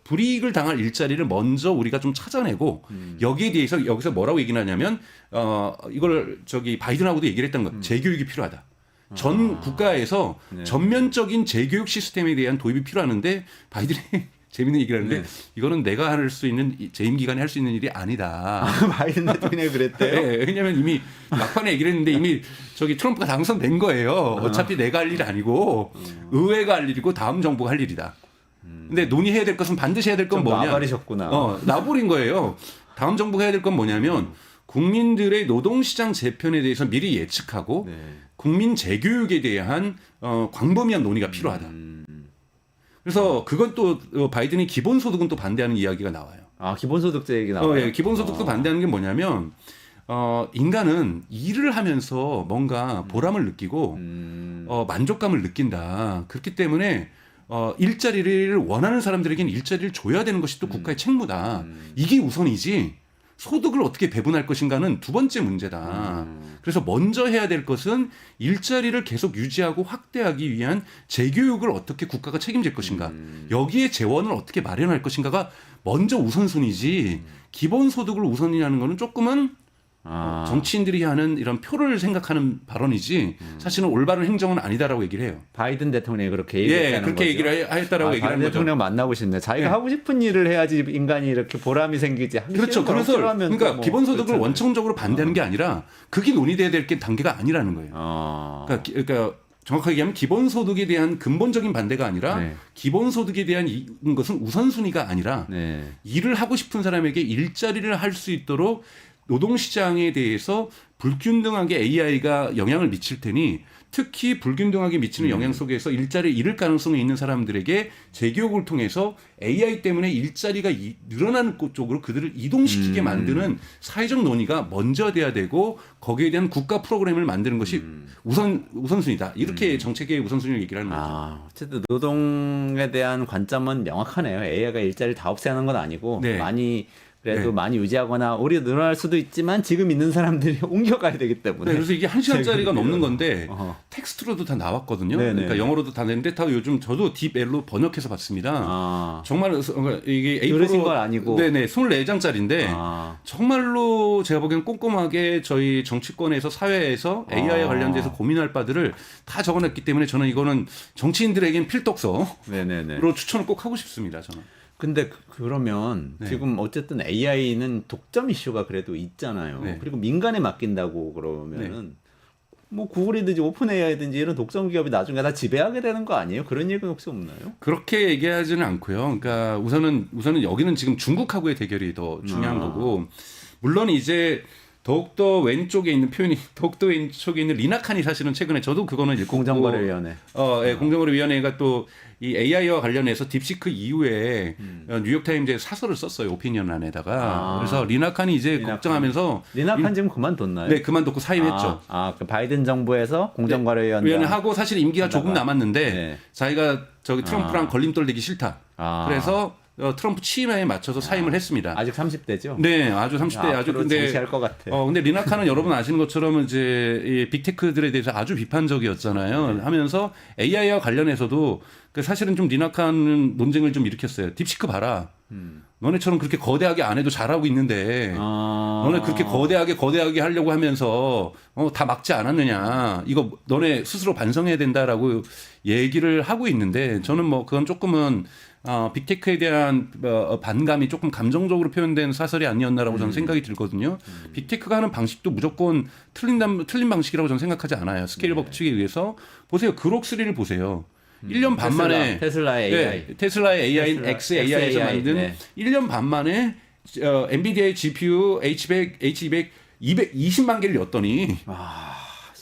불이익을 당할 일자리를 먼저 우리가 좀 찾아내고 여기에 대해서 여기서 뭐라고 얘기를 하냐면 이걸 바이든하고도 얘기를 했던 것 재교육이 필요하다. 전 국가에서 네. 전면적인 재교육 시스템에 대한 도입이 필요하는데 바이든이 재밌는 얘기를 하는데 네. 이거는 내가 할 수 있는 재임 기간에 할 수 있는 일이 아니다. 바이든 대통령이 그랬대요. 네, 왜냐하면 이미 막판에 얘기를 했는데 이미 트럼프가 당선된 거예요. 어차피 내가 할 일이 아니고 의회가 할 일이고 다음 정부가 할 일이다. 근데 논의해야 될 것은 반드시 해야 될 건 좀 뭐냐? 놔버리셨구나. 놔버린 거예요. 다음 정부가 해야 될 건 뭐냐면 국민들의 노동시장 재편에 대해서 미리 예측하고 네. 국민 재교육에 대한 광범위한 논의가 필요하다. 그래서 그건 또 바이든이 기본소득은 또 반대하는 이야기가 나와요. 아, 기본소득제 얘기 나와요. 예, 기본소득도 반대하는 게 뭐냐면 인간은 일을 하면서 뭔가 보람을 느끼고 만족감을 느낀다. 그렇기 때문에 일자리를 원하는 사람들에게는 일자리를 줘야 되는 것이 또 국가의 책무다. 이게 우선이지 소득을 어떻게 배분할 것인가는 두 번째 문제다. 그래서 먼저 해야 될 것은 일자리를 계속 유지하고 확대하기 위한 재교육을 어떻게 국가가 책임질 것인가. 여기에 재원을 어떻게 마련할 것인가가 먼저 우선순위지 기본소득을 우선이라는 거는 조금은 정치인들이 하는 이런 표를 생각하는 발언이지 사실은 올바른 행정은 아니다라고 얘기를 해요. 바이든 대통령이 그렇게 얘기했다는 예, 그렇게 거죠. 얘기를 했다라고 얘기를 바이든 하는 거죠. 대통령 만나고 싶네. 자기가 네. 하고 싶은 일을 해야지 인간이 이렇게 보람이 생기지. 하기 그렇죠. 싫은 걸 그래서 억지로 하면 그러니까 또 뭐 기본소득을 그렇잖아요. 원천적으로 반대하는 게 아니라 그게 논의돼야 될 게 단계가 아니라는 거예요. 그러니까 정확하게 얘기하면 기본소득에 대한 근본적인 반대가 아니라 네. 기본소득에 대한 것은 우선순위가 아니라 네. 일을 하고 싶은 사람에게 일자리를 할 수 있도록 노동시장에 대해서 불균등하게 AI가 영향을 미칠 테니 특히 불균등하게 미치는 영향 속에서 일자리를 잃을 가능성이 있는 사람들에게 재교육을 통해서 AI 때문에 일자리가 늘어나는 쪽으로 그들을 이동시키게 만드는 사회적 논의가 먼저 돼야 되고 거기에 대한 국가 프로그램을 만드는 것이 우선순위다. 이렇게 정책의 우선순위를 얘기를 하는 거죠. 어쨌든 노동에 대한 관점은 명확하네요. AI가 일자리를 다 없애는 건 아니고 네. 그래도 네. 많이 유지하거나 오히려 늘어날 수도 있지만 지금 있는 사람들이 옮겨가야 되기 때문에. 네, 그래서 이게 1시간짜리가 넘는 건데 어허. 텍스트로도 다 나왔거든요. 네네. 그러니까 영어로도 다 냈는데 다 요즘 저도 딥L로 번역해서 봤습니다. 정말 이게 들으신 건 아니고. 네네 24장짜리인데 아. 정말로 제가 보기엔 꼼꼼하게 저희 정치권에서 사회에서 AI와 관련돼서 고민할 바들을 다 적어냈기 때문에 저는 이거는 정치인들에겐 필독서로 네네네. 추천을 꼭 하고 싶습니다. 저는. 근데 그러면 네. 지금 어쨌든 AI는 독점 이슈가 그래도 있잖아요. 네. 그리고 민간에 맡긴다고 그러면은 뭐 구글이든지 오픈 AI든지 이런 독점 기업이 나중에 다 지배하게 되는 거 아니에요? 그런 얘기는 혹시 없나요? 그렇게 얘기하지는 않고요. 그러니까 우선은 여기는 지금 중국하고의 대결이 더 중요한 거고 물론 이제 더욱더 왼쪽에 있는 표현이 더욱더 왼쪽에 있는 리나칸이 사실은 최근에 저도 그거는 읽고 공정거래위원회. 예, 공정거래위원회가 또 이 AI와 관련해서 딥시크 이후에 뉴욕타임즈에 사설을 썼어요. 오피니언 안에다가. 그래서 리나칸이 이제 리나칸. 걱정하면서 리나칸 지금 그만뒀나요? 네, 그만뒀고 사임했죠. 그 바이든 정부에서 공정거래위원회 위원회 하고 사실 임기가 조금 남았는데 네. 자기가 트럼프랑 걸림돌 내기 싫다. 그래서 그래서 트럼프 취임에 맞춰서 사임을 했습니다. 아직 30대죠? 네, 아주 30대 아주 근데 정치할 것 같아. 근데 리나칸은 여러분 아시는 것처럼 이제 이 빅테크들에 대해서 아주 비판적이었잖아요. 하면서 AI와 관련해서도 사실은 좀 리나칸은 논쟁을 좀 일으켰어요. 딥시크 봐라. 너네처럼 그렇게 거대하게 안 해도 잘하고 있는데 너네 그렇게 거대하게 하려고 하면서 다 막지 않았느냐. 이거 너네 스스로 반성해야 된다라고 얘기를 하고 있는데 저는 뭐 그건 조금은 빅테크에 대한 반감이 조금 감정적으로 표현된 사설이 아니었나라고 저는 생각이 들거든요. 빅테크가 하는 방식도 무조건 틀린 방식이라고 저는 생각하지 않아요. 스케일 법칙에 의해서 보세요. 그록3를 보세요. 1년 반 만에 테슬라의 AI. 테슬라의 AI, XAI에서 만든 1년 반 만에 엔비디아의 GPU H100, H200 220만 개를 였더니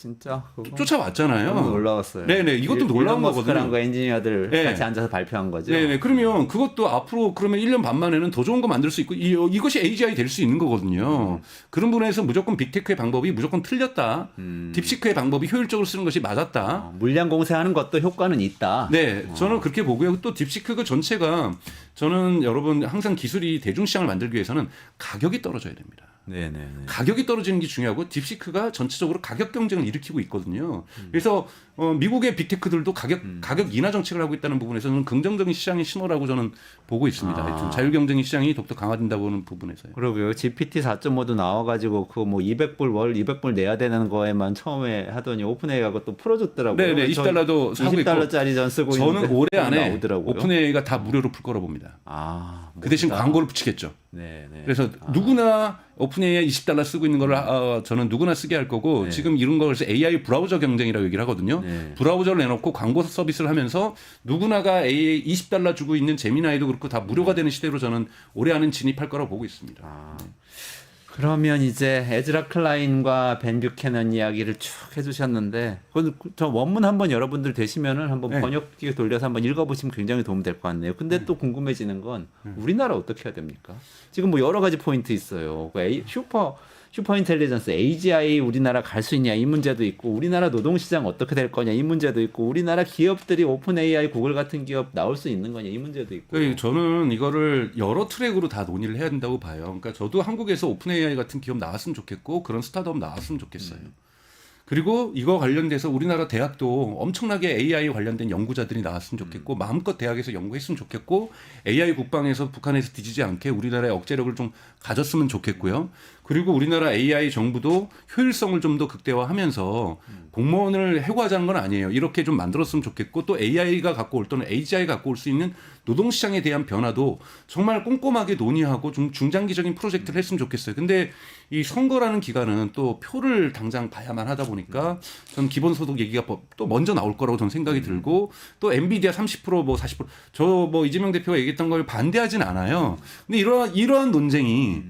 진짜 쫓아왔잖아요. 너무 놀라웠어요. 네네, 이것도 놀라운 거거든요. 그 엔지니어들 같이 앉아서 발표한 거죠. 네네. 그러면 그것도 앞으로 그러면 1년 반 만에는 더 좋은 거 만들 수 있고 이것이 AGI 될 수 있는 거거든요. 그런 부분에서 무조건 빅테크의 방법이 무조건 틀렸다. 딥시크의 방법이 효율적으로 쓰는 것이 맞았다. 물량 공세하는 것도 효과는 있다. 네, 저는 그렇게 보고요. 또 딥시크 그 전체가 저는 여러분 항상 기술이 대중시장을 만들기 위해서는 가격이 떨어져야 됩니다. 네네. 가격이 떨어지는 게 중요하고 딥시크가 전체적으로 가격 경쟁을 일으키고 있거든요. 그래서 미국의 빅테크들도 가격 인하 정책을 하고 있다는 부분에서는 긍정적인 시장의 신호라고 저는 보고 있습니다. 좀 자유 경쟁의 시장이 더욱더 강화된다고 하는 부분에서요. 그러고요. GPT 4.5도 나와가지고 그 뭐 200불 월 200불 내야 되는 거에만 처음에 하더니 오픈AI가 또 풀어줬더라고요. 네네. $20도 사고 있고 20달러짜리 전 쓰고 저는 있는데 올해 안에 나오더라고요. 오픈AI가 다 무료로 풀 거라 봅니다. 그 대신 멋있다. 광고를 붙이겠죠. 네네. 그래서 누구나 오픈AI $20 쓰고 있는 거를 저는 누구나 쓰게 할 거고 네. 지금 이런 걸 AI 브라우저 경쟁이라고 얘기를 하거든요. 네. 브라우저를 내놓고 광고 서비스를 하면서 누구나가 AI $20 주고 있는 제미나이도 그렇고 다 무료가 되는 시대로 저는 올해 안은 진입할 거라고 보고 있습니다. 그러면 이제 에즈라 클라인과 벤 뷰캐넌 이야기를 쭉 해주셨는데 그건 저 원문 한번 여러분들 되시면은 한번 네. 번역기 돌려서 한번 읽어보시면 굉장히 도움 될 것 같네요. 근데 또 궁금해지는 건 우리나라 어떻게 해야 됩니까? 지금 뭐 여러 가지 포인트 있어요. 그 슈퍼 인텔리전스 AGI 우리나라 갈 수 있냐 이 문제도 있고 우리나라 노동시장 어떻게 될 거냐 이 문제도 있고 우리나라 기업들이 오픈 AI 구글 같은 기업 나올 수 있는 거냐 이 문제도 있고 그러니까 저는 이거를 여러 트랙으로 다 논의를 해야 된다고 봐요. 그러니까 저도 한국에서 오픈 AI 같은 기업 나왔으면 좋겠고 그런 스타트업 나왔으면 좋겠어요. 그리고 이거 관련돼서 우리나라 대학도 엄청나게 AI 관련된 연구자들이 나왔으면 좋겠고 마음껏 대학에서 연구했으면 좋겠고 AI 국방에서 북한에서 뒤지지 않게 우리나라의 억제력을 좀 가졌으면 좋겠고요. 그리고 우리나라 AI 정부도 효율성을 좀 더 극대화하면서 공무원을 해고하자는 건 아니에요. 이렇게 좀 만들었으면 좋겠고 또 AI가 갖고 올 또는 AGI가 갖고 올 수 있는 노동시장에 대한 변화도 정말 꼼꼼하게 논의하고 좀 중장기적인 프로젝트를 했으면 좋겠어요. 근데 이 선거라는 기간은 또 표를 당장 봐야만 하다 보니까 저는 기본소득 얘기가 또 먼저 나올 거라고 저는 생각이 들고 또 엔비디아 30% 뭐 40% 저 뭐 이재명 대표가 얘기했던 걸 반대하진 않아요. 근데 이러한 논쟁이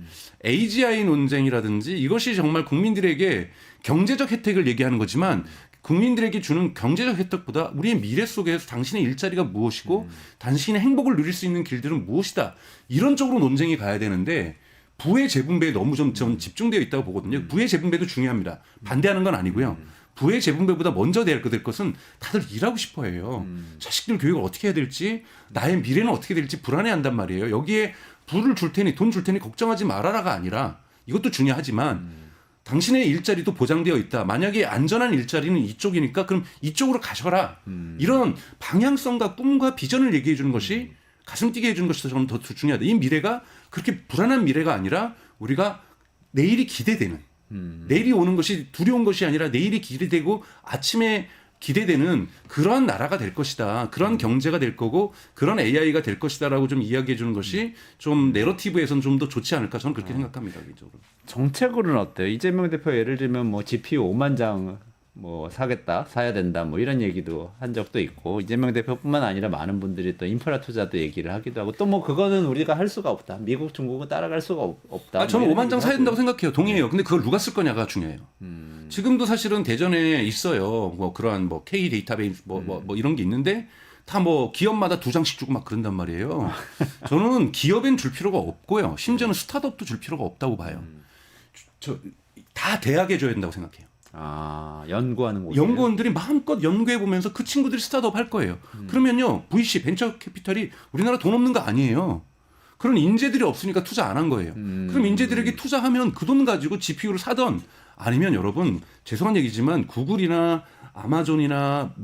AGI 논쟁이라든지 이것이 정말 국민들에게 경제적 혜택을 얘기하는 거지만 국민들에게 주는 경제적 혜택보다 우리의 미래 속에서 당신의 일자리가 무엇이고 당신의 행복을 누릴 수 있는 길들은 무엇이다. 이런 쪽으로 논쟁이 가야 되는데 부의 재분배에 너무 좀 집중되어 있다고 보거든요. 부의 재분배도 중요합니다. 반대하는 건 아니고요. 부의 재분배보다 먼저 될 것은 다들 일하고 싶어 해요. 자식들 교육을 어떻게 해야 될지 나의 미래는 어떻게 될지 불안해한단 말이에요. 여기에 부를 줄 테니 돈 줄 테니 걱정하지 말아라가 아니라 이것도 중요하지만 당신의 일자리도 보장되어 있다. 만약에 안전한 일자리는 이쪽이니까 그럼 이쪽으로 가셔라. 이런 방향성과 꿈과 비전을 얘기해 주는 것이 가슴 뛰게 해주는 것이 저는 더 중요하다. 이 미래가 그렇게 불안한 미래가 아니라 우리가 내일이 기대되는 내일이 오는 것이 두려운 것이 아니라 내일이 기대되고 아침에 기대되는 그런 나라가 될 것이다. 그런 경제가 될 거고 그런 AI가 될 것이다라고 좀 이야기해 주는 것이 좀 내러티브에서는 좀 더 좋지 않을까 저는 그렇게 생각합니다. 개인적으로. 정책으로는 어때요? 이재명 대표 예를 들면 뭐 GPU 5만 장 뭐 사야 된다 뭐 이런 얘기도 한 적도 있고 이재명 대표뿐만 아니라 많은 분들이 또 인프라 투자도 얘기를 하기도 하고 또 뭐 그거는 우리가 할 수가 없다. 미국, 중국은 따라갈 수가 없다. 저는 뭐 5만 장 사야 된다고 하고. 생각해요. 동의해요. 근데 그걸 누가 쓸 거냐가 중요해요. 지금도 사실은 대전에 있어요. 뭐 그러한 뭐 K 데이터베이스 뭐 이런 게 있는데 다 뭐 기업마다 2장씩 주고 막 그런단 말이에요. 저는 기업엔 줄 필요가 없고요. 심지어는 스타트업도 줄 필요가 없다고 봐요. 다 대학에 줘야 된다고 생각해요. 연구하는 곳. 연구원들이 마음껏 연구해 보면서 그 친구들이 스타트업 할 거예요. 그러면요, VC 벤처 캐피탈이 우리나라 돈 없는 거 아니에요. 그런 인재들이 없으니까 투자 안 한 거예요. 그럼 인재들에게 투자하면 그 돈 가지고 GPU를 사던 아니면 여러분 죄송한 얘기지만 구글이나 아마존이나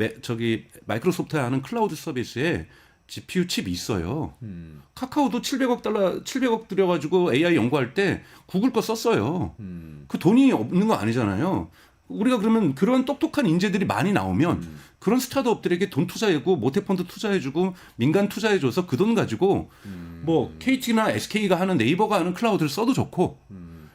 마이크로소프트에 하는 클라우드 서비스에 GPU 칩이 있어요. 카카오도 700억 들여가지고 AI 연구할 때 구글 거 썼어요. 그 돈이 없는 거 아니잖아요. 우리가 그러면 그런 똑똑한 인재들이 많이 나오면 그런 스타트업들에게 돈 투자해주고 모태펀드 투자해주고 민간 투자해줘서 그 돈 가지고 뭐 KT나 SK가 하는 네이버가 하는 클라우드를 써도 좋고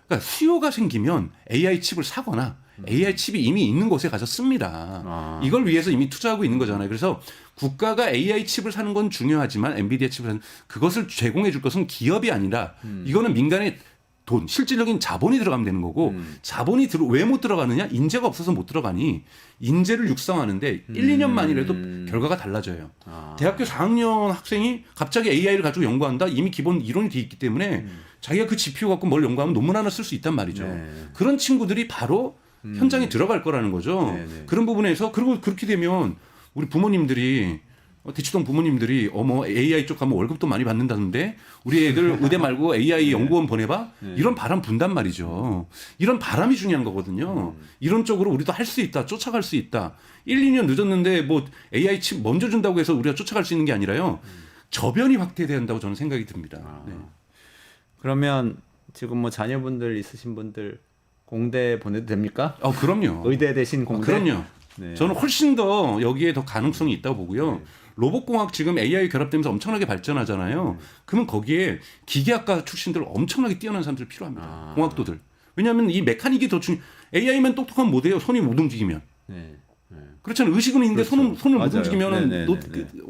그러니까 수요가 생기면 AI 칩을 사거나 AI 칩이 이미 있는 곳에 가서 씁니다. 이걸 위해서 이미 투자하고 있는 거잖아요. 그래서 국가가 AI 칩을 사는 건 중요하지만 엔비디아 칩을 사는 그것을 제공해 줄 것은 기업이 아니라 이거는 민간의 돈, 실질적인 자본이 들어가면 되는 거고 자본이 왜 못 들어가느냐? 인재가 없어서 못 들어가니 인재를 육성하는데 1, 2년 만이라도 결과가 달라져요. 대학교 4학년 학생이 갑자기 AI를 가지고 연구한다? 이미 기본 이론이 돼 있기 때문에 자기가 그 GPU 갖고 뭘 연구하면 논문 하나 쓸 수 있단 말이죠. 그런 친구들이 바로 현장에 들어갈 거라는 거죠. 그런 부분에서 그리고 그렇게 되면 우리 부모님들이 대치동 부모님들이 어머 AI 쪽 가면 월급도 많이 받는다는데 우리 애들 의대 말고 AI 연구원 보내봐? 이런 바람 분단 말이죠. 이런 바람이 중요한 거거든요. 이런 쪽으로 우리도 할 수 있다. 쫓아갈 수 있다. 1, 2년 늦었는데 뭐 AI 칩 먼저 준다고 해서 우리가 쫓아갈 수 있는 게 아니라요. 저변이 확대돼야 한다고 저는 생각이 듭니다. 네. 그러면 지금 뭐 자녀분들 있으신 분들 공대 보내도 됩니까? 그럼요. 의대 대신 공대? 그럼요. 네. 저는 훨씬 더 여기에 더 가능성이 있다고 보고요. 네. 로봇공학 지금 AI 결합되면서 엄청나게 발전하잖아요. 그러면 거기에 기계학과 출신들 엄청나게 뛰어난 사람들 필요합니다. 공학도들. 왜냐하면 이 메카닉이 더 AI만 똑똑하면 못해요. 손이 못 움직이면. 네. 그렇잖아요. 의식은 있는데 그렇죠. 손을 못 맞아요. 움직이면 네네네네.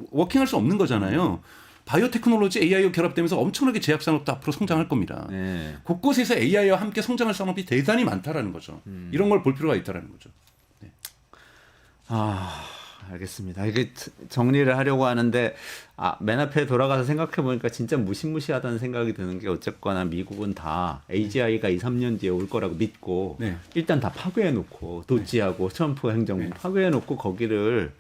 워킹할 수 없는 거잖아요. 바이오 테크놀로지 AI와 결합되면서 엄청나게 제약 산업도 앞으로 성장할 겁니다. 네. 곳곳에서 AI와 함께 성장할 산업이 대단히 많다라는 거죠. 이런 걸 볼 필요가 있다라는 거죠. 알겠습니다. 이게 정리를 하려고 하는데 맨 앞에 돌아가서 생각해 보니까 진짜 무시무시하다는 생각이 드는 게 어쨌거나 미국은 다 AGI가 2, 3년 뒤에 올 거라고 믿고 네. 일단 다 파괴해 놓고 도지하고 트럼프 행정부 파괴해 놓고 거기를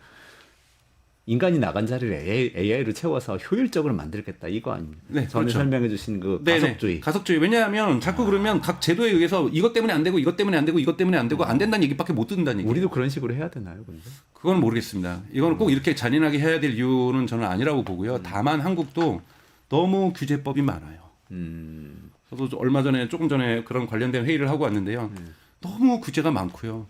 인간이 나간 자리를 AI로 채워서 효율적으로 만들겠다 이거 아닙니까? 네, 전에 그렇죠. 설명해 주신 그 네네. 가속주의. 가속주의. 왜냐하면 자꾸 그러면 각 제도에 의해서 이것 때문에 안 되고 이것 때문에 안 되고 이것 때문에 안 되고 안 된다는 얘기밖에 못 듣는다는 얘기. 우리도 그런 식으로 해야 되나요, 근데? 그건 모르겠습니다. 이건 꼭 이렇게 잔인하게 해야 될 이유는 저는 아니라고 보고요. 다만 한국도 너무 규제법이 많아요. 저도 얼마 전에 조금 전에 그런 관련된 회의를 하고 왔는데요. 너무 규제가 많고요.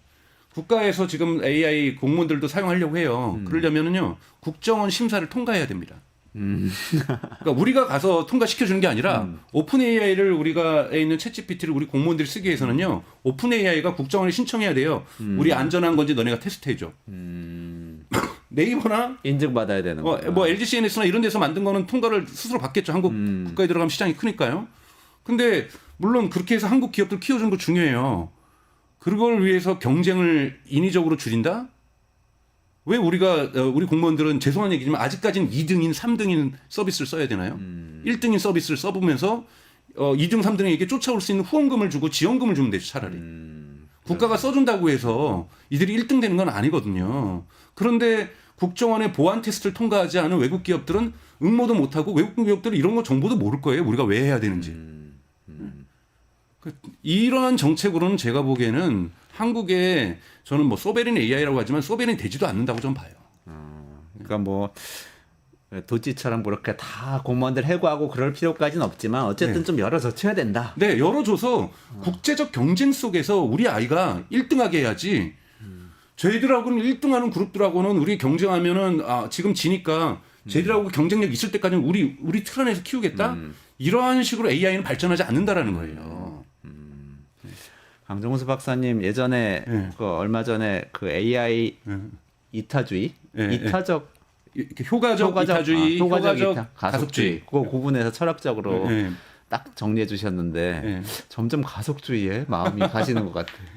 국가에서 지금 AI 공무원들도 사용하려고 해요. 그러려면은요 국정원 심사를 통과해야 됩니다. 그러니까 우리가 가서 통과시켜주는 게 아니라 오픈 AI를 우리가에 있는 챗GPT를 우리 공무원들이 쓰기 위해서는요 오픈 AI가 국정원에 신청해야 돼요. 우리 안전한 건지 너네가 테스트해줘. 네이버나 인증받아야 되는 거. 뭐 LG CNS나 이런 데서 만든 거는 통과를 스스로 받겠죠. 한국 국가에 들어가면 시장이 크니까요. 근데 물론 그렇게 해서 한국 기업들 키워주는 거 중요해요. 그걸 위해서 경쟁을 인위적으로 줄인다? 왜 우리 공무원들은 죄송한 얘기지만 아직까지는 2등인, 3등인 서비스를 써야 되나요? 1등인 서비스를 써보면서 2등, 3등에게 쫓아올 수 있는 후원금을 주고 지원금을 주면 되죠, 차라리. 국가가 써준다고 해서 이들이 1등 되는 건 아니거든요. 그런데 국정원의 보안 테스트를 통과하지 않은 외국 기업들은 응모도 못하고 외국 기업들은 이런 거 정보도 모를 거예요. 우리가 왜 해야 되는지. 이러한 정책으로는 제가 보기에는 한국에 저는 뭐 소베린 AI라고 하지만 소베린 되지도 않는다고 좀 봐요. 그러니까 뭐 도지처럼 그렇게 다 공무원들 해고하고 그럴 필요까지는 없지만 어쨌든 네. 좀 열어젖혀야 된다. 네, 열어줘서 국제적 경쟁 속에서 우리 아이가 1등하게 해야지. 저희들하고는 1등하는 그룹들하고는 우리 경쟁하면은 지금 지니까 저희들하고 경쟁력 있을 때까지는 우리 틀 안에서 키우겠다. 이러한 식으로 AI는 발전하지 않는다라는 거예요. 강정수 박사님 예전에 그 얼마 전에 그 AI 이타주의, 이타적 이렇게 효과적 이타주의, 효과적 가속주의. 그거 구분해서 철학적으로 네. 딱 정리해 주셨는데 네. 점점 가속주의에 마음이 가시는 것 같아요.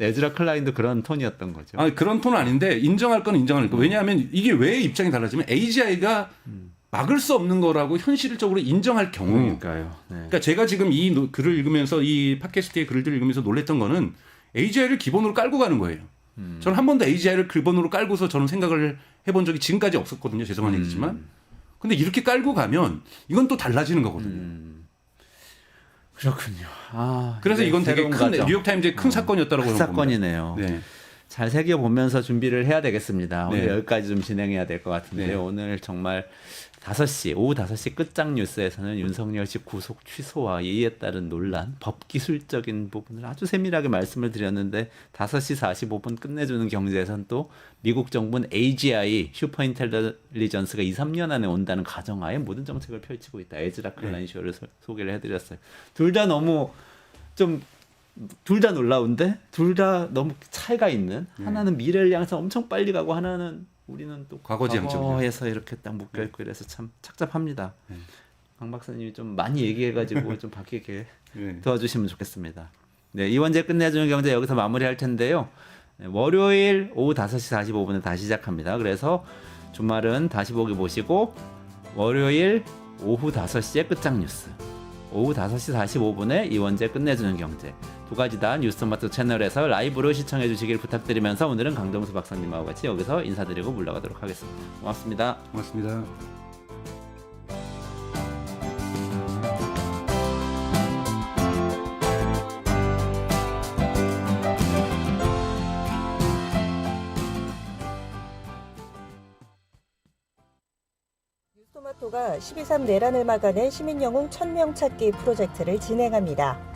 에즈라 클라인도 그런 톤이었던 거죠. 그런 톤은 아닌데 인정할 건 인정할 거. 왜냐하면 이게 왜 입장이 달라지면 AGI가 막을 수 없는 거라고 현실적으로 인정할 경우. 그러니까요. 네. 그러니까 제가 지금 이 글을 읽으면서 이 팟캐스트의 글들을 읽으면서 놀랬던 거는 AGI를 기본으로 깔고 가는 거예요. 저는 한 번도 AGI를 기본으로 깔고서 저는 생각을 해본 적이 지금까지 없었거든요. 죄송한 얘기지만. 근데 이렇게 깔고 가면 이건 또 달라지는 거거든요. 그렇군요. 그래서 이건 되게 큰 뉴욕타임즈의 큰 사건이었다고 큰 사건이네요. 네. 잘 새겨보면서 준비를 해야 되겠습니다. 오늘 네. 여기까지 좀 진행해야 될 것 같은데요. 네. 오늘 정말 5시, 오후 5시 끝장 뉴스에서는 윤석열 씨 구속 취소와 이에 따른 논란, 법기술적인 부분을 아주 세밀하게 말씀을 드렸는데 5시 45분 끝내주는 경제에서는 또 미국 정부는 AGI, 슈퍼인텔리전스가 2, 3년 안에 온다는 가정하에 모든 정책을 펼치고 있다. 에즈라 클라인 쇼를 소개를 해드렸어요. 둘 다 너무 둘 다 놀라운데 둘 다 너무 차이가 있는 하나는 미래를 향해서 엄청 빨리 가고 하나는 우리는 또 과거에서 이렇게 딱 묶여 있고 이래서 참 착잡합니다. 강 박사님이 좀 많이 얘기해가지고 좀 바뀌게 도와주시면 좋겠습니다. 네, 이원재 끝내주는 경제 여기서 마무리할 텐데요. 네, 월요일 오후 5시 45분에 다시 시작합니다. 그래서 주말은 다시 보기 보시고 월요일 오후 5시에 끝장 뉴스, 오후 5시 45분에 이원재 끝내주는 경제, 두 가지 다 뉴스토마토 채널에서 라이브로 시청해 주시길 부탁드리면서 오늘은 강정수 박사님하고 같이 여기서 인사드리고 물러가도록 하겠습니다. 고맙습니다. 고맙습니다. 뉴스토마토가 12.3 내란을 막아낸 시민영웅 1000명 찾기 프로젝트를 진행합니다.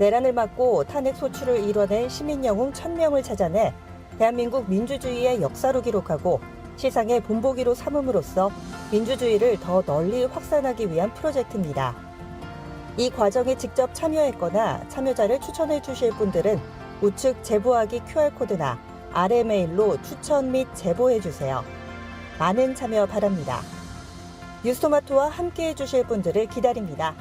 내란을 막고 탄핵 소추를 이뤄낸 시민영웅 1000명을 찾아내 대한민국 민주주의의 역사로 기록하고 시상의 본보기로 삼음으로써 민주주의를 더 널리 확산하기 위한 프로젝트입니다. 이 과정에 직접 참여했거나 참여자를 추천해 주실 분들은 우측 제보하기 QR코드나 아래 메일로 추천 및 제보해 주세요. 많은 참여 바랍니다. 뉴스토마토와 함께해 주실 분들을 기다립니다.